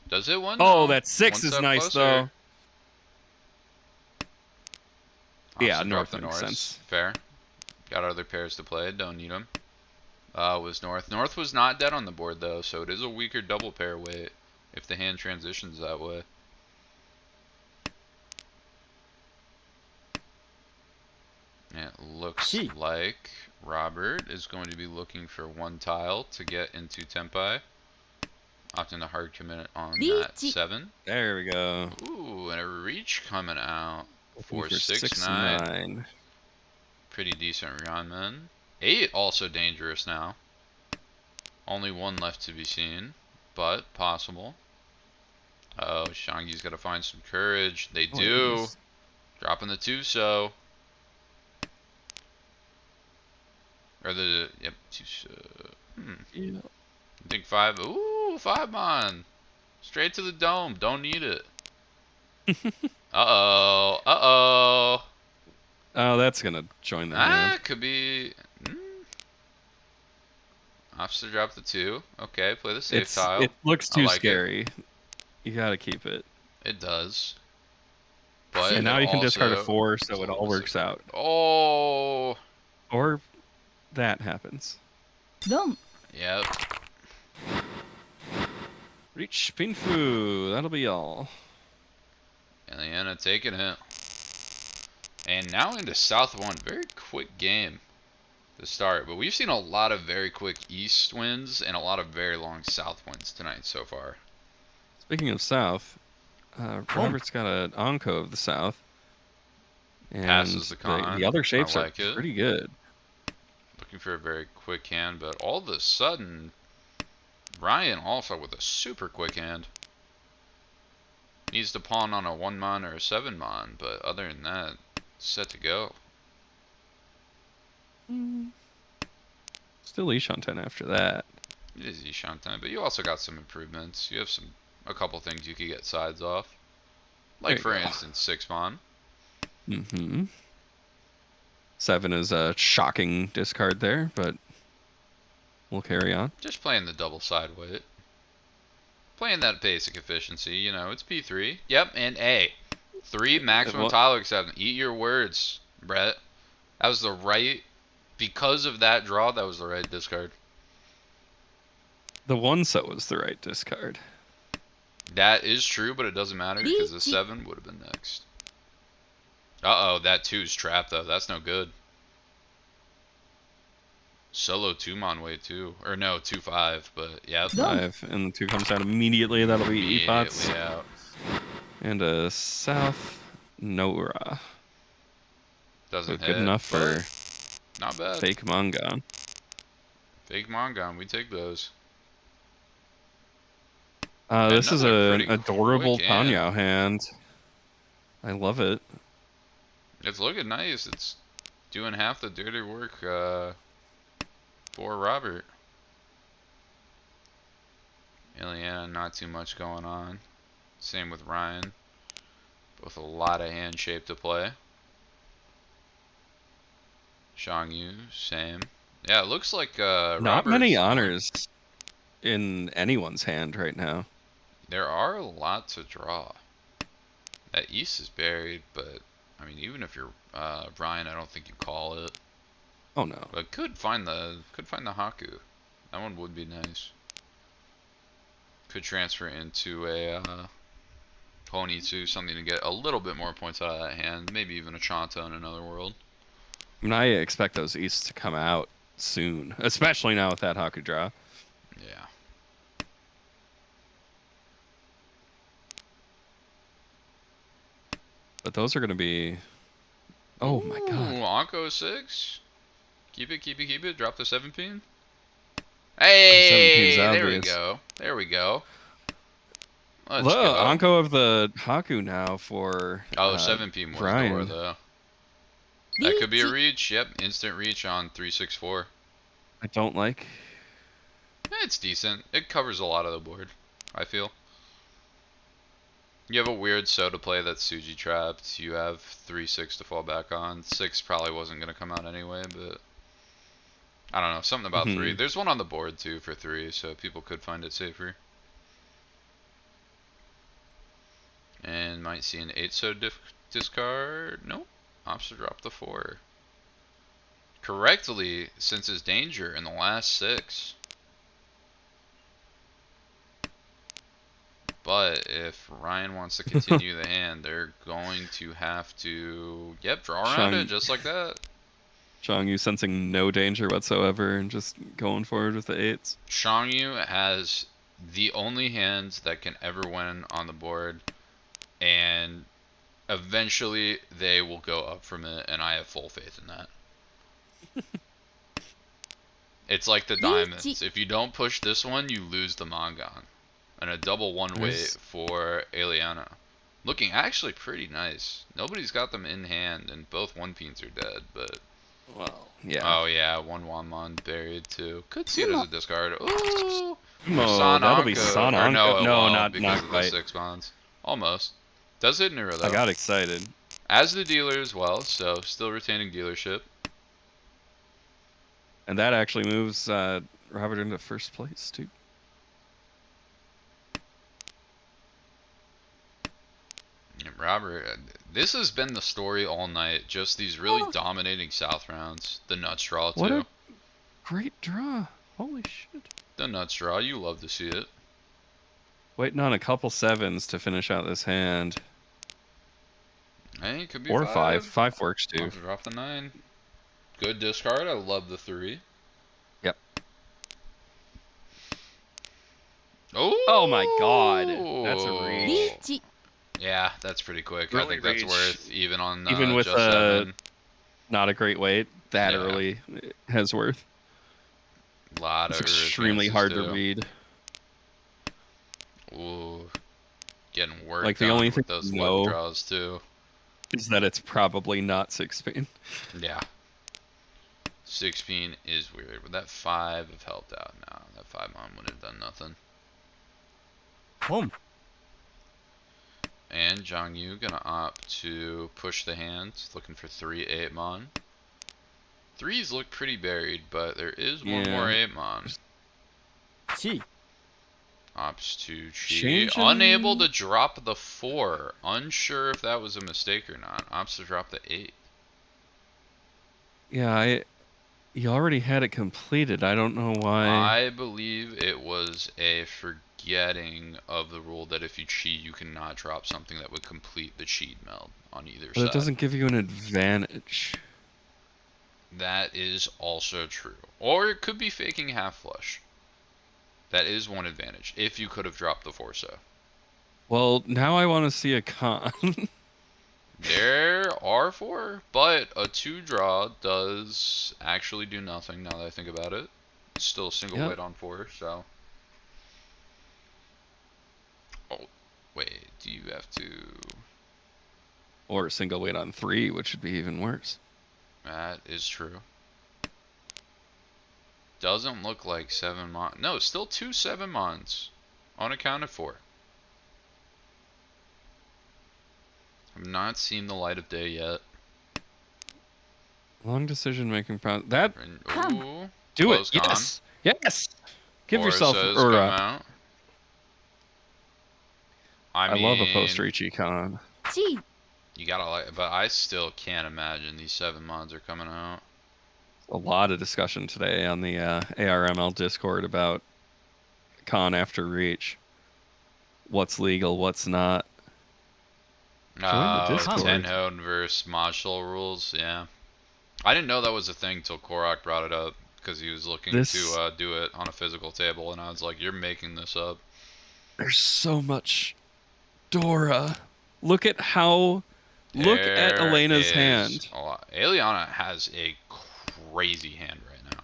Does it one? Oh, No. that 6 One is step nice, closer. though. Opts Yeah, to drop north the makes norths. sense. Fair. Got other pairs to play. Don't need them. Was north. North was not dead on the board though, so it is a weaker double pair weight if the hand transitions that way. It looks Gee. like Robert is going to be looking for 1 tile to get into Tenpai. Opting to hard commit on that Reach. 7. There we go. Ooh, and a reach coming out. Looking 4-6-9. 9. Pretty decent Ryanman. 8 also dangerous now. Only 1 left to be seen, but possible. Oh, Shangyi's got to find some courage. They do. Please. Dropping the 2 so. Or the, yep, 2 so. Yeah. I think 5. Ooh, 5 mon. Straight to the dome. Don't need it. Uh-oh. Uh-oh. Oh, that's gonna join the hand. Ah, could be. Officer drop the 2. Okay, play the safe tile. It looks I too like it. scary. You gotta keep it. It does. But And it now you can discard a also 4, so it What all was works out. Oh. Or that happens. Dom. Yep. Reach Pinfu. That'll be all. Ileana taking it. And now into South 1. Very quick game to start. But we've seen a lot of very quick East wins and a lot of very long South wins tonight so far. Speaking of South, Robert's got an Onco of the South. And Passes the con. the other shapes I like are it. pretty good. Looking for a very quick hand, but all of a sudden, Ryan also with a super quick hand. Needs to pawn on a 1 mon or a 7 mon, but other than that, set to go. Still Ishanten after that. It is Ishanten, but you also got some improvements. You have a couple things you could get sides off. Like There you for go. instance, 6 mon. Mm-hmm. 7 is a shocking discard there, but we'll carry on. Just playing the double side weight. Playing that basic efficiency, you know, it's P3. Yep, and A. 3 maximum Well- tile acceptance. Eat your words, Brett. That was the right, because of that draw, that was the right discard. The 1 so was the right discard. That is true, but it doesn't matter because the 7 would have been next. Uh-oh, that 2's trapped though. That's no good. Solo 2 mon way too. Or no, 2-5, but yeah. No. 5, and the 2 comes out immediately. That'll be Epots. Immediately out. And a South Nora. Doesn't Good hit, enough but for not bad. fake Mongon. Fake Mongon, we take those. This is Another an pretty adorable quick hand. Tanya hand. I love it. It's looking nice. It's doing half the dirty work for Robert. Ileana, not too much going on. Same with Ryan. Both a lot of hand shape to play. Shangyu, same. Yeah, it looks like Not Robert's many the one- honors in anyone's hand right now. There are a lot to draw. That East is buried, but I mean, even if you're Ryan, I don't think you call it. Oh no. But could find the Haku. That one would be nice. Could transfer into a Honitsu, something to get a little bit more points out of that hand. Maybe even a Chanta in another world. I mean, I expect those Easts to come out soon, especially now with that Haku draw. Yeah. But those are going to be. Oh my god. Ooh, Anko 6. Keep it, keep it, keep it. Drop the 7 pin. Hey, 17's there we obvious. go. There we go. Let's Look, go. Anko of the Haku now for. Oh, 7 pin was Ryan. Dora though. That could be a reach. Yep, instant reach on 364. I don't like. It's decent. It covers a lot of the board, I feel. You have a weird Soda play that's Suji trapped. You have 3-6 to fall back on. 6 probably wasn't going to come out anyway, but I don't know. Something about 3. There's one on the board too for 3, so people could find it safer. And might see an 8 so discard. Nope. Opts to drop the 4. Correctly, since his danger in the last 6. But if Ryan wants to continue the hand, they're going to have to, yep, draw around it just like that. Changyu sensing no danger whatsoever and just going forward with the 8s. Shangyu has the only hands that can ever win on the board, and eventually they will go up from it, and I have full faith in that. It's like the Lychee. diamonds. If you don't push this one, you lose the Mongon. And a double one weight There's- for Eliana. Looking actually pretty nice. Nobody's got them in hand, and both one peens are dead, but... Well, yeah. Oh yeah, one Wanmon buried too. Could see it as a discard. Ooh! Oh, that'll be Or no, Sananka. it No, won't not because of the quite. 6 bonds. Almost. Does hit Neuro though. I got excited. As the dealer as well, so still retaining dealership. And that actually moves Robert into first place, too. Yeah, Robert, this has been the story all night. Just these really dominating South rounds. The nuts draw too. What a great draw. Holy shit. The nuts draw, you love to see it. Waiting on a couple sevens to finish out this hand. Hey, it could be Or 5. 5 works, too. I'll drop the 9. Good discard. I love the 3. Yep. Oh my god. That's a reach. Lychee. Yeah, that's pretty quick. I Really think that's reach. worth even on Even with, just 7. Not a great weight. That Yeah. early has worth. Lot It's of extremely hard to read. Ooh, getting work Like, the done only with thing those you low know- draws too. Is that it's probably not 6-pin. Yeah. 6-peen is weird, but that 5 have helped out now. That 5 mon would have done nothing. Home. And Zhang Yu gonna opt to push the hand, looking for 3 8 mon. 3s look pretty buried, but there is one Yeah. more 8 mon. Chi. Opts to Chi. Changing- Unable to drop the 4. Unsure if that was a mistake or not. Opts to drop the 8. Yeah, you already had it completed. I don't know why. I believe it was a forgetting of the rule that if you cheat, you cannot drop something that would complete the cheat meld on either But side. it doesn't give you an advantage. That is also true. Or it could be faking half flush. That is one advantage, if you could have dropped the Forso. Well, now I want to see a con. There are 4, but a 2 draw does actually do nothing now that I think about it. It's still a single Yep. weight on 4, so. Oh, wait, do you have to... Or a single weight on 3, which would be even worse. That is true. Doesn't look like 7 mon. No, still 2 7 mons. Unaccounted for. I've not seen the light of day yet. Long decision making process. That And, Come. ooh, do close it. con. Yes. Yes. Give Forces yourself come or out. I love a mean, post Ricci con. Chi. You gotta like, but I still can't imagine these 7 mods are coming out. A lot of discussion today on the ARML Discord about con after reach. What's legal, what's not. Join the Oh, Discord. Tenhode versus Module rules, yeah. I didn't know that was a thing till Korak brought it up because he was looking This- to do it on a physical table, and I was like, "You're making this up." There's so much Dora. Look at how. Look at There Elena's is hand. a lot. Eliana has a crazy hand right now.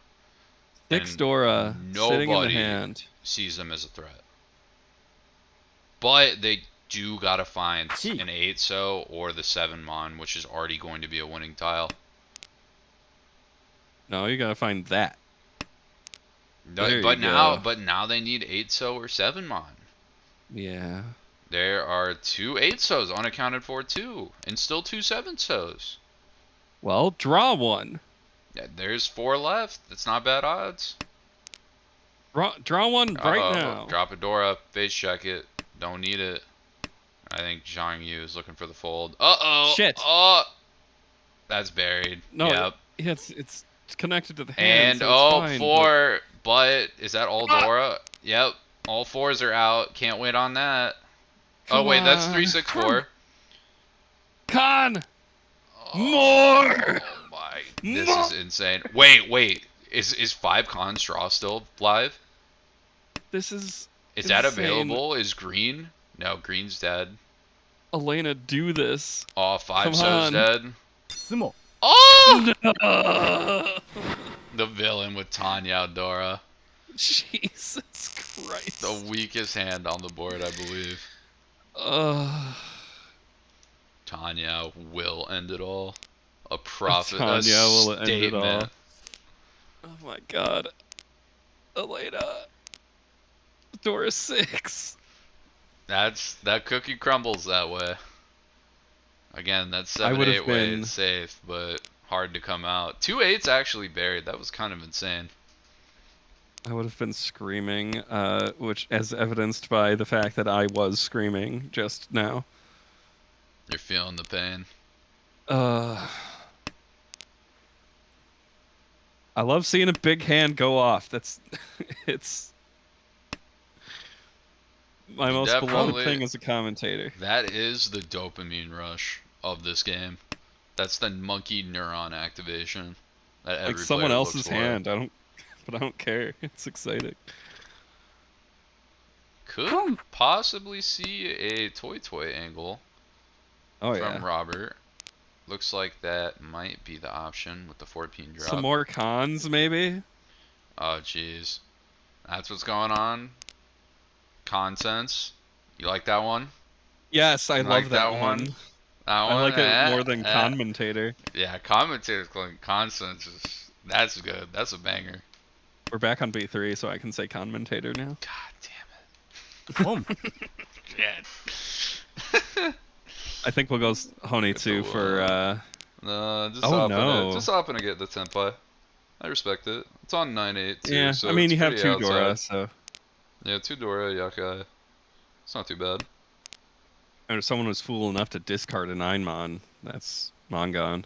6 and Dora sitting in the nobody- hand. Sees them as a threat, but they do gotta find Gee. an 8 so or the 7 mon, which is already going to be a winning tile. No, you gotta find that. No, There but you now, go. but now they need 8 so or 7 mon. Yeah. There are 2 8 so's unaccounted for too, and still 2 7 so's. Well, draw one. Yeah, there's 4 left. That's not bad odds. Draw one right Uh-oh. now. Drop a Dora, face check it. Don't need it. I think Zhang Yu is looking for the fold. Uh-oh. Shit. Oh, that's buried. No, Yep. yeah, it's connected to the hand. And so it's fine, but- 4, but is that all Dora? Yep. All 4s are out. Can't wait on that. Oh Come wait, that's on. 3 6 4. Con! More! Oh my, this More! is insane. Wait. Is 5 con straw still live? This is Is that insane. available? Is green? No, green's dead. Elena, do this. Oh, 5 Come so's on. dead. Sumo. Oh! The villain with Tanya Dora. Jesus Christ. The weakest hand on the board, I believe. Tanya will end it all. A prophet, a Tanya will end it all. statement. Oh my god. Elena. Dora 6. That cookie crumbles that way. Again, that I would 7-8 have way been- it's safe, but hard to come out. 2-8's actually buried. That was kind of insane. I would have been screaming, which as evidenced by the fact that I was screaming just now. You're feeling the pain. I love seeing a big hand go off. That's it's my You most beloved definitely- thing as a commentator. That is the dopamine rush of this game. That's the monkey neuron activation that every Like someone player else's looks for. hand. But I don't care. It's exciting. Could Home. possibly see a toy angle Oh from yeah. Robert. Looks like that might be the option with the 4-pin drop. Some more cons maybe. Oh jeez, that's what's going on. Consense. You like that one? Yes, I You love like that that one. one? That I one? like it more than eh. commentator. Yeah, commentators calling consense that's good. That's a banger. We're back on B3, so I can say commentator now. God damn Home. it. Yeah. I think we'll go Honitsu for Just Oh, hopping no. Just hopping to get the Tenpai. I respect it. It's on 9-8 too. yeah. So I mean, it's you have pretty two outside. Dora, so Yeah, 2 Dora, Yakai. It's not too bad. and if someone was fool enough to discard a 9-mon, that's Mongon.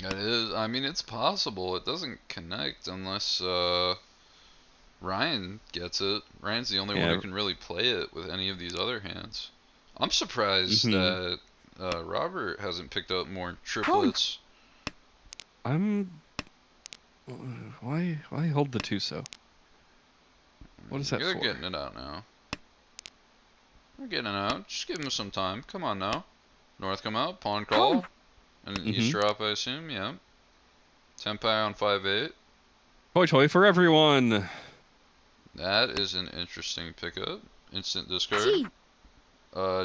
It is. I mean, it's possible. It doesn't connect unless Ryan gets it. Ryan's the only one Yeah. who can really play it with any of these other hands. I'm surprised Mhm. that Robert hasn't picked up more triplets. Why hold the Tuso? What is that You're for? getting it out now. You're getting it out. Just give him some time. Come on now. North come out. Pawn call. Home. And Mhm. East drop, I assume. Yeah. Tenpai on 5-8. Toy for everyone. That is an interesting pickup. Instant discard.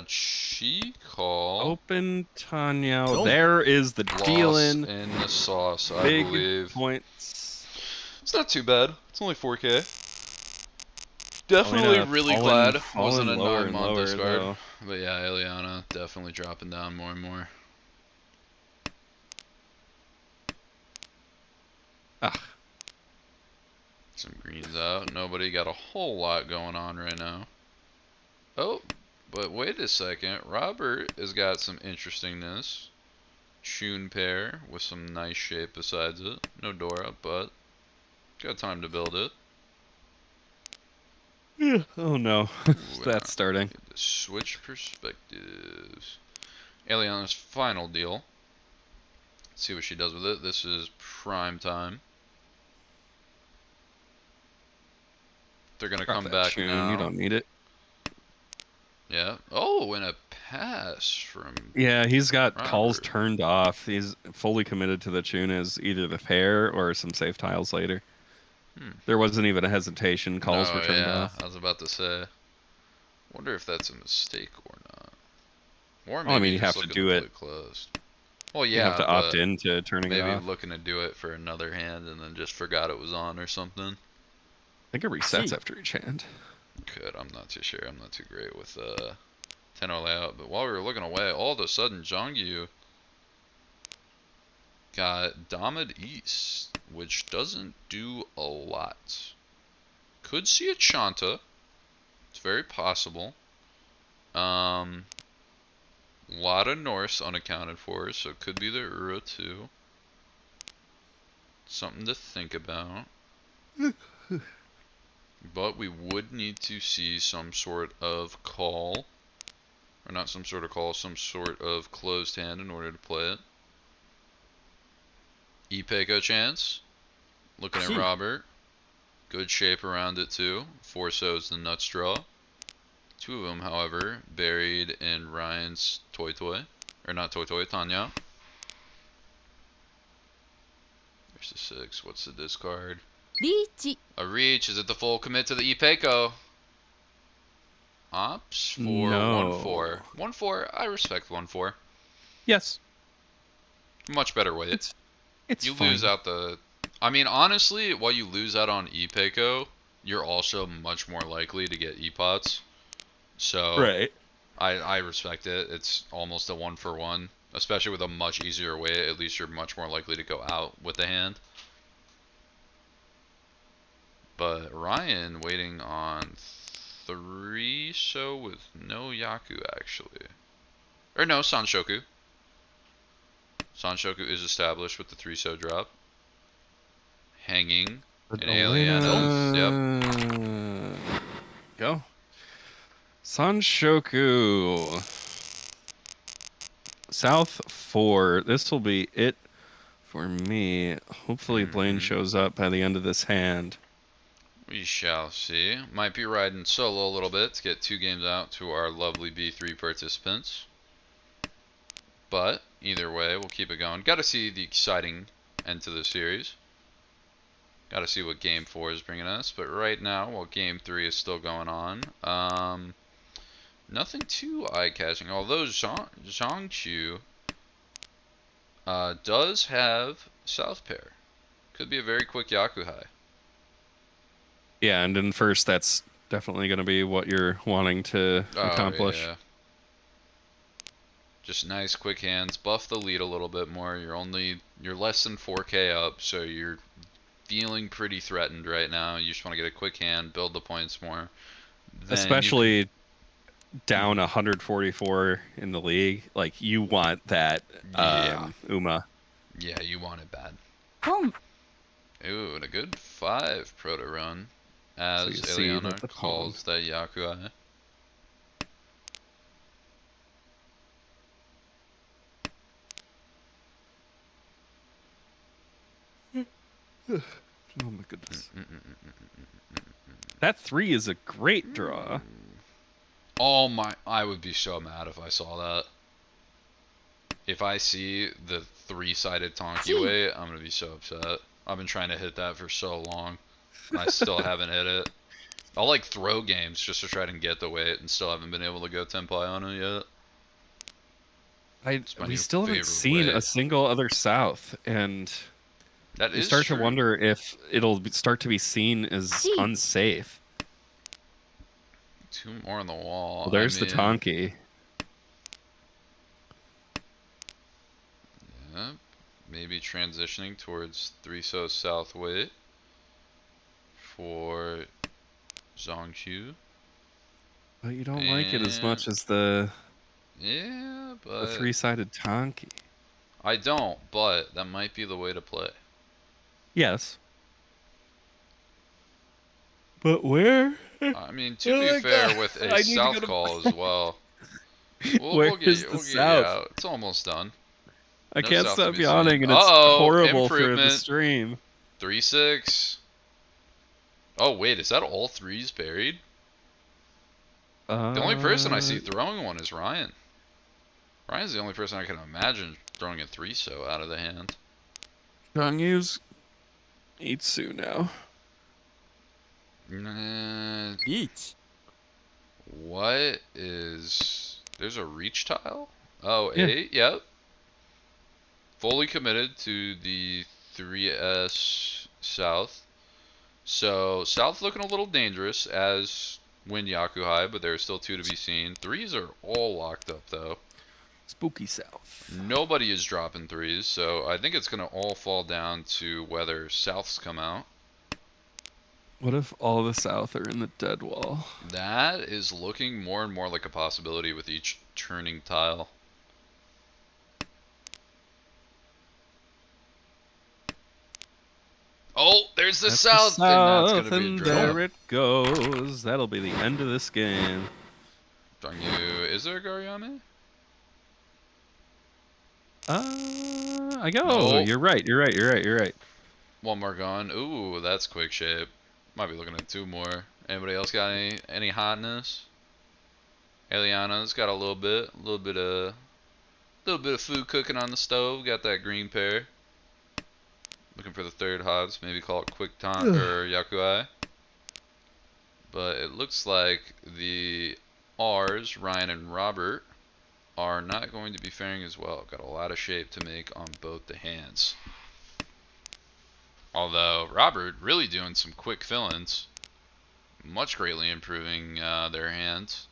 G. Chi call. Open Tanya. Oh. There is the Loss dealing. in the sauce, I Big believe. points. It's not too bad. It's only 4K. Definitely Elena really falling- glad wasn't falling a lower and 9-mon lower, discard. though. But yeah, Eliana definitely dropping down more and more. Ah. Some greens out. Nobody got a whole lot going on right now. Oh, but wait a second. Robert has got some interestingness. Tune pair with some nice shape besides it. No Dora, but got time to build it. Oh no, Ooh, that's starting. Get to switch perspectives. Eliana's final deal. Let's see what she does with it. This is prime time. They're gonna Drop come that back tune, now. You don't need it. Yeah. Oh, and a pass from. Yeah, he's got calls Robert. turned off. He's fully committed to the tune as either the pair or some safe tiles later. Hmm. There wasn't even a hesitation. Calls Oh, were turned yeah, off. I was about to say. Wonder if that's a mistake or not. Or I maybe mean, you just have to looking do play it. closed. Well, You yeah, have to but opt into turning it maybe off. looking to do it for another hand and then just forgot it was on or something. I think it resets See. after each hand. Could. I'm not too sure. I'm not too great with Tenno layout. But while we were looking away, all of a sudden, Zhongyu got Damad East, which doesn't do a lot. Could see a Chanta. It's very possible. Lot of Norse unaccounted for, so it could be the Ura too. Something to think about. But we would need to see some sort of call. Or not some sort of call, some sort of closed hand in order to play it. Ipeko chance. Looking at See. Robert. Good shape around it too. Forso's the nuts draw. Two of them, however, buried in Ryan's Toy. Or not Toy, Tanya. Works to 6. What's the discard? リーチ A reach. Is it the full commit to the Ipeco? Opts for No. 1-4. 1-4. I respect 1-4. Yes. Much better weight. It's You fine. lose out the. I mean, honestly, while you lose out on Ipeco, you're also much more likely to get E-Pots. So Right. I respect it. It's almost a 1-for-1, especially with a much easier weight. At least you're much more likely to go out with the hand. But Ryan waiting on 3 so with no Yaku actually. Or no, Sanshoku. Sanshoku is established with the 3 so drop. Hanging. But An Aliena's, yep. Go. Sanshoku. South 4. This will be it for me. Hopefully Blaine shows up by the end of this hand. We shall see. Might be riding solo a little bit to get 2 games out to our lovely B3 participants. But either way, we'll keep it going. Got to see the exciting end to the series. Got to see what Game 4 is bringing us. But right now, while Game 3 is still going on, nothing too eye-catching. Although Zhangqiu does have South Pair. Could be a very quick Yakuhai. Yeah, and in first, that's definitely going to be what you're wanting to accomplish. Yeah. Just nice quick hands. Buff the lead a little bit more. You're less than 4K up, so you're feeling pretty threatened right now. You just want to get a quick hand, build the points more. Then Especially down 144 in the league. Like, you want that Yeah. Uma. Yeah, you want it bad. ポン Ooh, and a good 5 proto run. you As see Eliana that the calls that Yakuai. Oh my goodness. That 3 is a great draw. Oh my, I would be so mad if I saw that. If I see the 3-sided Tonki weight, I'm gonna be so upset. I've been trying to hit that for so long. And I still haven't hit it. I'll like throw games just to try and get the weight and still haven't been able to go Tenpai on it yet. my We new still haven't favorite seen way. a single other South, and That you is start true. to wonder if start to be seen as Jeez. unsafe. 2 more on the wall. Well, there's I the mean, Tonki. Yeah, maybe transitioning towards 3 so south weight for Zhangqiu. But you don't like it as much as the Yeah, but 3-sided Tonki. I don't, but that might be the way to play. Yes. But where? I mean, to Oh be my fair, God. with I a need to south go to- call as well. Where We'll get is you, the we'll get you south? out. It's almost done. I No can't south to stop be yawning, seen. and it's Uh-oh, horrible for the improvement. stream. 3-6. Oh wait, is that all 3s buried? The only person I see throwing one is Ryan. Ryan's the only person I can imagine throwing a 3 so out of the hand. Changyu's Itsu now. Nah, リーチ what is... There's a reach tile? Oh, Yeah. 8? Yep. Fully committed to the 3S South. So, South looking a little dangerous as Wind Yakuhai, but there's still 2 to be seen. 3s are all locked up, though. Spooky South. Nobody is dropping 3s, so I think it's going to all fall down to whether Souths come out. What if all the South are in the dead wall? That is looking more and more like a possibility with each turning tile. Oh, there's the That's South, the and that's South, going to and be a draw. there it goes. That'll be the end of this game. Dongyu, is there a Garyame? I go. No. You're right. You're right. You're right. You're right. One more gone. Ooh, that's quick shape. Might be looking at 2 more. Anybody else got any hotness? Eliana's got a little bit of food cooking on the stove. Got that green pair. Looking for the third HOTS, maybe call it Quick Time or Yakuai. But it looks like the R's, Ryan and Robert, are not going to be faring as well. Got a lot of shape to make on both the hands. Although Robert really doing some quick fill-ins, much greatly improving their hands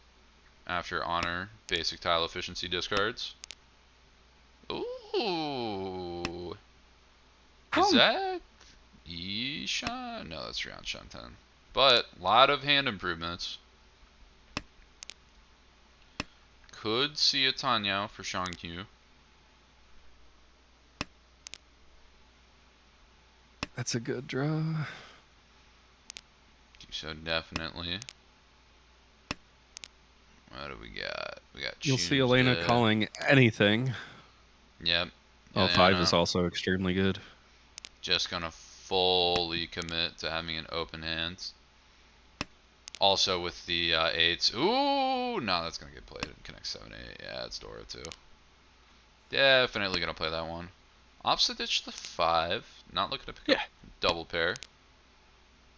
after Honor basic tile efficiency discards. Ooh, is that Ishan? No, that's Rian Shanten. But a lot of hand improvements. Could see a Tanyao for Shangyu. That's a good draw. So definitely. What do we got? We got You'll see Elena Chunja. calling anything. Yep. Oh, 5 is Eliana also extremely good. just gonna fully commit to having an open hand. Also with the 8s. Ooh, no, that's gonna get played in Connect 7-8. Yeah, it's Dora too. Definitely gonna play that one. Opposite ditch the 5. Not looking to pick up double pair.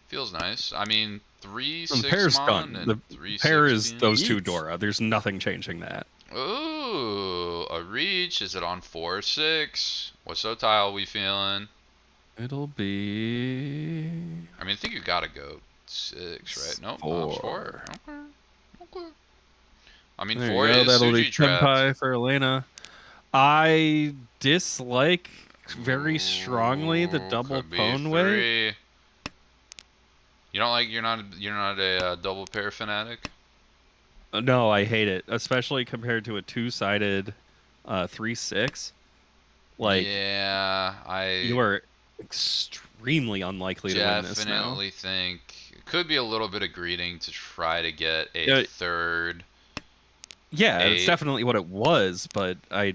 Feels nice. I mean, 3 And the 6 pair's mon done. and The 3 pair 6 is beam. those two Yeet. Dora. There's nothing changing that. Ooh, a reach. Is it on 4 6? What so tile we feeling? It'll be I mean, I think you gotta go 6, right? Nope, ops 4. 4. Okay. Okay. I mean, There 4 you go. is That'll be Suji trapped. Senpai for Elena. I dislike very strongly the Ooh, double could be pwn way. 3. You don't like? You're not a double pair fanatic. No, I hate it, especially compared to a two-sided 3-6. Like, Yeah, you I are extremely unlikely to win this now. definitely think it could be a little bit of greeting to try to get a Yeah, third. yeah, it's 8. definitely what it was, but I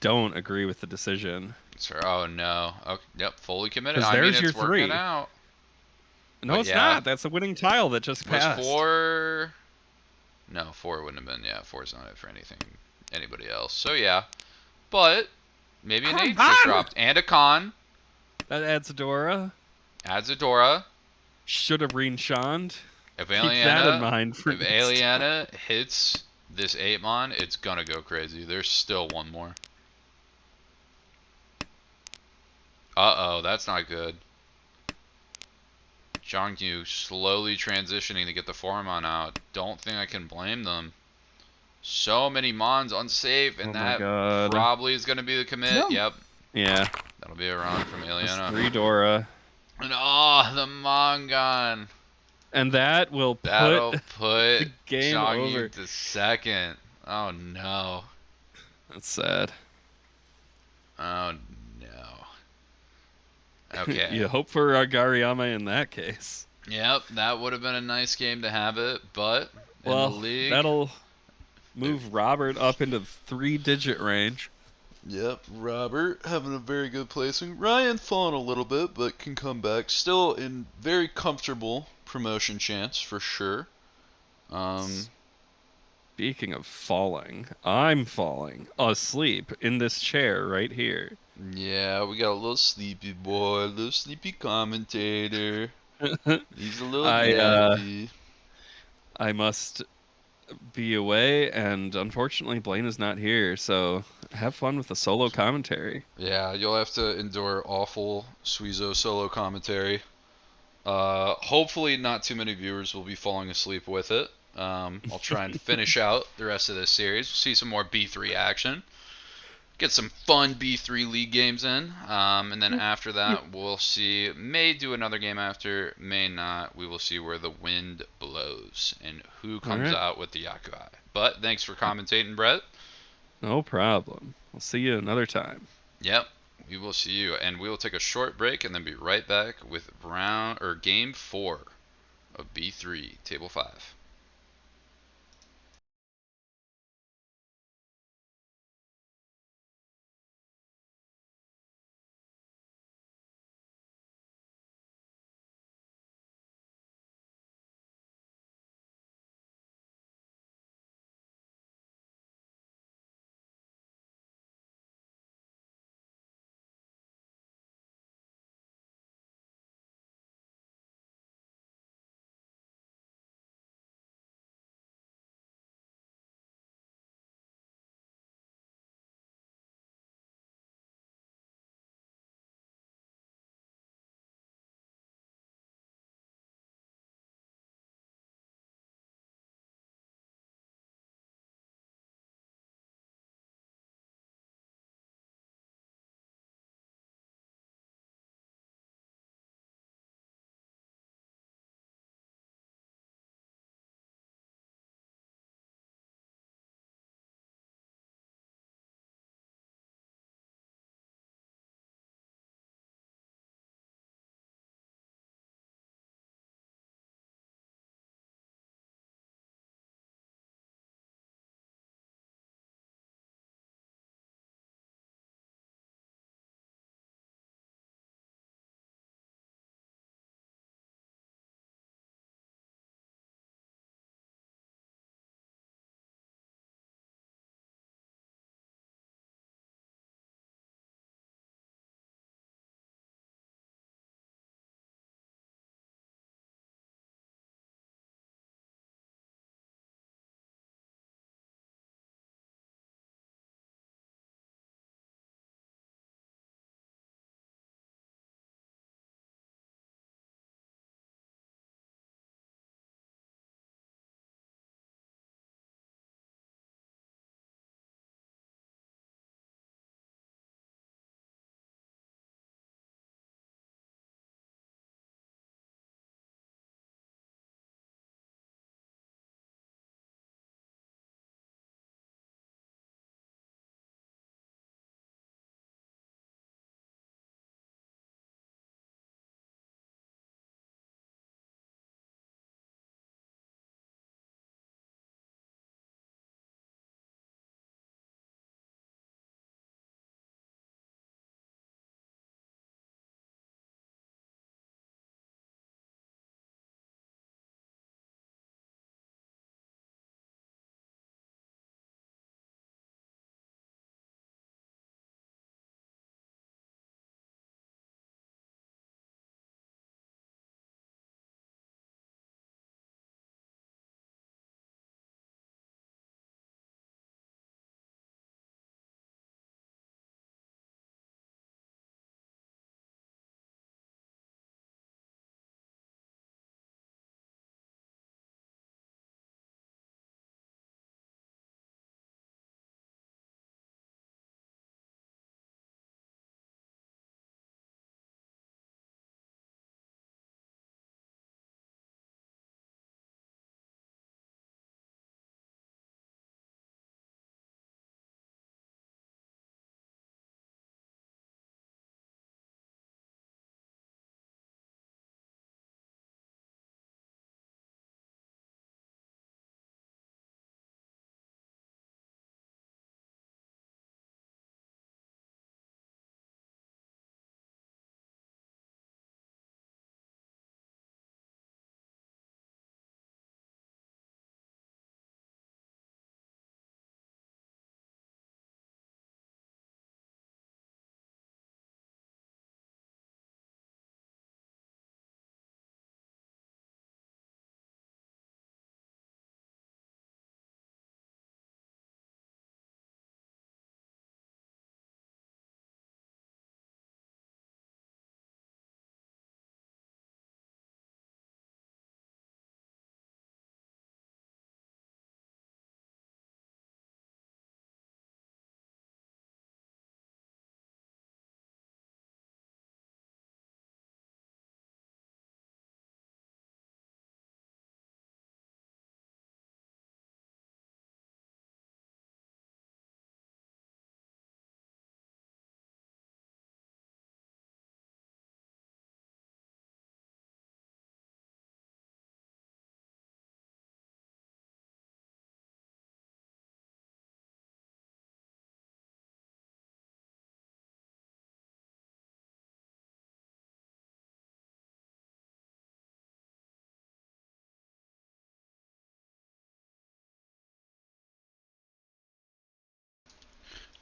don't agree with the decision. Oh no. Okay, yep, fully committed. Because I mean, there's your it's working 3. out. No, But it's yeah, not. That's a winning tile that just was passed. 4? No, 4 wouldn't have been. Yeah, 4's not it for anybody else. So yeah, but maybe an Come 8 just on! dropped and a con. That adds Dora. Adds a Dora. Should have Shaned. If Keep that in Aliena, mind for if next time. Aliena hits this 8-mon, it's gonna go crazy. There's still one more. Uh-oh, that's not good. Jongyu slowly transitioning to get the 4-mon out. Don't think I can blame them. So many mons unsafe, and Oh my that god. probably is gonna be the commit. No. Yep, Yeah. that'll be a run from That's Aliena. 3 Dora. And oh, the Mongon. And that will put That'll put the game Jongyu over. to second. Oh no. That's sad. Oh no. Okay. You hope for Agariyama in that case. Yep, that would have been a nice game to have it, but in the Well, league. that'll move Robert up into the 3-digit range. Yep, Robert having a very good placing. Ryan falling a little bit, but can come back. Still in very comfortable promotion chance for sure. Speaking of falling, I'm falling asleep in this chair right here. Yeah, we got a little sleepy boy, a little sleepy commentator. He's a little nappy. I must be away, and unfortunately Blaine is not here, so have fun with the solo commentary. Yeah, you'll have to endure awful Suizo solo commentary. Hopefully not too many viewers will be falling asleep with it. I'll try and finish out the rest of this series. We'll see some more B3 action. Get some fun B3 league games in. And then after that, we'll see. May do another game after, may not. We will see where the wind blows and who comes out with the Yakuai. But thanks for commentating, Brett. No problem. We'll see you another time. Yep, we will see you. And we will take a short break and then be right back with game 4 of B3, Table 5.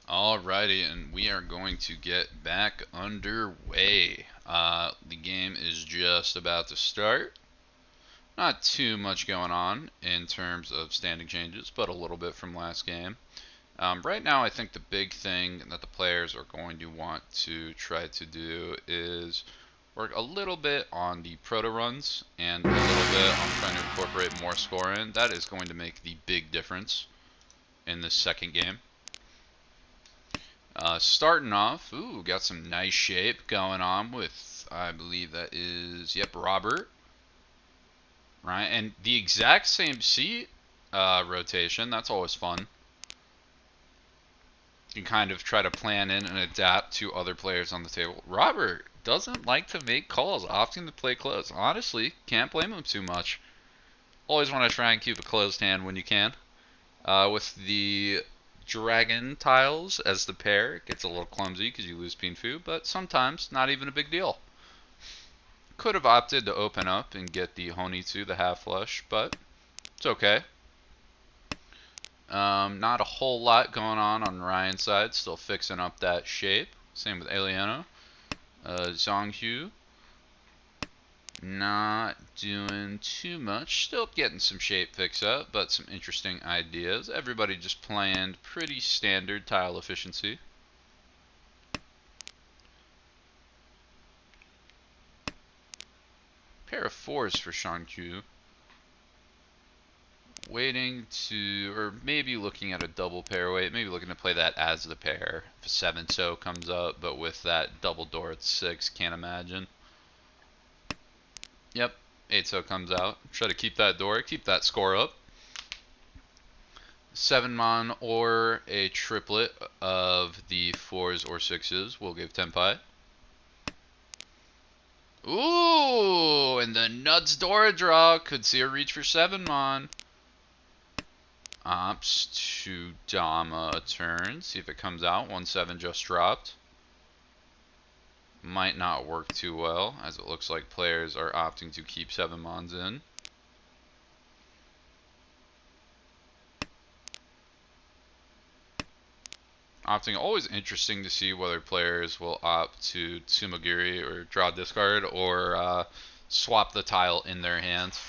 Alrighty, and we are going to get back underway. The game is just about to start. Not too much going on in terms of standing changes, but a little bit from last game. Right now, I think the big thing that the players are going to want to try to do is work a little bit on the proto runs and a little bit on trying to incorporate more scoring. That is going to make the big difference in this second game. Starting off, ooh, got some nice shape going on with, I believe that is, yep, Robert. Right, and the exact same seat rotation, that's always fun. You can kind of try to plan in and adapt to other players on the table. Robert doesn't like to make calls, opting to play close. Honestly, can't blame him too much. Always want to try and keep a closed hand when you can. With the dragon tiles as the pair, it gets a little clumsy because you lose Pinfu, but sometimes not even a big deal. Could have opted to open up and get the Honitsu, the half flush, but it's okay. Not a whole lot going on Ryan's side, still fixing up that shape. Same with Aliano. Zhonghu, not doing too much, still getting some shape fix up, but some interesting ideas. Everybody just playing pretty standard tile efficiency. Pair of 4s for Zhonghu. Waiting to, or maybe looking at a double pair weight, maybe looking to play that as the pair. If a 7-so comes up, but with that double door at 6, can't imagine. Yep, 8-so comes out. Try to keep that door, keep that score up. 7-mon or a triplet of the 4s or 6s will give Tenpai. Ooh, and the nuts Dora draw could see a reach for 7-mon. Opts to Dama a turn, see if it comes out. 1-7 just dropped. Might not work too well, as it looks like players are opting to keep 7-mons in. Opting, always interesting to see whether players will opt to Tsumagiri or draw discard or swap the tile in their hands.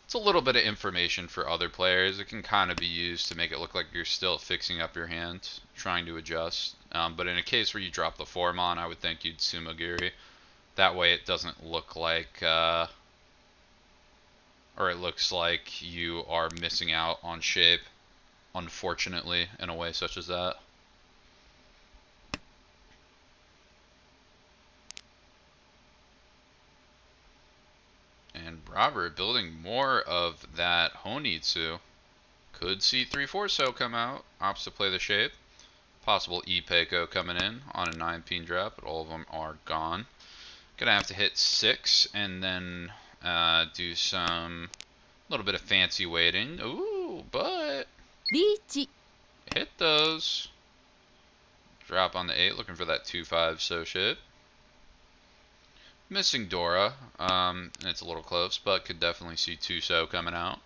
It's a little bit of information for other players. It can kind of be used to make it look like you're still fixing up your hand, trying to adjust. But in a case where you drop the 4-mon, I would think you'd Tsumagiri. That way it doesn't look like, or it looks like you are missing out on shape, unfortunately, in a way such as that. And Robert building more of that Honitsu. Could see 3-4-so come out. Opts to play the shape. Possible Ipeco coming in on a 9-pin drop, but all of them are gone. Gonna have to hit 6 and then do some little bit of fancy waiting. Ooh, but リーチ hit those. Drop on the 8, looking for that 2-5-so shape. Missing Dora, and it's a little close, but could definitely see 2-so coming out.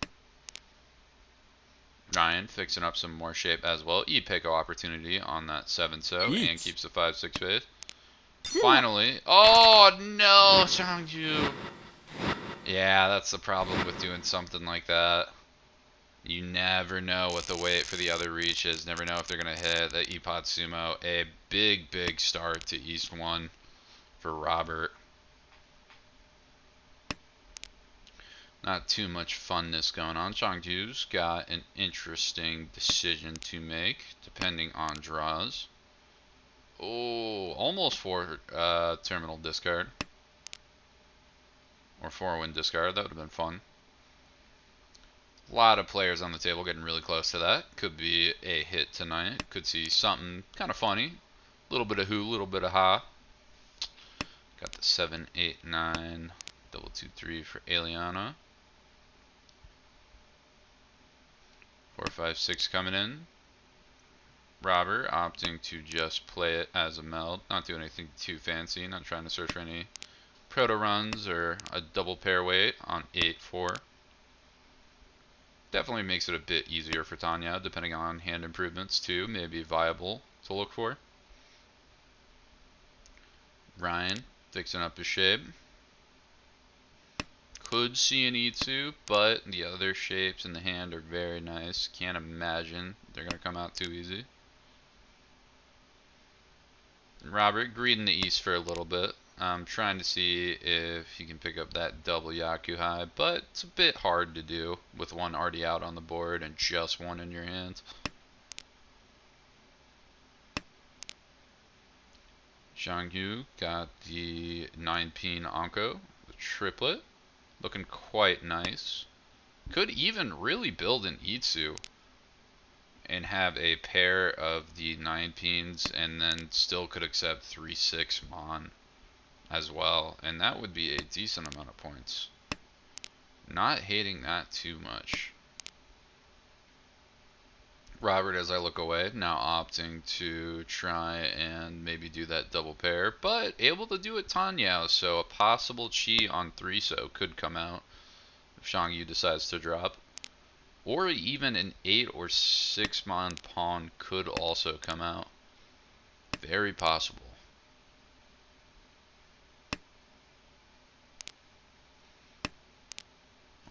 Ryan fixing up some more shape as well. Ipeco opportunity on that 7-so and keeps the 5-6 fade. Finally, oh no, Zhongju. Yeah, that's the problem with doing something like that. You never know what the weight for the other reach is. Never know if they're gonna hit. The Epod Sumo, a big start to East 1 for Robert. Not too much funness going on. Zhongju's got an interesting decision to make, depending on draws. Oh, almost 4 terminal discard. Or 4-win discard, that would have been fun. A lot of players on the table getting really close to that. Could be a hit tonight. Could see something kind of funny. A little bit of who, a little bit of ha. Got the 7, 8, 9, double 2, 3 for Aliana. 4, 5, 6 coming in. Robert opting to just play it as a meld, not doing anything too fancy, not trying to search for any proto runs or a double pair weight on 8-4. Definitely makes it a bit easier for Tanya, depending on hand improvements too, maybe viable to look for. Ryan fixing up his shape. Could see an E2, but the other shapes in the hand are very nice. Can't imagine they're going to come out too easy. Robert greeding the east for a little bit. I'm trying to see if he can pick up that double Yakuhai, but it's a bit hard to do with one already out on the board and just one in your hand. Zhangyu got the 9-pin Anko, the triplet, looking quite nice. Could even really build an Itsu and have a pair of the 9-pins and then still could accept 3-6 Mon as well, and that would be a decent amount of points. Not hating that too much. Robert, as I look away, now opting to try and maybe do that double pair, but able to do it Tanyao, so a possible Chi on 3-so could come out if Zhangyu decides to drop. Or even an 8 or 6 Mon pawn could also come out. Very possible.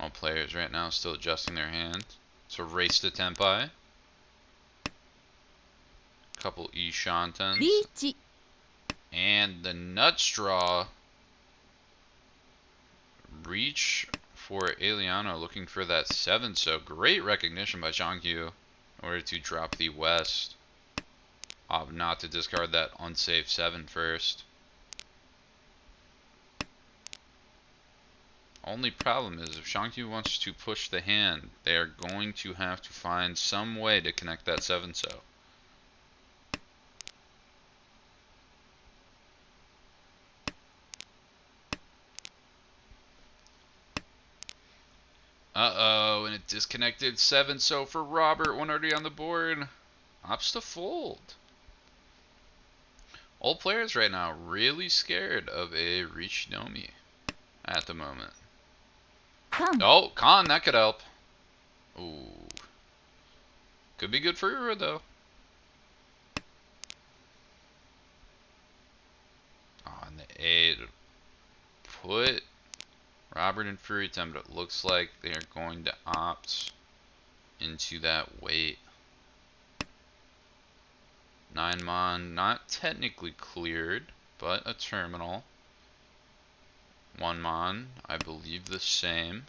All players right now still adjusting their hand. So race to Tenpai. Couple E Shantens. リーチ And the nut straw. Reach for Eliano looking for that 7. So great recognition by Zhangyu in order to drop the west. Not to discard that unsafe 7 first. Only problem is if Zhangyu wants to push the hand, they are going to have to find some way to connect that 7-so. Uh-oh, and it disconnected 7-so for Robert, one already on the board. Opts to fold. All players right now really scared of a Richinomi at the moment. カン Oh, Khan, that could help. Ooh. Could be good for Ura, though. Oh, and the 8 put Robert in Furitem, but it looks like they are going to opt into that wait. 9 Mon, not technically cleared, but a terminal. 1 Mon, I believe the same.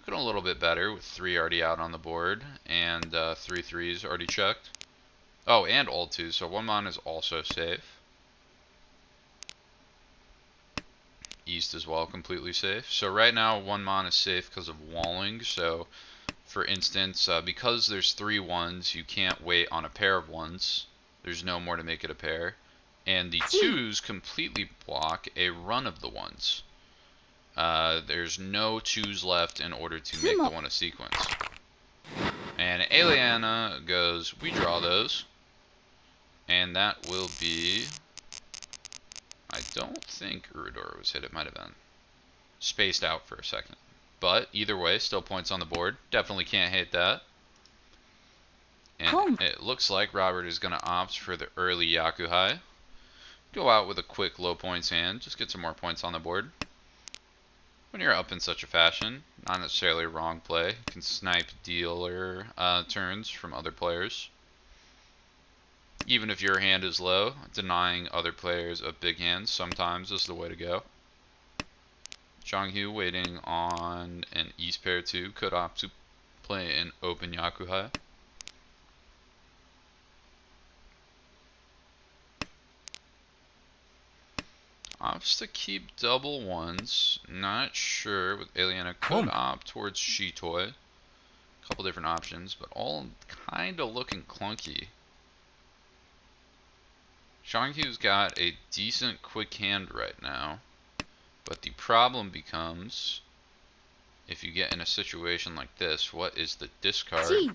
Looking a little bit better with 3 already out on the board and 3 3s already checked. Oh, and all 2, so 1 Mon is also safe. East as well, completely safe. So right now 1 Mon is safe because of walling. So for instance, because there's 3 1s, you can't wait on a pair of 1s. There's no more to make it a pair. And the 2s completely block a run of the 1s. There's no 2s left in order to make the 1 a sequence. And Eliana goes, we draw those. And that will be... I don't think Urador was hit, it might have been. Spaced out for a second. But either way, still points on the board. Definitely can't hate that. And it looks like Robert is going to opt for the early Yakuhai. Go out with a quick low points hand, just get some more points on the board. When you're up in such a fashion, not necessarily a wrong play. You can snipe dealer turns from other players. Even if your hand is low, denying other players a big hand sometimes is the way to go. Zhangyu waiting on an East pair 2, could opt to play an open Yakuhai. Opts to keep double 1s. Not sure with Eliana, could opt towards Shitoi. Couple different options, but all kind of looking clunky. Zhangyu's got a decent quick hand right now, but the problem becomes if you get in a situation like this, what is the discard? G.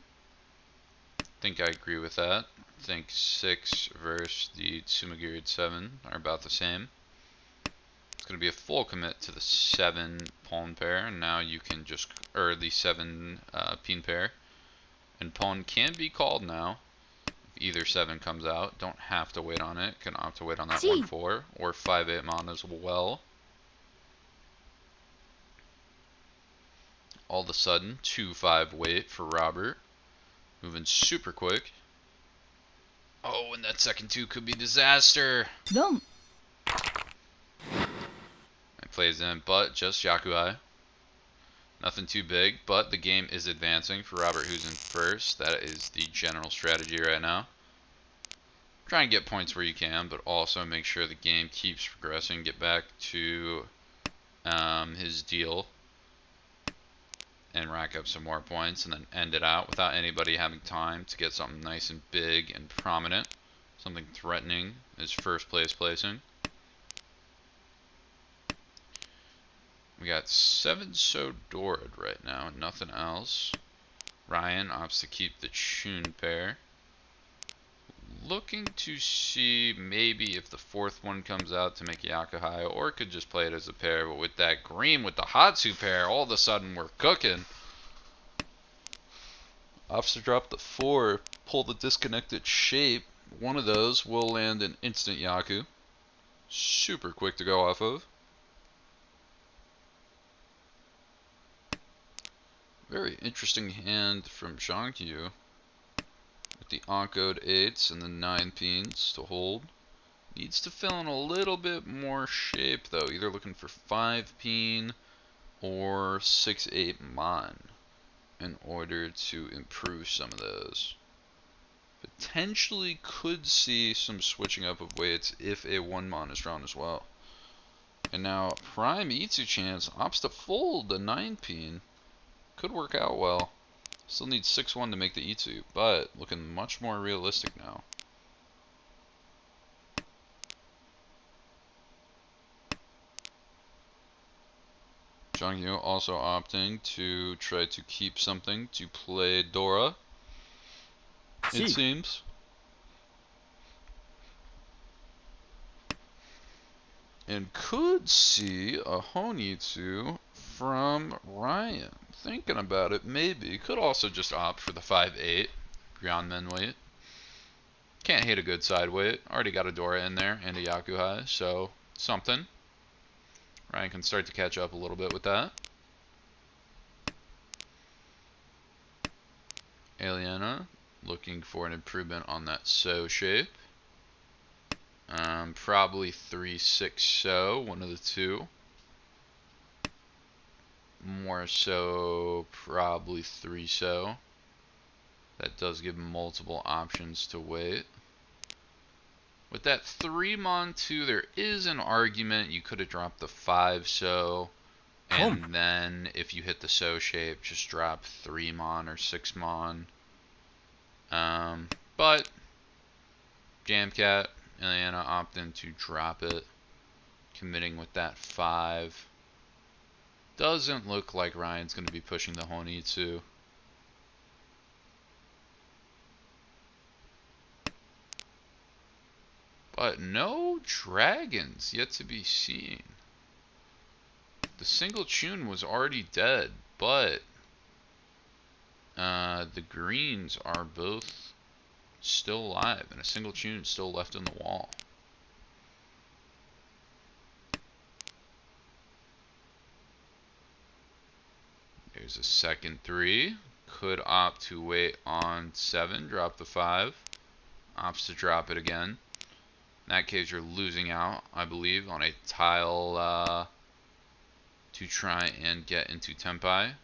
I think I agree with that. I think 6 versus the Tsumagiri 7 are about the same. It's going to be a full commit to the 7 pawn pair, and now you can just, or the 7 pin pair. And pawn can be called now. If either 7 comes out, don't have to wait on it. Can opt to wait on that Gee. 1/4 or 5/8 mon as well. All of a sudden, 2/5 wait for Robert. Moving super quick. Oh, and that second 2 could be disaster. 4 It plays in, but just Yakuai. Nothing too big, but the game is advancing for Robert, who's in first. That is the general strategy right now. Try and get points where you can, but also make sure the game keeps progressing. Get back to his deal and rack up some more points, and then end it out without anybody having time to get something nice and big and prominent. Something threatening is first place placing. We got 7 so Dorid right now, and nothing else. Ryan opts to keep the Chun pair. Looking to see maybe if the 4th one comes out to make Yakuhai, or could just play it as a pair. But with that green with the Hatsu pair, all of a sudden we're cooking. Opts to drop the 4, pull the disconnected shape. One of those will land an instant Yaku. Super quick to go off of. Very interesting hand from Zhangyu. With the Oncode 8s and the 9 pins to hold. Needs to fill in a little bit more shape though, either looking for 5 pin or 6/8 mon in order to improve some of those. Potentially could see some switching up of weights if a 1 mon is drawn as well. And now Prime Itsu Chance opts to fold the 9 pin. Could work out well. Still needs 6/1 to make the Itsu, but looking much more realistic now. Zhangyu also opting to try to keep something to play Dora, it Gee. seems. And could see a Honitsu from Ryan. Thinking about it, maybe. Could also just opt for the 5/8 beyond men weight. Can't hate a good side weight. Already got a Dora in there and a Yakuhai, so something. Ryan can start to catch up a little bit with that. Aliena looking for an improvement on that So shape. Probably 3/6 So, one of the two. More so, probably 3 So. That does give multiple options to wait. With that 3 mon 2, there is an argument you could have dropped the 5 So, and then if you hit the So shape, just drop 3 mon or 6 mon. But Jamcat, Aliena opting to drop it, committing with that 5. Doesn't look like Ryan's going to be pushing the Honitsu. But no dragons yet to be seen. The single Chun was already dead, but the greens are both still alive, and a single Chun is still left in the wall. There's a second 3. Could opt to wait on 7, drop the 5. Opts to drop it again. In that case, you're losing out, I believe, on a tile to try and get into Tempai,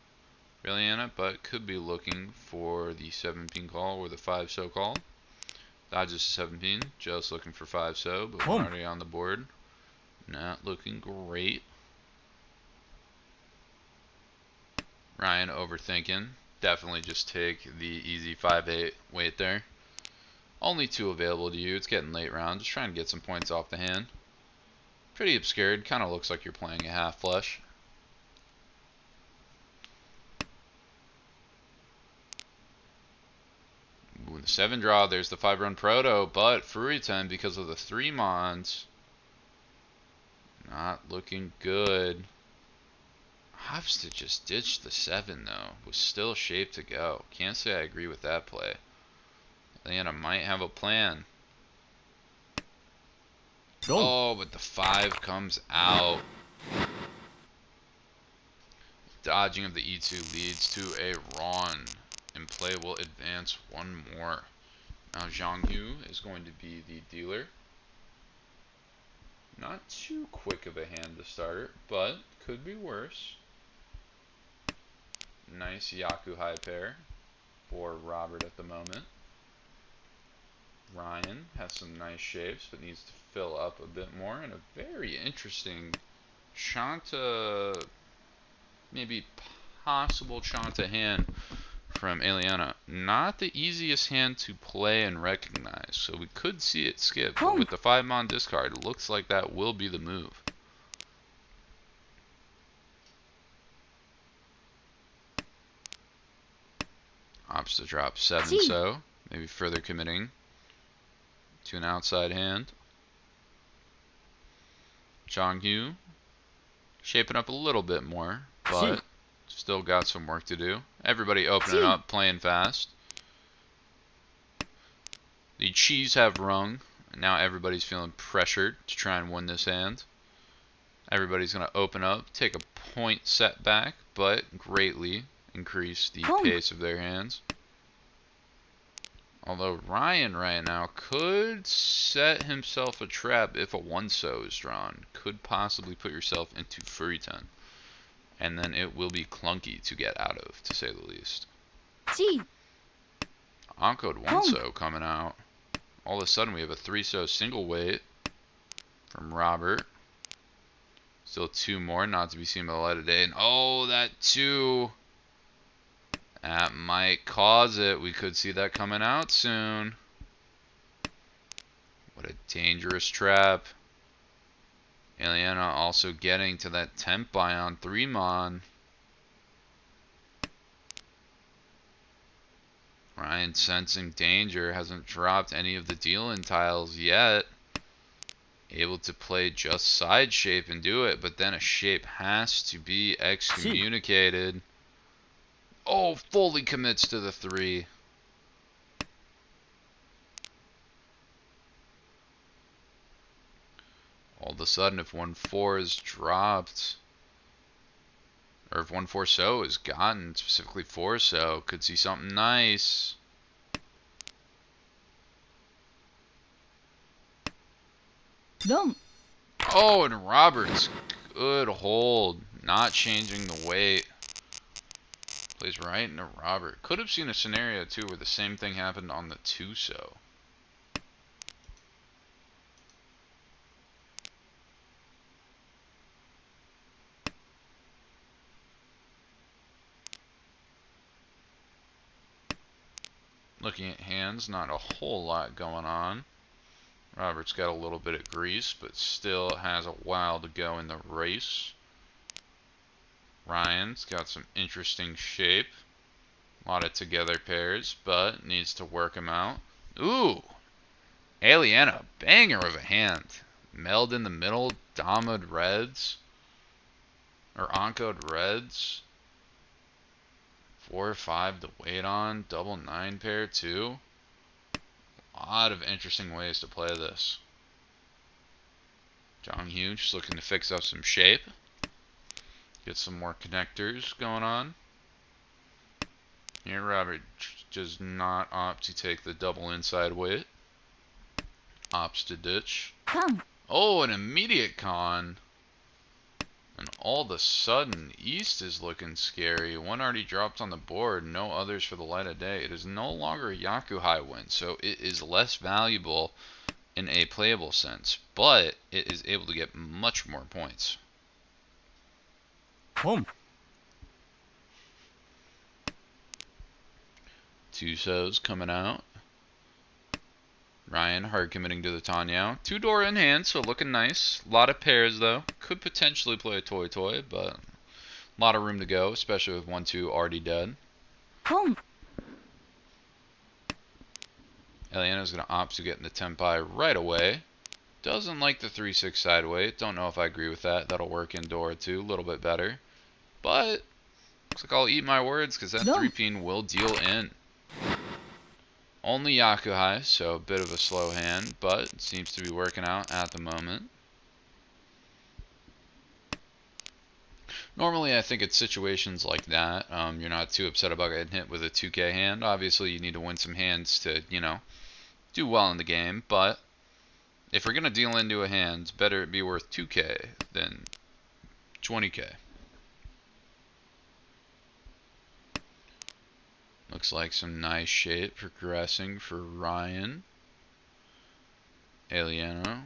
Aliena, but could be looking for the 7 pin call or the 5 So call. Dodges the 7 pin, just looking for 5 So, but we're already on the board. Not looking great. Ryan overthinking. Definitely just take the easy 5/8 weight there. Only 2 available to you. It's getting late round. Just trying to get some points off the hand. Pretty obscured. Kind of looks like you're playing a half flush. Ooh, the 7 draw. There's the 5 run proto, but Furiten, because of the 3 mons, not looking good. Opts to just ditch the 7 though. Was still shaped to go. Can't say I agree with that play. Eliana might have a plan. 롱, Oh, but the 5 comes out. Dodging of the E2 leads to a Ron, and play will advance one more. Now Zhang Yu is going to be the dealer. Not too quick of a hand to start, but could be worse. Nice Yaku high pair for Robert at the moment. Ryan has some nice shapes, but needs to fill up a bit more. And a very interesting Shanta, maybe possible Shanta hand from Eliana. Not the easiest hand to play and recognize, so we could see it skip. But with the 5-mon discard, it looks like that will be the move. Opts to drop 7, so maybe further committing to an outside hand. Zhang Yu shaping up a little bit more, but still got some work to do. Everybody opening up, playing fast. The Cheese have rung, and now everybody's feeling pressured to try and win this hand. Everybody's going to open up, take a point setback, but greatly increase the pace of their hands. Although Ryan right now could set himself a trap if a 1-so is drawn. Could possibly put yourself into Furiton. And then it will be clunky to get out of, to say the least. Oncode 1-so coming out. All of a sudden we have a 3-so single weight from Robert. Still 2 more, not to be seen by the light of day. And oh, that 2. That might cause it. We could see that coming out soon. What a dangerous trap. Eliana also getting to that temp buy on 3-mon. Ryan sensing danger. Hasn't dropped any of the deal-in tiles yet. Able to play just side shape and do it. But then a shape has to be excommunicated. Oh, fully commits to the 3. All of a sudden, if 1-4 is dropped, or if 1-4-so is gotten, specifically 4-so, could see something nice. 롱, Oh, and Roberts, good hold, not changing the weight. Plays right into Robert. Could have seen a scenario too where the same thing happened on the 2-so. Looking at hands, not a whole lot going on. Robert's got a little bit of grease, but still has a while to go in the race. Ryan's got some interesting shape. A lot of together pairs, but needs to work them out. Ooh! Eliana, banger of a hand. Meld in the middle, Damod Reds. Or Oncode Reds. 4 or 5 to wait on. Double 9 pair too. A lot of interesting ways to play this. Zhang Yu just looking to fix up some shape. Get some more connectors going on. Here Robert does not opt to take the double inside weight. Opts to ditch. Oh, an immediate con. And all of a sudden, East is looking scary. One already dropped on the board, no others for the light of day. It is no longer a Yaku high win, so it is less valuable in a playable sense, but it is able to get much more points. 홈, 2-sos coming out. Ryan hard committing to the Tanyao. 2 door in hand, so looking nice. A lot of pairs though. Could potentially play a Toy, but a lot of room to go, especially with 1-2 already dead. 홈, Eliana's going to opt to get in the Tempai right away. Doesn't like the 3-6 side weight. Don't know if I agree with that. That'll work in Dora too, a little bit better. But looks like I'll eat my words because that 3-pin will deal in. Only Yakuhai, so a bit of a slow hand, but it seems to be working out at the moment. Normally, I think it's situations like that. You're not too upset about getting hit with a 2K hand. Obviously, you need to win some hands to, do well in the game. But if we're going to deal into a hand, better it be worth 2K than 20K. Looks like some nice shape progressing for Ryan. Eliana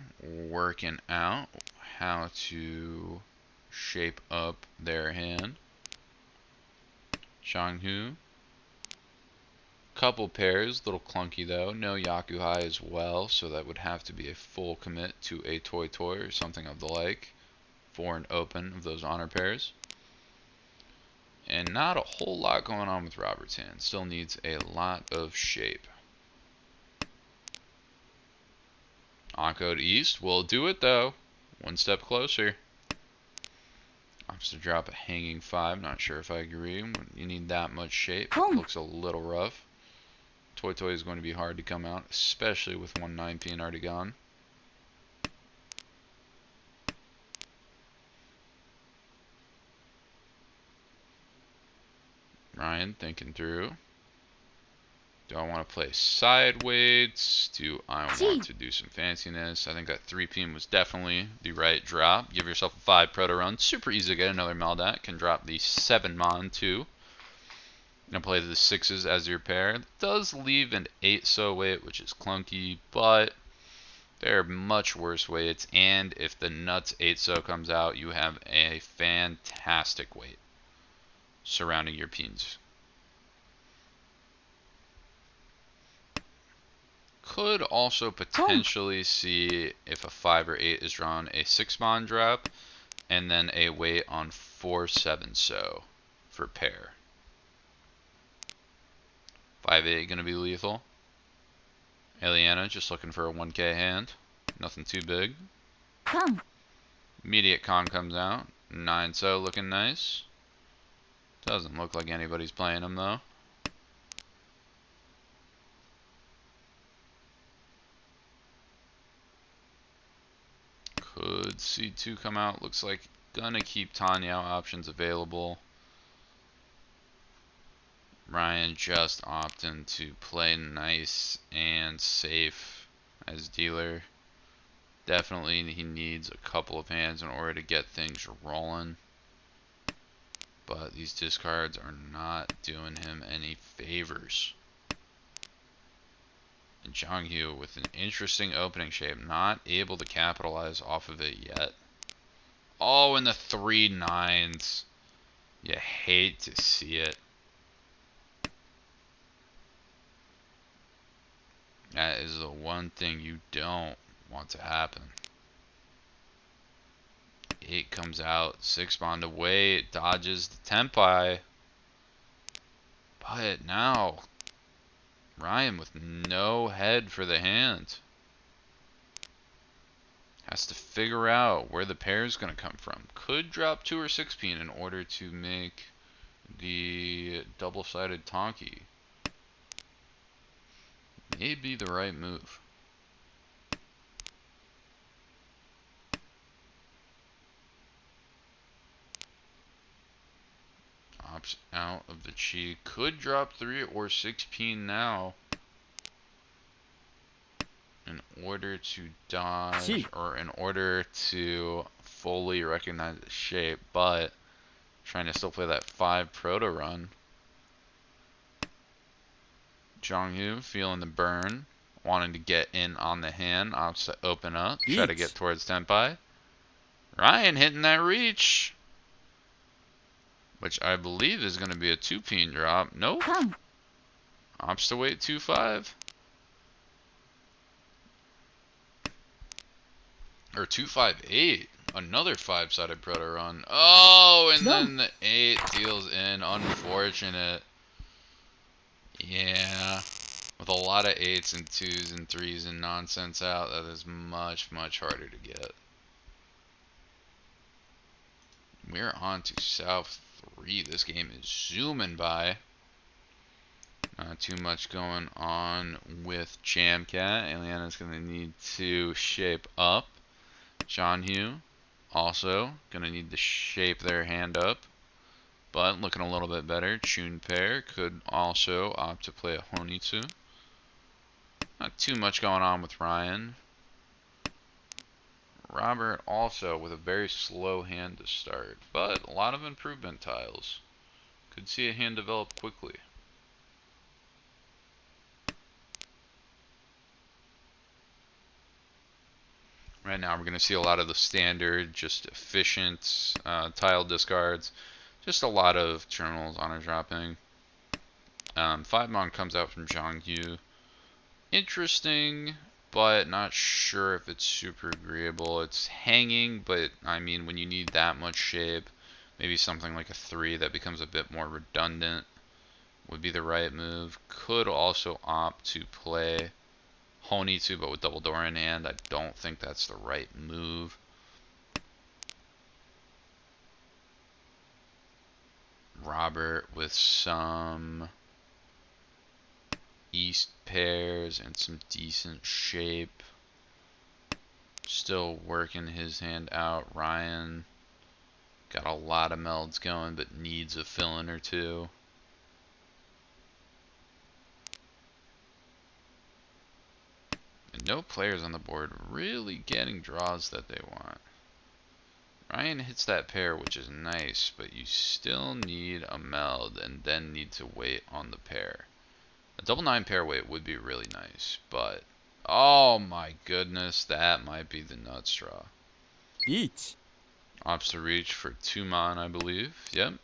working out how to shape up their hand. Changhu. Couple pairs, little clunky though. No Yakuhai as well, so that would have to be a full commit to a Toy Toy or something of the like for an open of those honor pairs. And not a whole lot going on with Robert's hand. Still needs a lot of shape. Encode East will do it though. One step closer. Opts to drop a hanging 5. Not sure if I agree. You need that much shape. Looks a little rough. Toy Toy is going to be hard to come out, especially with 1 9-pin already gone. Ryan thinking through. Do I want to play sideways? Do I want to do some fanciness? I think that 3-pin was definitely the right drop. Give yourself a 5 proto run. Super easy to get another Meldak. Can drop the 7 Mon too. Gonna play the 6s as your pair. It does leave an 8 so weight, which is clunky, but there are much worse weights. And if the nuts 8 so comes out, you have a fantastic weight surrounding your pins. Could also potentially see if a 5 or 8 is drawn a 6 Mon drop, and then a weight on 4 7 so for pair. 5-8 gonna be lethal. Eliana just looking for a 1K hand. Nothing too big. Immediate con comes out. 9 so looking nice. Doesn't look like anybody's playing him though. Could see 2 come out. Looks like gonna keep Tanyao options available. Ryan just opting to play nice and safe as dealer. Definitely he needs a couple of hands in order to get things rolling. But these discards are not doing him any favors. And Changhu with an interesting opening shape, not able to capitalize off of it yet. Oh, and the 3 9s. You hate to see it. That is the one thing you don't want to happen. 8 comes out, 6 bond away, it dodges the Tenpai. But now, Ryan with no head for the hand. Has to figure out where the pair is going to come from. Could drop 2 or 6-pin in order to make the double-sided Tonki. May be the right move. Opts out of the Chi. Could drop 3 or 6-pin now in order to dodge, or in order to fully recognize the shape, but trying to still play that 5 proto run. Changhu feeling the burn, wanting to get in on the hand, opts to open up, try to get towards Tenpai. Ryan hitting that reach, which I believe is going to be a 2-pin drop. Nope. Opts to wait 2-5. Or 2-5-8. Another 5-sided proto run. Oh, and then the 8 deals in. Unfortunate. Yeah. With a lot of 8s and 2s and 3s and nonsense out, that is much, much harder to get. We're on to South 3. This game is zooming by. Not too much going on with Jamcat. Aliana's going to need to shape up. Jeonghyu also going to need to shape their hand up, but looking a little bit better. Chun pair could also opt to play a Honitsu. Not too much going on with Ryan. Robert also with a very slow hand to start, but a lot of improvement tiles. Could see a hand develop quickly. Right now we're going to see a lot of the standard, just efficient tile discards. Just a lot of journals honor dropping. 5-mon comes out from Jeonghyu. Interesting, but not sure if it's super agreeable. It's hanging, but I mean when you need that much shape, maybe something like a 3 that becomes a bit more redundant would be the right move. Could also opt to play Honitsu, but with double door in hand. I don't think that's the right move. Robert with some East pairs and some decent shape. Still working his hand out. Ryan got a lot of melds going, but needs a fill-in or two. And no players on the board really getting draws that they want. Ryan hits that pair, which is nice, but you still need a meld and then need to wait on the pair. A double 9 pair wait would be really nice, but oh my goodness, that might be the nut straw. Reach. Opts to reach for 2-mon, I believe. Yep.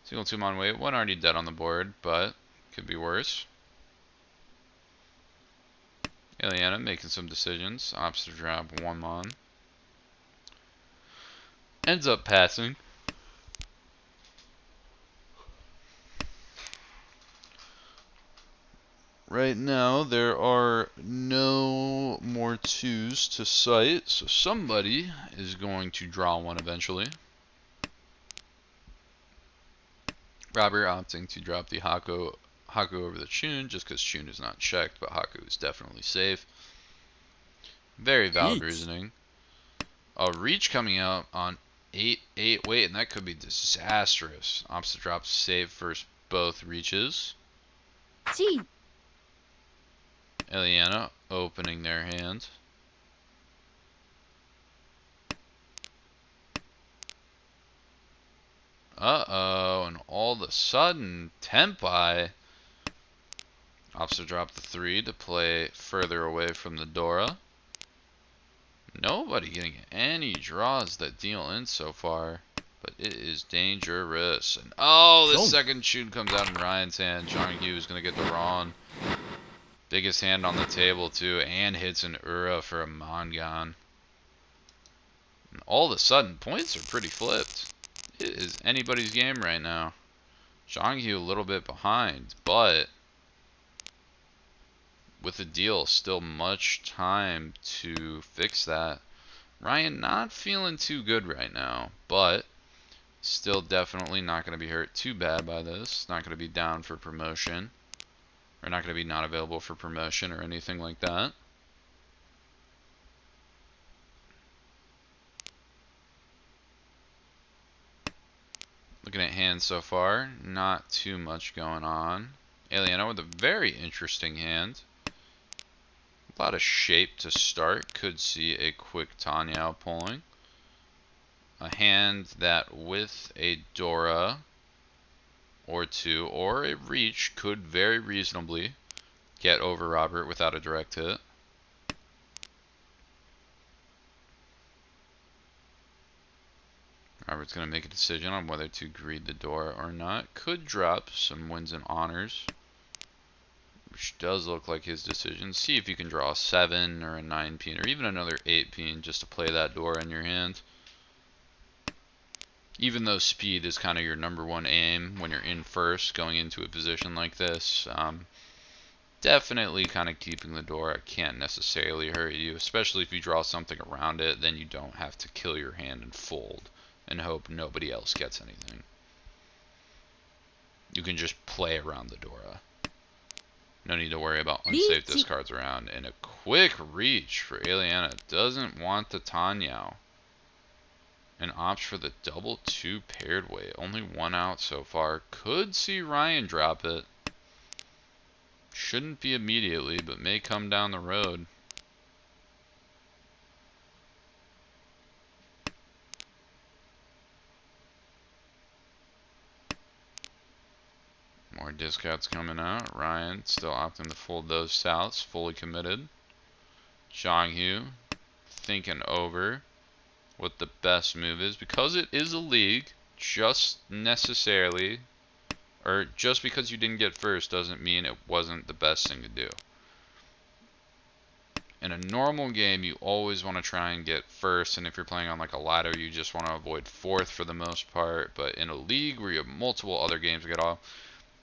Single 2-mon wait. One already dead on the board, but could be worse. Aliana making some decisions. Opts to drop 1-mon. Ends up passing. Right now, there are no more 2s to sight, so somebody is going to draw one eventually. Robert opting to drop the Haku over the Chun, just because Chun is not checked, but Haku is definitely safe. Very valid reasoning. A reach coming out on 8-8 wait, and that could be disastrous. Opts to drop save first both reaches. G. Aliana opening their hand. Uh-oh, and all of a sudden, Tenpai opts to drop the 3 to play further away from the Dora. Nobody getting any draws that deal in so far, but it is dangerous. And oh, the second Chun comes out in Ryan's hand. Jeonghyu is going to get the Ron. Biggest hand on the table too, and hits an Ura for a Mongon. And all of a sudden, points are pretty flipped. It is anybody's game right now. Jeonghyu a little bit behind, but with the deal, still much time to fix that. Ryan not feeling too good right now, but still definitely not going to be hurt too bad by this. Not going to be down for promotion, or not going to be not available for promotion or anything like that. Looking at hands so far, not too much going on. Aliana with a very interesting hand. A lot of shape to start. Could see a quick Tanyao pulling. A hand that with a Dora or 2 or a reach could very reasonably get over Robert without a direct hit. Robert's going to make a decision on whether to greed the Dora or not. Could drop some wins and honors, which does look like his decision. See if you can draw a 7 or a 9 peen or even another 8 peen just to play that Dora in your hand. Even though speed is kind of your #1 aim when you're in first going into a position like this, definitely kind of keeping the Dora can't necessarily hurt you, especially if you draw something around it. Then you don't have to kill your hand and fold and hope nobody else gets anything. You can just play around the Dora. No need to worry about unsafe Reach. discards around. And a quick reach for Aliana. Doesn't want the Tanyao. And opts for the double 2 paired weight. Only 1 out so far. Could see Ryan drop it. Shouldn't be immediately, but may come down the road. More discounts coming out. Ryan still opting to fold those souths. Fully committed. Zhang thinking over what the best move is. Because it is a league, just necessarily, or just because you didn't get first doesn't mean it wasn't the best thing to do. In a normal game, you always want to try and get first, and if you're playing on like a ladder, you just want to avoid fourth for the most part. But in a league where you have multiple other games to get off,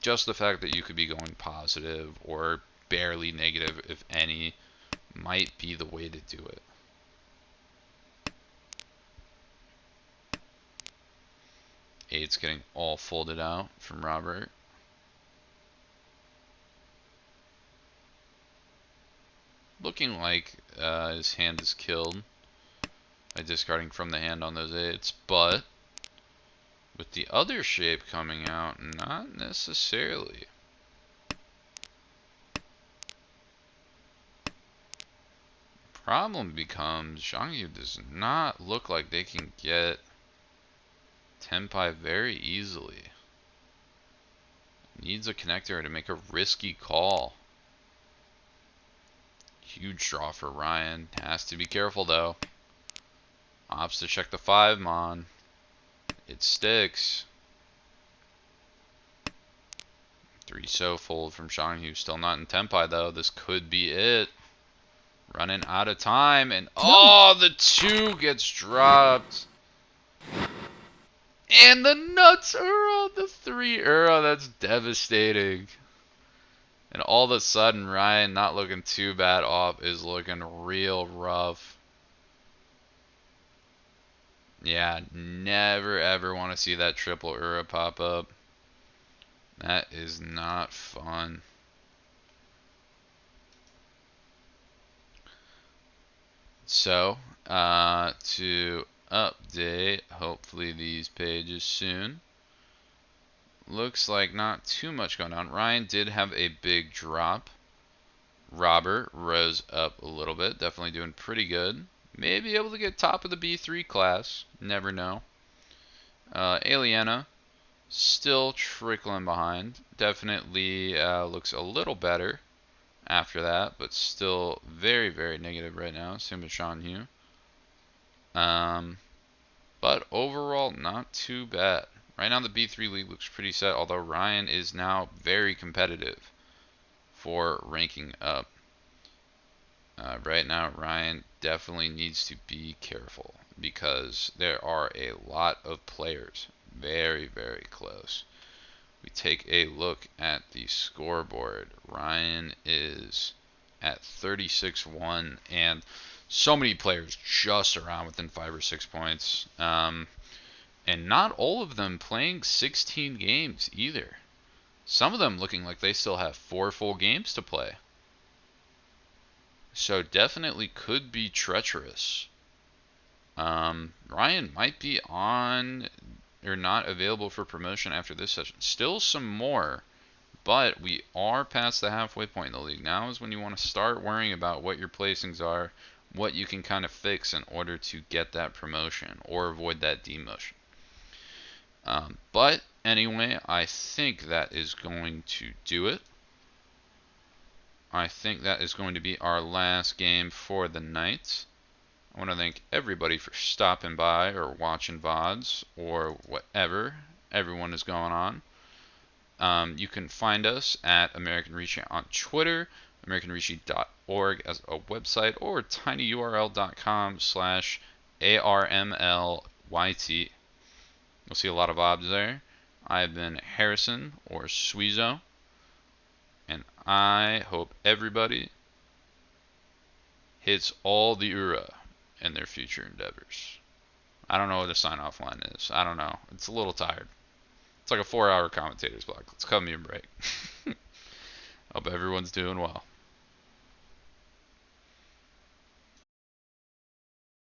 just the fact that you could be going positive or barely negative, if any, might be the way to do it. Eight's getting all folded out from Robert. Looking like his hand is killed by discarding from the hand on those eights, but with the other shape coming out, not necessarily. Problem becomes Zhang Yu does not look like they can get Tenpai very easily. Needs a connector to make a risky call. Huge draw for Ryan. Has to be careful though. Opts to check the 5 mon. It sticks. 3 so fold from Zhang, still not in Tenpai though. This could be it. Running out of time, and oh, the 2 gets dropped. And the nuts Uro, the 3 Uro, that's devastating. And all of a sudden, Ryan, not looking too bad off, is looking real rough. Yeah, never ever want to see that triple Uro pop up. That is not fun. So, to update, hopefully these pages soon. Looks like not too much going on. Ryan did have a big drop. Robert rose up a little bit. Definitely doing pretty good. May be able to get top of the B3 class. Never know. Aliana still trickling behind. Definitely looks a little better after that, but still very, very negative right now. Same with Sean Hugh. But overall, not too bad. Right now, the B3 league looks pretty set, although Ryan is now very competitive for ranking up. Right now, Ryan definitely needs to be careful because there are a lot of players very, very close. We take a look at the scoreboard. Ryan is at 36-1, and so many players just around within 5 or 6 points. And not all of them playing 16 games either. Some of them looking like they still have 4 full games to play. So definitely could be treacherous. Ryan might be on or not available for promotion after this session. Still some more, but we are past the halfway point in the league. Now is when you want to start worrying about what your placings are, what you can kind of fix in order to get that promotion or avoid that demotion. But anyway, I think that is going to do it. I think that is going to be our last game for the night. I want to thank everybody for stopping by or watching VODs or whatever everyone is going on. You can find us at American Rishi on Twitter, AmericanRishi.org as a website, or tinyurl.com/ARMLYT. You'll see a lot of obs there. I've been Harrison or Sweezo, and I hope everybody hits all the Ura in their future endeavors. I don't know what the sign-off line is. I don't know. It's a little tired. It's like a 4-hour commentator's block. Let's cut me a break. Hope everyone's doing well.